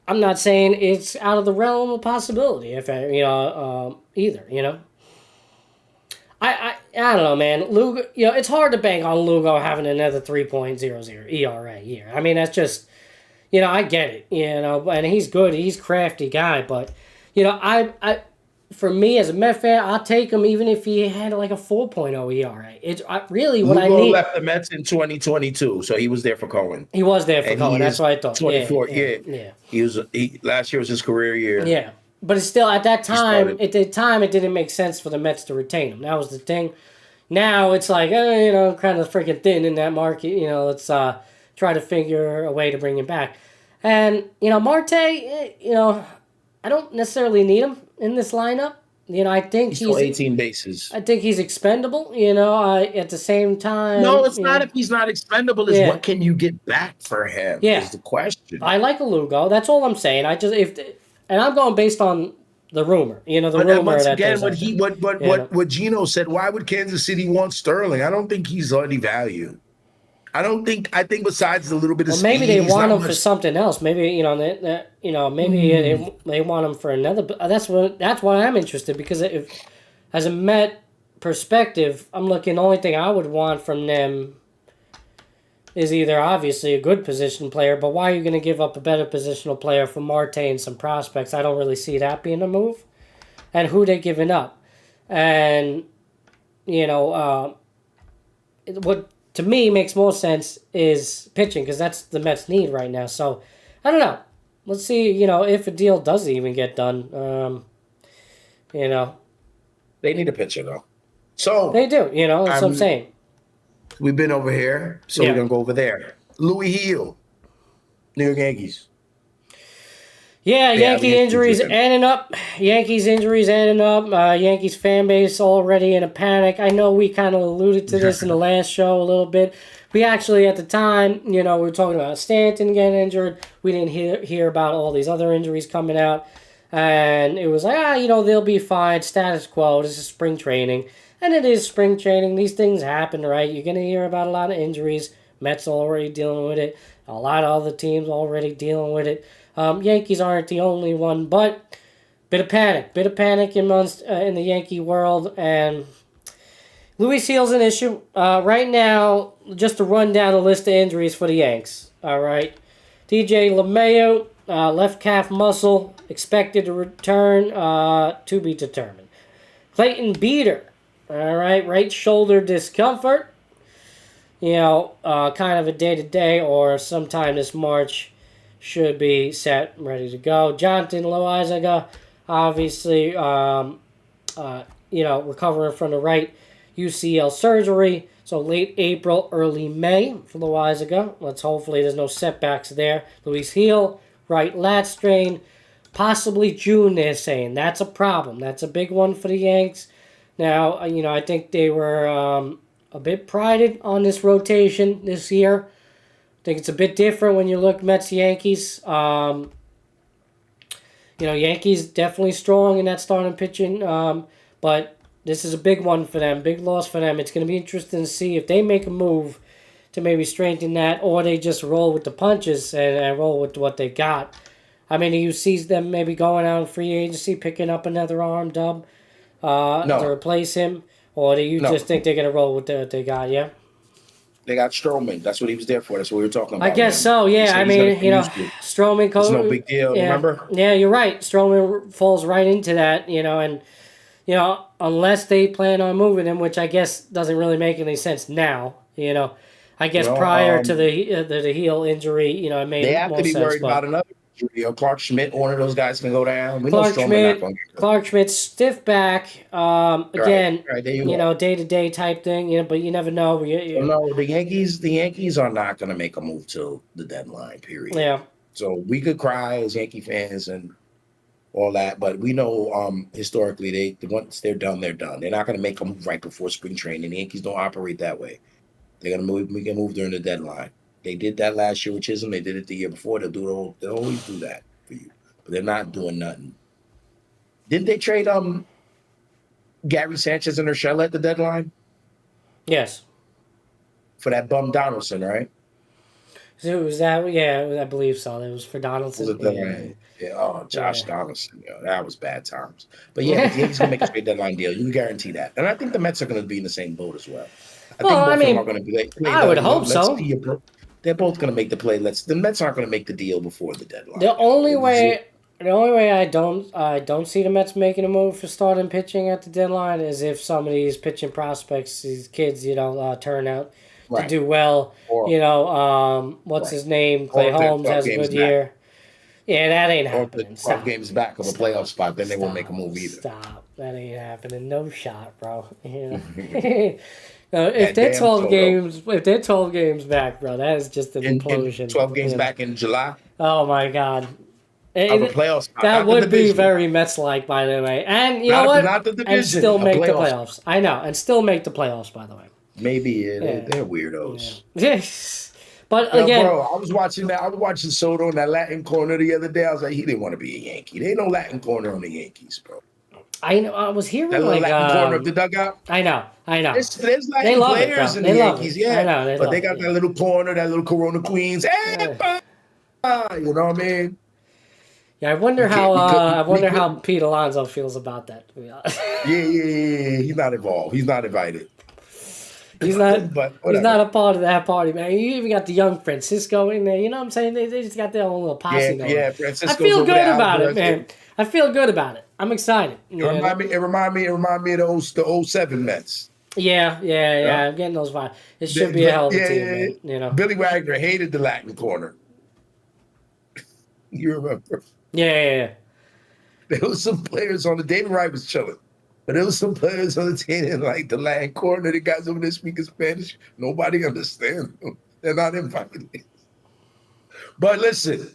I'm not saying it's out of the realm of possibility, either, you know. I don't know, man. Lugo, you know, it's hard to bank on Lugo having another 3.00 ERA year. I mean, that's just, you know, I get it, you know, and he's good. He's a crafty guy, but, you know, I for me as a Met fan, I'll take him even if he had like a 4.0 ERA. It's really what I need. Lugo left the Mets in 2022, so he was there for Cohen. He was there for Cohen. That's what I thought. 24. Yeah. Last year was his career year. Yeah, but it's still at that time. At the time, it didn't make sense for the Mets to retain him. That was the thing. Now it's like, you know, kind of freaking thin in that market. You know, let's try to figure a way to bring him back. And you know, Marte, you know, I don't necessarily need him in this lineup. You know, I think he's still 18 bases. I think he's expendable. You know, at the same time. No, it's not. If he's not expendable, is what can you get back for him? Yeah, is the question. I like a Lugo. That's all I'm saying. And I'm going based on the rumor. You know, rumor. Once that again, what Gino said. Why would Kansas City want Sterling? I don't think he's already valued. I think besides a little bit of speed, maybe they want him for something else. Maybe they want him for another. That's why I'm interested, because if, as a Met perspective, I'm looking. The only thing I would want from them is either obviously a good position player, but why are you going to give up a better positional player for Marte and some prospects? I don't really see that being a move. And who they giving up, and you know what. To me, makes more sense is pitching, because that's the Mets' need right now. So, I don't know. Let's see, you know, if a deal does even get done. You know. They need a pitcher, though. So they do, you know, that's what I'm saying. We've been over here, so we're going to go over there. Louis Hill, New York Yankees. Yeah, Yankee injuries adding up. Yankees fan base already in a panic. I know we kind of alluded to this in the last show a little bit. We actually, at the time, you know, we were talking about Stanton getting injured. We didn't hear about all these other injuries coming out. And it was like, you know, they'll be fine. Status quo. This is spring training. And it is spring training. These things happen, right? You're going to hear about a lot of injuries. Mets already dealing with it. A lot of other teams already dealing with it. Yankees aren't the only one, but bit of panic in the Yankee world, and Louis Hill's an issue. Right now, just to run down a list of injuries for the Yanks. All right, DJ LeMahieu, left calf muscle, expected to return, to be determined. Clayton Beeter, all right shoulder discomfort. You know, kind of a day-to-day or sometime this March. Should be set, ready to go. Jonathan Loaizaga, obviously, recovering from the right UCL surgery. So late April, early May for Loaizaga. Hopefully there's no setbacks there. Luis Hill, right lat strain. Possibly June, they're saying. That's a problem. That's a big one for the Yanks. Now, you know, I think they were a bit prided on this rotation this year. I think it's a bit different when you look Mets-Yankees. Yankees definitely strong in that starting pitching, but this is a big one for them, big loss for them. It's going to be interesting to see if they make a move to maybe strengthen that, or they just roll with the punches and roll with what they got. I mean, you see them maybe going out in free agency, picking up another arm dub to replace him, or do you just think they're going to roll with what they got, yeah? They got Stroman. That's what he was there for. That's what we were talking about. I guess so, yeah. I mean, Stroman... It's no big deal, remember? Yeah, you're right. Stroman falls right into that, and, unless they plan on moving him, which I guess doesn't really make any sense now, I guess prior to the heel injury, it made they have more to be sense, worried about another injury. Clark Schmidt, one of those guys can go down. We know Strowman not going to get Clark Schmidt, stiff back. Again, right, there you go. day-to-day type thing. But you never know. No, the Yankees are not going to make a move till the deadline. Period. Yeah. So we could cry as Yankee fans and all that, but we know historically once they're done, they're done. They're not going to make a move right before spring training. The Yankees don't operate that way. They're going to move. We can move during the deadline. They did that last year with Chisholm. They did it the year before. They'll always do that for you, but they're not doing nothing. Didn't they trade Gary Sanchez and Urshela at the deadline? Yes. For that bum Donaldson, right? So was that? Yeah, I believe so. It was for Donaldson. Josh Donaldson. That was bad times. But yeah, the Yankees gonna make a straight deadline deal. You can guarantee that. And I think the Mets are gonna be in the same boat as well. I think both of them are gonna be. I would hope so. They're both gonna make the play. The Mets aren't gonna make the deal before the deadline. The only way I don't see the Mets making a move for starting pitching at the deadline is if some of these pitching prospects, these kids, turn out to do well. What's his name? Clay Holmes has a good year. Yeah, that ain't happening. 12 games back of a playoff spot, then they won't make a move either. Stop. That ain't happening. No shot, bro. If they're 12 games back, bro, that is just an implosion. 12 games back in July. Oh my God. Of a playoff spot. That would be very Mets-like, by the way. And you know what? Not the division. And still make the playoffs. I know. And still make the playoffs, by the way. Maybe they're weirdos. Yes. But again, bro, I was watching Soto in that Latin corner the other day. I was like, he didn't want to be a Yankee. There ain't no Latin corner on the Yankees, bro. I know. I was hearing that like Latin corner of the dugout. I know. There's Latin players in the Yankees, I know, but they got that little corner, that little Corona Queens. You know what I mean? Yeah, I wonder how Pete Alonso feels about that. Yeah. He's not involved. He's not invited. He's not a part of that party, man. You even got the young Francisco in there. You know what I'm saying? They just got their own little posse going. Yeah, Francisco's I feel good about it, man. I feel good about it. I'm excited. It remind me of the 07 Mets. Yeah. I'm getting those vibes. It should be a hell of a team, man. Billy Wagner hated the Latin corner. You remember? Yeah. There was some players on the David Wright was chilling. But there was some players on the team like the Latin corner, the guys over there speaking Spanish. Nobody understands them. They're not invited. But listen,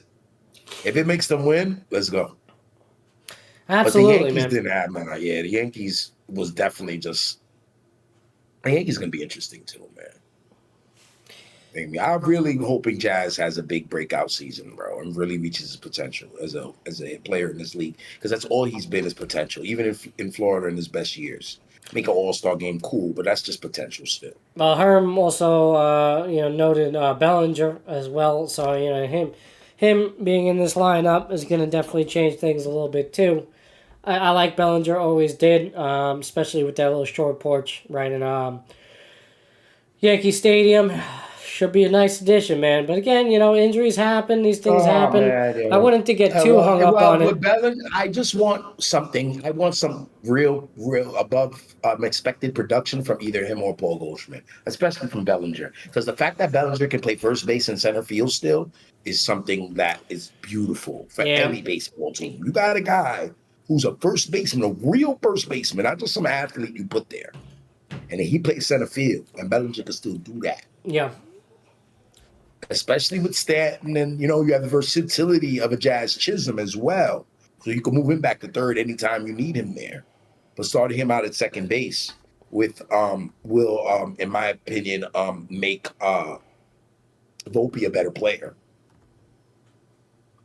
if it makes them win, let's go. Absolutely, but the Yankees man. didn't have none. Yeah, the Yankees was definitely just. The Yankees gonna be interesting too, man. I'm really hoping Jazz has a big breakout season, bro, and really reaches his potential as a player in this league, because that's all he's been is potential. Even if in Florida in his best years, make an All-Star game, cool, but that's just potential still. Well, Herm also noted Bellinger as well, so him being in this lineup is going to definitely change things a little bit too. I like Bellinger, always did, especially with that little short porch right in Yankee Stadium. Should be a nice addition, man. But again, injuries happen. These things happen. Man, I wouldn't to get too hung up on it. Bellinger, I just want something. I want some real above expected production from either him or Paul Goldschmidt, especially from Bellinger. Because the fact that Bellinger can play first base and center field still is something that is beautiful for any baseball team. You got a guy who's a first baseman, a real first baseman, not just some athlete you put there. And then he plays center field, and Bellinger can still do that. Yeah. Especially with Stanton, and you have the versatility of a Jazz Chisholm as well. So you can move him back to third anytime you need him there. But starting him out at second base with will, in my opinion, make Volpe a better player.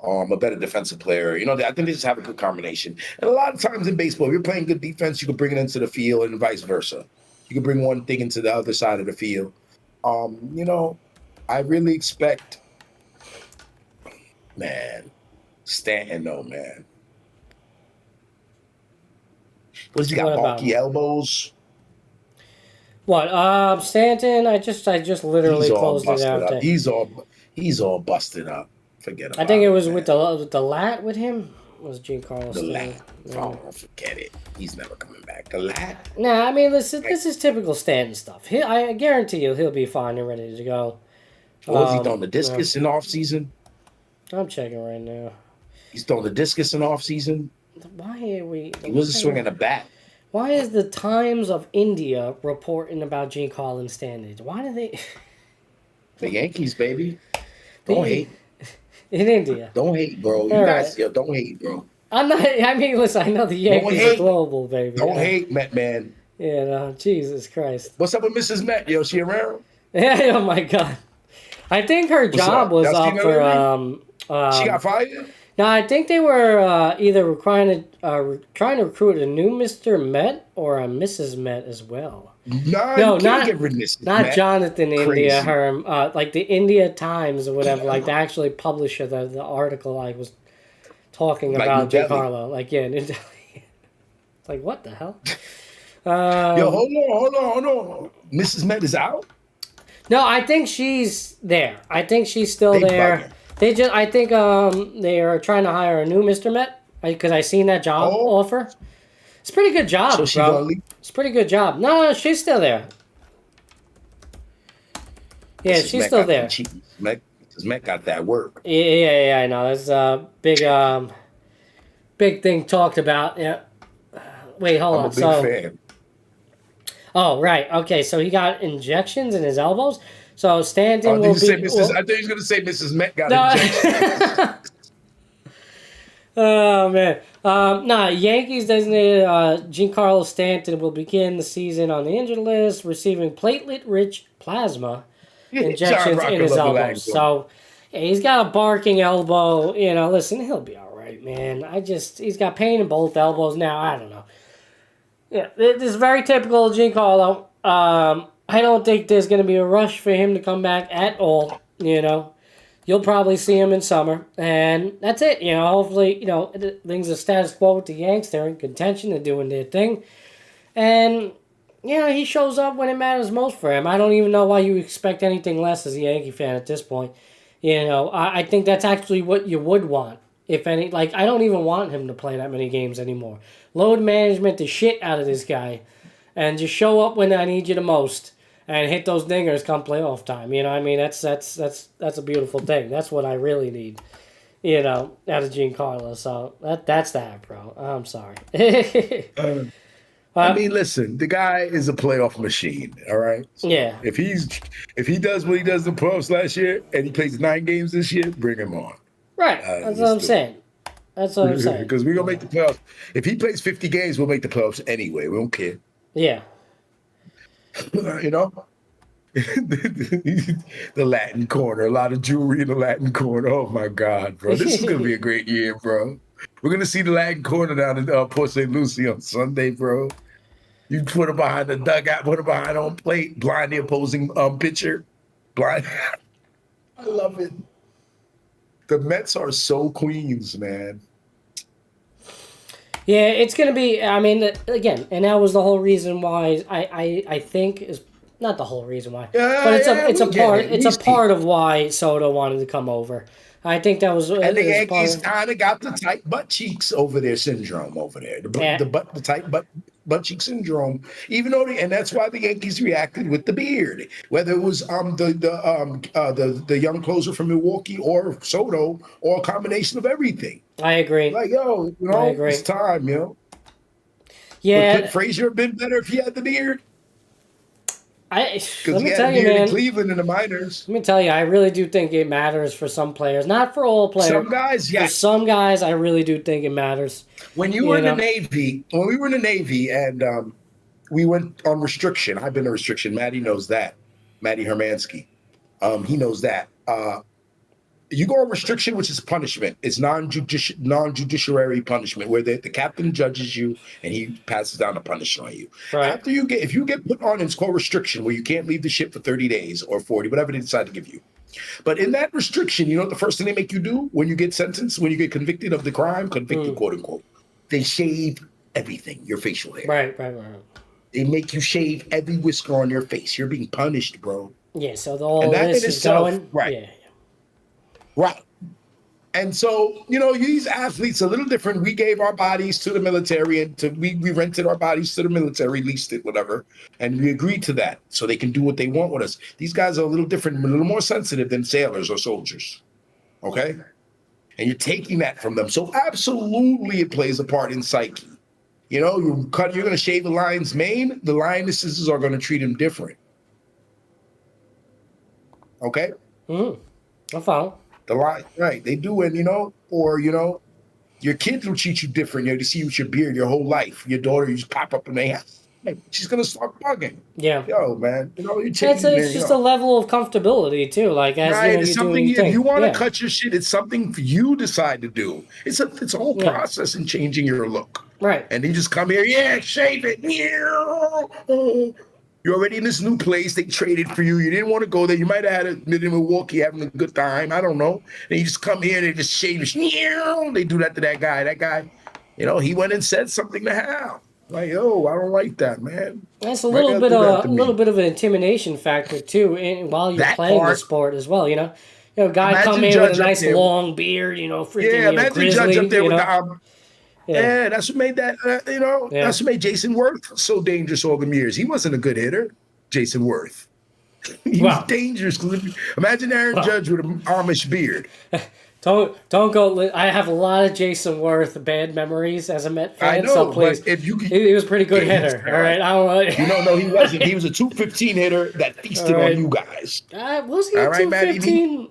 A better defensive player. I think they just have a good combination. And a lot of times in baseball, if you're playing good defense, you can bring it into the field and vice versa. You can bring one thing into the other side of the field. I really expect, man, Stanton though, man. What does he got? Bulky elbows? What? Stanton? I just literally closed it out. He's all busted up. Forget about it. I think it was with the lat with him. Was Giancarlo The Stanton. lat. Oh, forget it. He's never coming back. The lat. Nah, I mean, this is typical Stanton stuff. I guarantee you he'll be fine and ready to go. Was he throwing the discus in off season? I'm checking right now. He's throwing the discus in off season. Why are we? He wasn't swinging a bat. Why is the Times of India reporting about Giancarlo Stanton? Why do they? The Yankees, baby. Don't hate. In India. Don't hate, bro. You guys, yo, don't hate, bro. I'm not. I mean, listen. I know the Yankees are global, baby. Don't hate, Met man. Yeah, no, Jesus Christ. What's up with Mrs. Met? Yo, she around? Yeah. Oh my God. I think her job was up for. She got fired. No, I think they were either trying to recruit a new Mr. Met or a Mrs. Met as well. No, not get rid of Mrs. Not Met. Jonathan Crazy. India. Her like the India Times or whatever. Like the actually publisher, the article I was talking Like about New Delhi. Giancarlo. Like New Delhi. It's like what the hell? Yo, hold on. Mrs. Met is out. No, I think she's there. I think she's still They there. bugging. I think they are trying to hire a new Mr. Met because I seen that job offer. It's a pretty good job, So she bro. gonna leave? It's a pretty good job. No, she's still there. Yeah, Mrs. she's Met still got there. them cheeks. Mrs. Met got that work. Yeah, I know. There's a big thing talked about. Yeah. Wait, hold I'm on. a big fan. Oh, right. Okay, so he got injections in his elbows. So Stanton I will thought be. he was going to say Mrs. Met got injections. Oh man. Yankees designated Giancarlo Stanton will begin the season on the injured list, receiving platelet-rich plasma injections in his elbows. So yeah, he's got a barking elbow. Listen, he'll be all right, man. He's got pain in both elbows now. I don't know. Yeah, this is very typical of Giancarlo. I don't think there's going to be a rush for him to come back at all. You'll probably see him in summer, and that's it. Hopefully, things are status quo with the Yanks. They're in contention. They're doing their thing, and he shows up when it matters most for him. I don't even know why you expect anything less as a Yankee fan at this point. I think that's actually what you would want, if any. Like, I don't even want him to play that many games anymore. Load management the shit out of this guy, and just show up when I need you the most. And hit those dingers come playoff time. I mean, that's a beautiful thing. That's what I really need, out of Giancarlo. So that's that, bro. I'm sorry. I mean, listen, the guy is a playoff machine. All right. So Yeah. If he does what he does in the playoffs last year and he plays 9 games this year, bring him on. Right. That's what I'm saying. Because we're gonna make the playoffs. If he plays 50 games, we'll make the playoffs anyway. We don't care. Yeah. The Latin corner, a lot of jewelry in the Latin corner. Oh my God, bro. This is going to be a great year, bro. We're going to see the Latin corner down in Port St. Lucie on Sunday, bro. You put him behind the dugout, put him behind home plate, blind the opposing pitcher. Blind. I love it. The Mets are so Queens, man. Yeah, it's going to be, I mean, again, and that was the whole reason why I think is not the whole reason why, but it's a part of why Soto wanted to come over. I think that was, and the Yankees kind of got the tight butt cheeks over there syndrome over there. The tight butt cheek syndrome. Even though and that's why the Yankees reacted with the beard. Whether it was the young closer from Milwaukee or Soto or a combination of everything. I agree. Like, yo, I agree. It's time, Yeah. Would Frazier have been better if he had the beard? Let Because me he tell had a you, beard man. in Cleveland in the minors. Let me tell you, I really do think it matters for some players. Not for all players. Some guys, For yes. some guys, I really do think it matters. When we were in the Navy, and we went on restriction, I've been on restriction. Matty knows that. Matty Hermansky. He knows that. You go on restriction, which is punishment. It's non-judiciary punishment, where the captain judges you and he passes down a punishment on you. Right. If you get put on, it's called restriction, where you can't leave the ship for 30 days or 40, whatever they decide to give you. But in that restriction, you know what the first thing they make you do when you get sentenced, when you get convicted of the crime, quote unquote, they shave everything, your facial hair. Right. They make you shave every whisker on your face. You're being punished, bro. Yeah, so all this is going. Right. Yeah. Right. And so, these athletes are a little different. We gave our bodies to the military, and we rented our bodies to the military, leased it, whatever, and we agreed to that so they can do what they want with us. These guys are a little different, a little more sensitive than sailors or soldiers, okay? And you're taking that from them. So absolutely it plays a part in psyche. You're going to shave a lion's mane, the lionesses are going to treat him different. Okay? I follow. The lion, right? They do it, or your kids will treat you different. They see you with your beard your whole life. Your daughter, you just pop up in their house. She's gonna start bugging. Yeah. Yo, man. You're it's just a level of comfortability too. Like as right. It's something if you want to yeah. cut your shit, it's something you decide to do. It's a whole process in changing your look. Right. And you just come here, shave it. You're already in this new place. They traded for you. You didn't want to go there. You might have had a minute in Milwaukee having a good time. I don't know. And you just come here and they just shave it. They do that to that guy. That guy, he went and said something to Hal. Like, I don't like that, man. That's a little bit of an intimidation factor too, while you're playing the sport as well. Guy come in with a nice long beard. Freaking grizzly. Judge up there with the Yeah, that's what made that, that's what made Jason Worth so dangerous all the years. He wasn't a good hitter, Jason Worth. He was dangerous. Imagine Aaron Judge with an Amish beard. Don't go. I have a lot of Jason Worth bad memories as a Met fan. I know, so please, but if you he was a pretty good hitter. All right, I don't know. No, he wasn't. He was a 215 hitter that feasted on you guys. Was he a 215?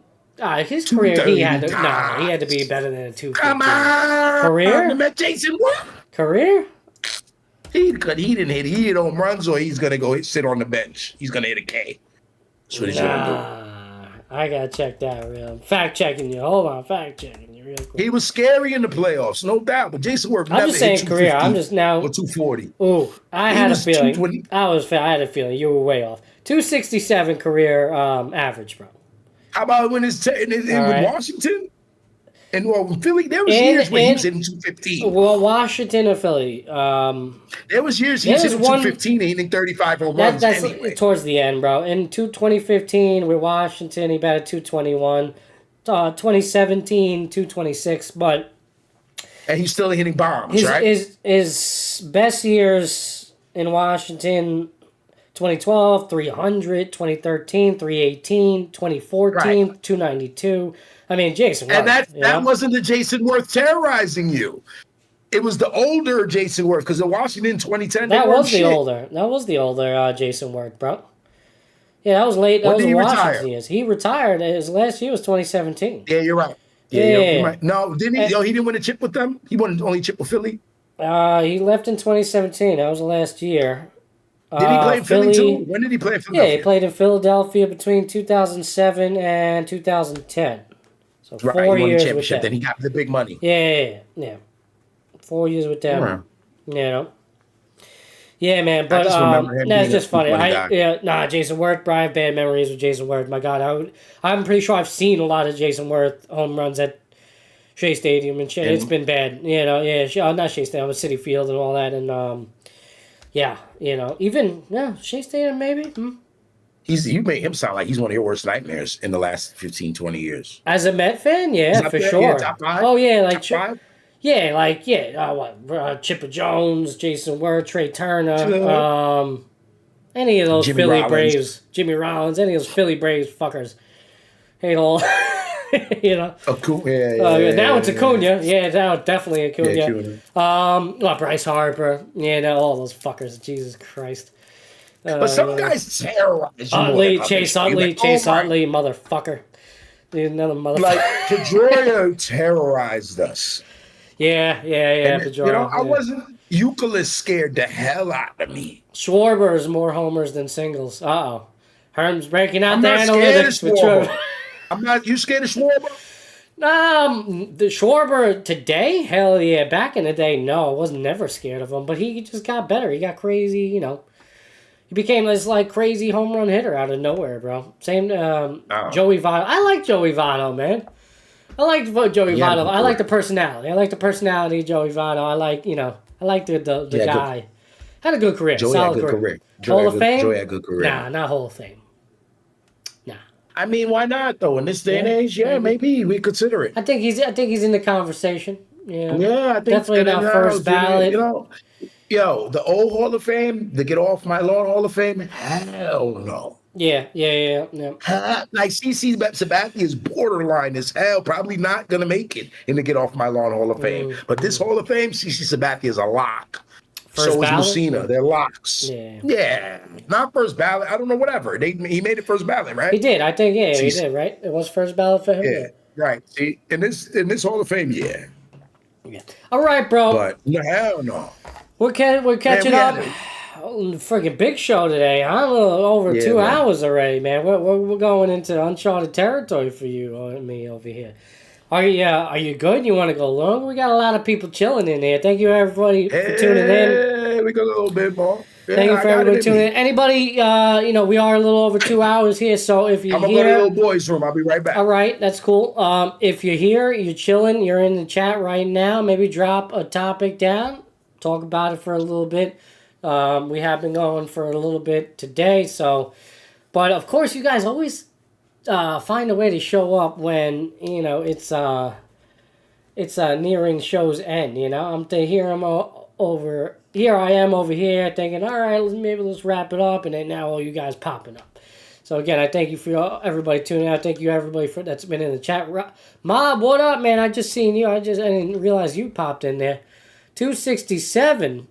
His career, he had to be better than a 215. Come on, career. Met Jason Worth. Career. He didn't hit. He hit home runs, or he's gonna go sit on the bench. He's gonna hit a K. That's what he's gonna do. I gotta check that real. Fact checking you. Hold on, fact checking you real quick. He was scary in the playoffs, no doubt. But Jason Worth I'm never just saying hit career. I'm just now. Or 240. Ooh, I had a feeling. I had a feeling you were way off. 267 career average, bro. How about when with Washington? And Philly, there was years when he was hitting 215. Well, Washington or Philly. There was years he was hitting 215, hitting 35 home runs. That's anyway. Towards the end, bro. In 2015 with Washington, he batted 221. 2017, 226. But and he's still hitting bombs, right? His best years in Washington, 2012, 300, 2013, 318, 2014, 292. I mean, Jason Worth. And that wasn't the Jason Worth terrorizing you. It was the older Jason Worth, because the Washington 2010. That was the older Jason Worth, bro. Yeah, that was late. That was the Washington years. He retired. His last year was 2017. Yeah, you're right. Yeah. You're right. No, didn't he? He didn't win a chip with them. He won only chip with Philly. He left in 2017. That was the last year. Did he play in Philly too? When did he play in Philadelphia? Yeah, he played in Philadelphia between 2007 and 2010. So 4 he won years the championship. with them. Then he got the big money. Yeah. 4 years with them. Yeah, man. But that's just funny. Jason Worth. Brian, bad memories with Jason Worth. My God, I'm pretty sure I've seen a lot of Jason Worth home runs at Shea Stadium and shit. It's been bad. Not Shea Stadium, but Citi Field and all that. And Shea Stadium maybe. You made him sound like he's one of your worst nightmares in the last 15, 20 years. As a Met fan, for sure. Yeah, top five? Oh, yeah, like top five? Chipper Jones, Jason Worth, Trey Turner, any of those Jimmy Philly Rollins. Braves, Jimmy Rollins, any of those Philly Braves fuckers. Hate all, Now it's Acuna. Yeah, now definitely Acuna. Bryce Harper. All those fuckers. Jesus Christ. But some guys terrorize you. Chase Utley, motherfucker. Another motherfucker. Like, Pedroia terrorized us. Yeah, Pedroia. I wasn't. Euclid scared the hell out of me. Schwarber is more homers than singles. Uh-oh. Herm's breaking out the analytics with Schwarber. I'm not. You scared of Schwarber? The Schwarber today? Hell yeah. Back in the day, no. I was never scared of him. But he just got better. He got crazy, He became this crazy home run hitter out of nowhere, bro. Same Joey Votto. I like Joey Votto, man. I like Joey Votto. I like the personality. I like the personality of Joey Votto. I like the guy. Had a good career. Joey solid had a good career. Hall of Fame? Joey had a good career. Nah, not Hall of Fame. Nah. I mean, why not though? In this day and age, maybe we consider it. I think he's in the conversation. Yeah, Yeah, I think definitely not first ballot. You know, yo, the old Hall of Fame, the Get Off My Lawn Hall of Fame, hell no. Yeah. Like CC Sabathia is borderline as hell, probably not gonna make it in the Get Off My Lawn Hall of Fame. But this Hall of Fame, CC Sabathia is a lock. First so ballot? is Messina. They're locks. Yeah. Yeah. Not first ballot. I don't know, whatever. He made it first ballot, right? He did. I think, he did, right? It was first ballot for him? Yeah. Right. See, in this Hall of Fame, yeah. All right, bro. But no, hell no. We're catching up. Freaking big show today. I'm a little over 2 hours already, man. We're going into uncharted territory for you and me over here. Are you good? You want to go longer? We got a lot of people chilling in here. Thank you, everybody, for tuning in. We got a little bit more. Yeah, Thank you for everybody tuning in. Anybody, we are a little over 2 hours here, so if you're I'm going to go to the little boys' room. I'll be right back. All right, that's cool. If you're here, you're chilling, you're in the chat right now, maybe drop a topic down, talk about it for a little bit. We have been going for a little bit today, but of course, you guys always find a way to show up when it's nearing show's end. Here I am over here thinking, all right, let's wrap it up, and then now all you guys popping up. So again, I thank you for everybody tuning out. Thank you everybody that's been in the chat. Mob, what up, man? I just seen you. I didn't realize you popped in there. 267.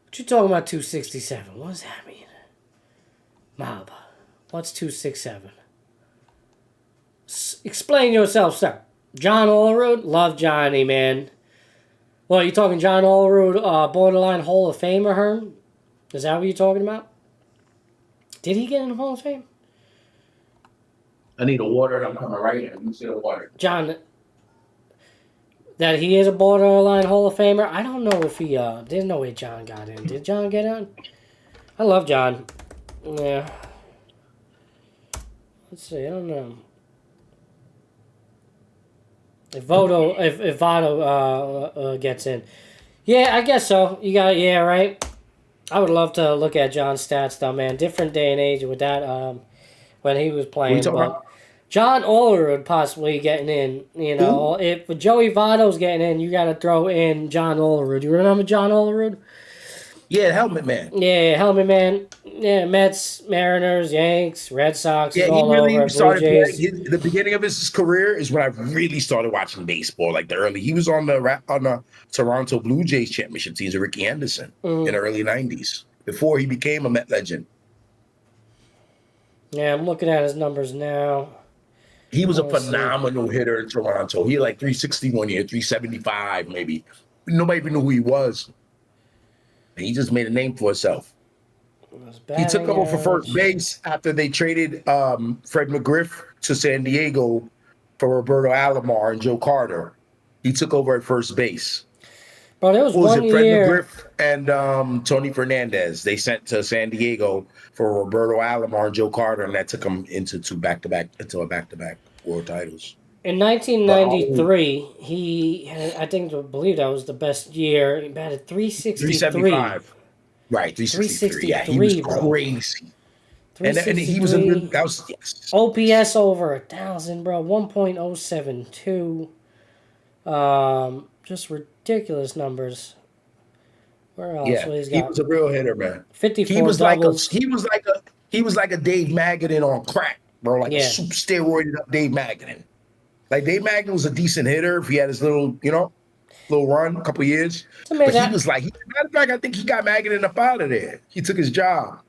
What you talking about? 267. What does that mean? Mob, what's 267? Explain yourself, sir. John Olerud? Love Johnny, man. Well, you talking John Olerud, borderline Hall of Famer, Herm? Is that what you're talking about? Did he get in the Hall of Fame? I need a water, and I'm coming right in. You see the water. John, that he is a borderline Hall of Famer? I don't know if he, there's no way John got in. Did John get in? I love John. Yeah. Let's see, I don't know. If Votto gets in. Yeah, I guess so. You got right. I would love to look at John's stats though, man. Different day and age with that when he was playing. But John Olerud possibly getting in, If Joey Votto's getting in, you gotta throw in John Olerud. You remember John Olerud? Yeah, Helmet Man. Yeah, Helmet Man. Yeah, Mets, Mariners, Yanks, Red Sox. Yeah, all he really over, started playing. The beginning of his career is when I really started watching baseball, like the early. He was on the Toronto Blue Jays championship teams with Ricky Henderson in the early 90s, before he became a Met legend. Yeah, I'm looking at his numbers now. He was a phenomenal hitter in Toronto. He had like 360 one year, 375 maybe. Nobody even knew who he was. And he just made a name for himself. He took over for first base after they traded Fred McGriff to San Diego for Roberto Alomar and Joe Carter. He took over at first base. But it was one Fred year. McGriff and Tony Fernandez. They sent to San Diego for Roberto Alomar and Joe Carter, and that took them into back-to-back world titles. In 1993, I believe that was the best year. He batted 363. 375. Right, 363. Yeah, he was crazy. And he was a good. OPS over 1,000, bro. 1.072. Just ridiculous numbers. Where else? Yeah, he was a real hitter, man. 54 He was doubles. he was like a Dave Magadan on crack, bro. Like a super steroided up Dave Magadan. Like Dave Magadan was a decent hitter if he had his little run, a couple years. But he was like, matter of fact, I think he got Magadan up out of there. He took his job.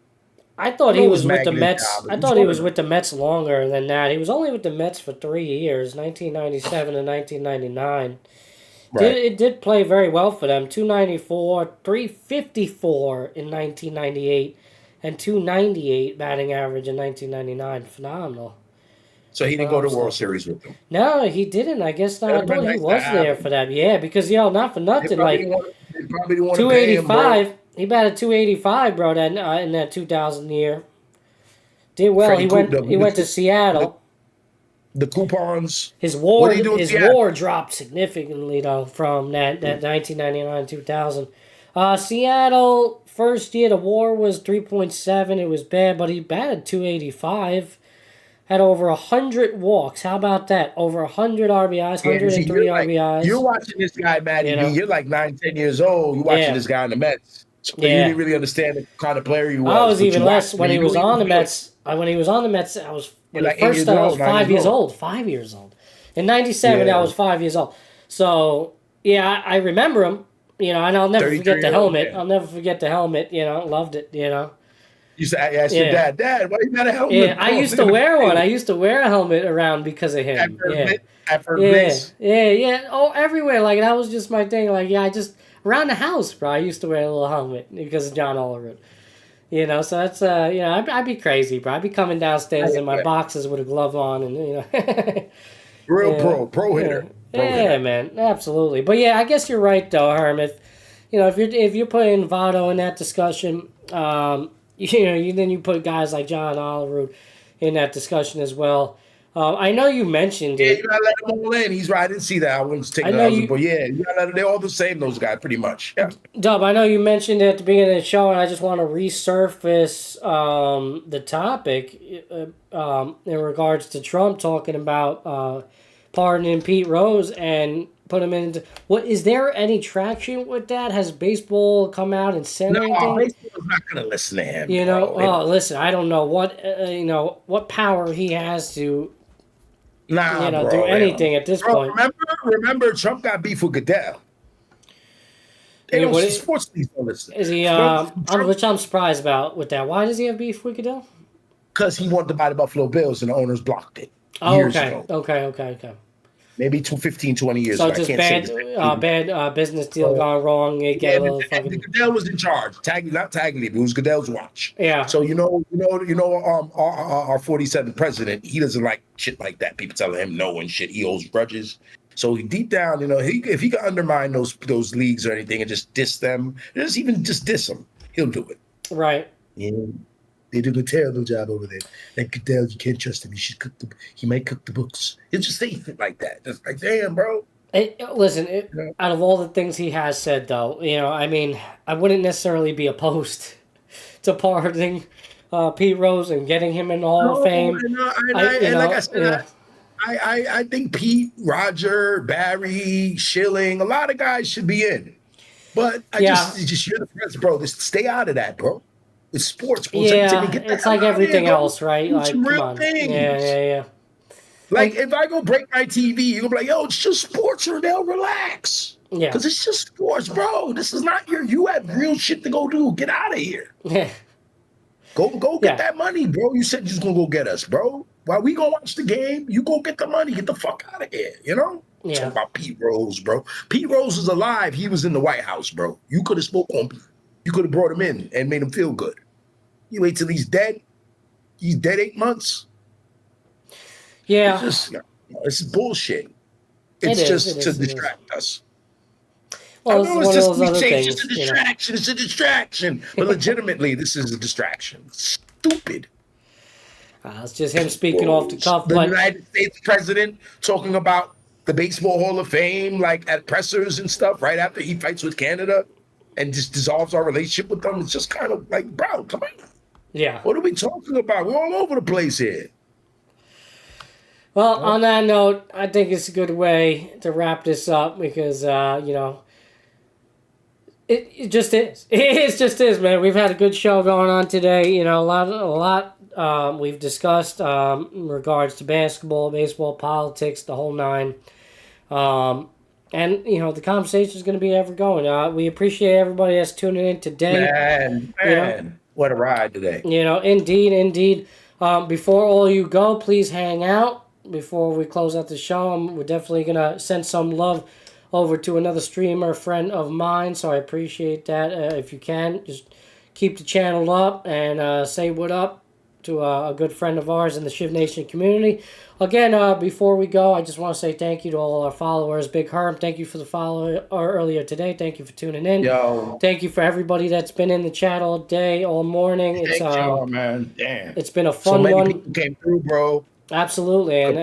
I thought he was with the Mets. I thought he was with the Mets longer than that. He was only with the Mets for 3 years, 1997 and 1999. Right. It did play very well for them. 294, 354 in 1998, and 298 batting average in 1999. Phenomenal. So he didn't go to World Series with them? No, he didn't. I guess not. I thought he was there for that. Yeah, because, not for nothing. Like, 285. He batted 285, bro, in that 2000 year. Did well. He went to Seattle. The coupons. His WAR dropped significantly, though, from that 1999-2000. Seattle, first year, the WAR was 3.7. It was bad, but he batted 285. had over 100 walks. How about that? Over 100 RBIs, 103 RBIs. You're watching this guy, Matty. You know? You're like 9, 10 years old. You're watching this guy in the Mets. So you didn't really understand the kind of player he was. I was even less when he was on the Mets. When he was on the Mets, I was like first. I was 5 years old. 5 years old. In '97, I was 5 years old. So yeah, I remember him. You know, and I'll never forget the helmet. I'll never forget the helmet. You know, loved it. You know. You said, I asked your dad, why you got a helmet? Yeah, I used to wear one. I used to wear a helmet around because of him. At first base. Yeah. Oh, everywhere. Like, that was just my thing. Like, I just, around the house, bro, I used to wear a little helmet because of John Olerud. You know, so that's, I'd be crazy, bro. I'd be coming downstairs in my boxes with a glove on and, you know. Pro hitter. Yeah, man, absolutely. But yeah, I guess you're right though, Herm. If you're putting Votto in that discussion, then you put guys like John Olerud in that discussion as well. I know you mentioned it. Yeah, you gotta let them all in. He's right. I didn't see that. I wasn't taking the but yeah, you gotta let them, they're all the same. Those guys, pretty much. Yeah. Dub, I know you mentioned it at the beginning of the show, and I just want to resurface the topic in regards to Trump talking about pardoning Pete Rose and put him into. What is there any traction with that? Has baseball come out and said anything? No, baseball's not gonna listen to him. You know, listen, I don't know what power he has to. Do anything at this point. Remember, Trump got beef with Goodell. Sports leagues don't listen. Is he? Which I'm surprised about with that. Why does he have beef with Goodell? Because he wanted to buy the Buffalo Bills, and the owners blocked it. Years ago. Okay. Maybe 15, 20 years so ago. So just bad business deal gone wrong. Goodell was in charge. Not Tagliabue, it was Goodell's watch. Yeah. So our 47th president, he doesn't like shit like that. People telling him no and shit. He holds grudges. So deep down, if he can undermine those leagues or anything and just diss them, just diss them, he'll do it. Right. Yeah. They do a terrible job over there. And Goodell, you can't trust him. He might cook the books. He'll just say shit like that. Just like, damn, bro. Out of all the things he has said, though, I wouldn't necessarily be opposed to pardoning Pete Rose and getting him in the Hall of Fame. Like I said, I think Pete, Roger, Barry, Schilling, a lot of guys should be in. But you're the president, bro. Just stay out of that, bro. It's sports. It's like everything else, right? Like, come on. Things. Yeah. Like, if I go break my TV, you're going to be like, yo, it's just sports, or they'll relax. Yeah. Because it's just sports, bro. This is not you have real shit to go do. Get out of here. Yeah. Go get that money, bro. You said you was going to go get us, bro. While we going to watch the game, you go get the money. Get the fuck out of here, you know? Yeah. Talking about Pete Rose, bro. Pete Rose is alive. He was in the White House, bro. You could have spoke on Pete. You could have brought him in and made him feel good. You wait till he's dead. He's dead 8 months. Yeah. It's bullshit. It's just to distract us. Well, it's one of those other things. It's a distraction. It's a distraction. But legitimately, this is a distraction. Stupid. It's just him speaking off the cuff. The United States president talking about the Baseball Hall of Fame, like at pressers and stuff, right after he fights with Canada and just dissolves our relationship with them. It's just kind of like, bro, come on. Yeah. What are we talking about? We're all over the place here. Well, on that note, I think it's a good way to wrap this up because, it just is. It just is, man. We've had a good show going on today. A lot. We've discussed in regards to basketball, baseball, politics, the whole nine. And, the conversation is going to be ever going. We appreciate everybody that's tuning in today. Man. What a ride today. Indeed. Before all you go, please hang out. Before we close out the show, we're definitely going to send some love over to another streamer friend of mine, so I appreciate that. If you can, just keep the channel up and say what up to a good friend of ours in the Shiv Nation community. Again, before we go, I just want to say thank you to all our followers. Big Herm, thank you for the follow earlier today. Thank you for tuning in. Yo. Thank you for everybody that's been in the chat all day, all morning. Thank you, man. Damn. It's been a fun one. So many people came through, bro. Absolutely, and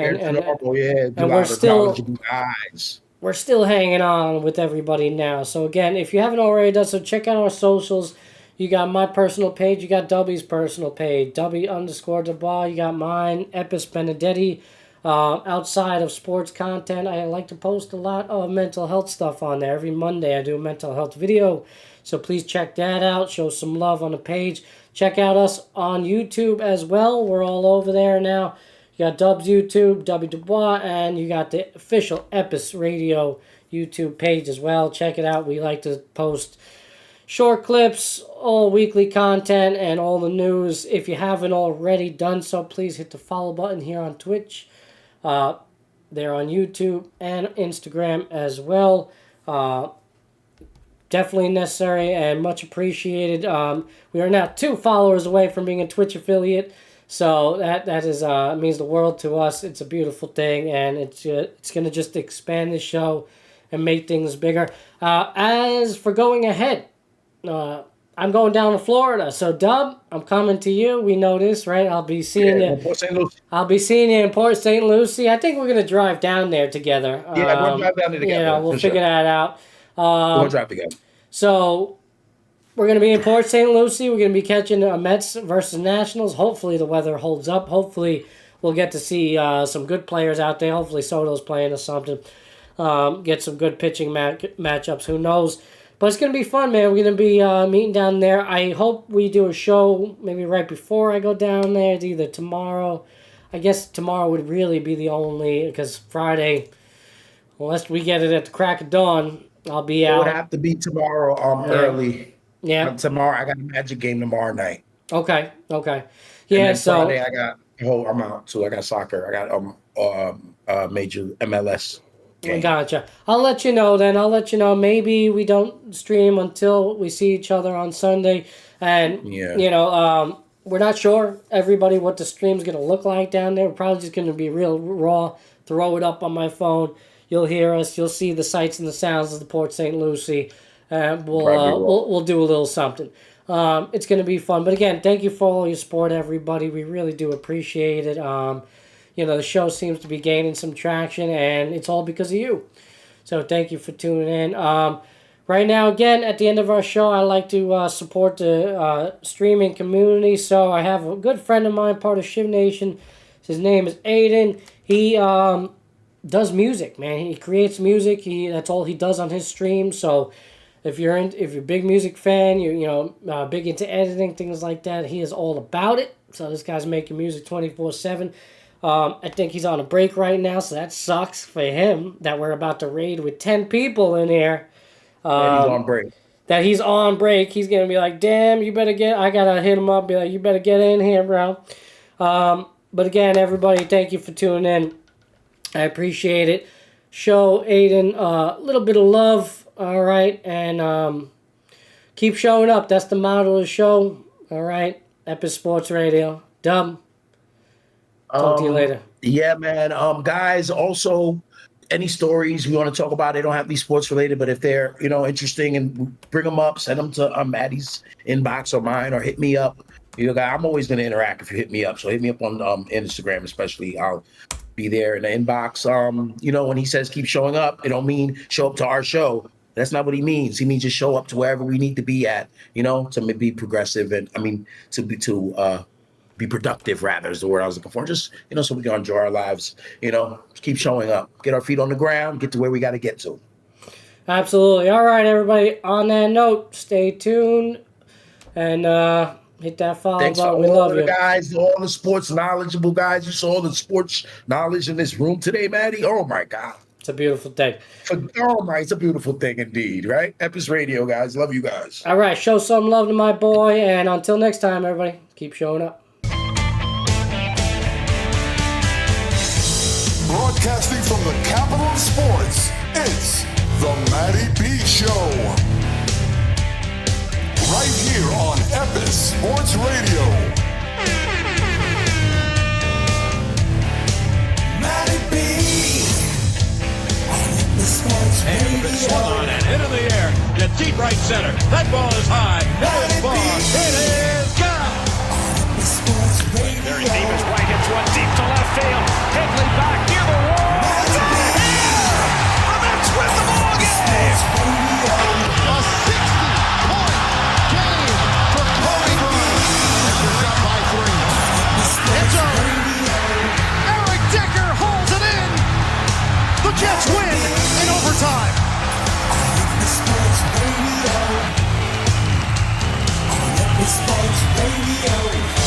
we're still hanging on with everybody now. So again, if you haven't already done so, check out our socials. You got my personal page. You got Dubby's personal page. Dubby_DeBar. You got mine. Epis Benedetti. Outside of sports content, I like to post a lot of mental health stuff on there. Every Monday I do a mental health video. So please check that out. Show some love on the page. Check out us on YouTube as well. We're all over there now. You got Dub's YouTube, Dubby Dubois, and you got the official Epis Radio YouTube page as well. Check it out. We like to post short clips, all weekly content, and all the news. If you haven't already done so, please hit the follow button here on Twitch. They're on YouTube and Instagram as well. Definitely necessary and much appreciated. We are now 2 followers away from being a Twitch affiliate, so that is means the world to us. It's a beautiful thing, and it's going to just expand the show and make things bigger. As for going ahead, I'm going down to Florida. So, Dub, I'm coming to you. We know this, right? I'll be seeing you. Port St. Lucie. I'll be seeing you in Port St. Lucie. I think we're going to drive down there together. Yeah, we'll drive down there together. We'll figure that out. We'll drive together. So, we're going to be in Port St. Lucie. We're going to be catching Mets versus Nationals. Hopefully, the weather holds up. Hopefully, we'll get to see some good players out there. Hopefully, Soto's playing or something. Get some good pitching matchups. Who knows? But it's going to be fun, man. We're going to be meeting down there. I hope we do a show maybe right before I go down there. It's either tomorrow. I guess tomorrow would really be the only, because Friday, unless we get it at the crack of dawn, I'll be out. It would have to be tomorrow early. Yeah. Tomorrow, I got a Magic game tomorrow night. Okay. Yeah, and then so Friday, I'm out too. I got soccer. I got major MLS. Okay. Gotcha. I'll let you know then. Maybe we don't stream until we see each other on Sunday. And, we're not sure, everybody, what the stream's going to look like down there. We're probably just going to be real raw, throw it up on my phone. You'll hear us. You'll see the sights and the sounds of the Port St. Lucie. We'll do a little something. It's going to be fun. But, again, thank you for all your support, everybody. We really do appreciate it. The show seems to be gaining some traction, and it's all because of you. So thank you for tuning in. Right now, again, at the end of our show, I like to support the streaming community. So I have a good friend of mine, part of Shiv Nation. His name is Aiden. He does music, man. He creates music. That's all he does on his stream. So if you're a big music fan, you're big into editing, things like that, he is all about it. So this guy's making music 24/7. I think he's on a break right now, so that sucks for him that we're about to raid with 10 people in here. And he's on break. That he's on break. He's going to be like, damn, I got to hit him up, be like, you better get in here, bro. But again, everybody, thank you for tuning in. I appreciate it. Show Aiden a little bit of love, all right? And keep showing up. That's the motto of the show, all right? Epis Sports Radio. Dub. Talk to you later. Yeah, man. Guys, also, any stories we want to talk about, they don't have to be sports related, but if they're, interesting, and bring them up, send them to Matty's inbox or mine, or hit me up. I'm always going to interact if you hit me up. So hit me up on Instagram, especially. I'll be there in the inbox. When he says keep showing up, it don't mean show up to our show. That's not what he means. He means just show up to wherever we need to be at, to be progressive and to be productive, rather, is the word I was looking for. Just, so we can enjoy our lives, just keep showing up, get our feet on the ground, get to where we got to get to. Absolutely. All right, everybody. On that note, stay tuned and hit that follow Thanks button. to We love all the you. guys, all the sports knowledgeable guys. You saw the sports knowledge in this room today, Matty. Oh, my God. It's a beautiful thing. It's a beautiful thing indeed, right? Epis Radio, guys. Love you guys. All right, show some love to my boy. And until next time, everybody, keep showing up. Broadcasting from the capital of sports, it's the Matty B Show. Right here on Epis Sports Radio. Matty B. On Epis Sports Radio. Swung on and hit in the air. To deep right center. That ball is high. That is far. It is gone. On Epis Sports Radio. Very deep is right. Hits one deep to left field. Headley back near the wall. It's out here. The Mets win the ball game. A 60-point game The Jets win in overtime. Epis Sports Radio. Epis Sports Radio.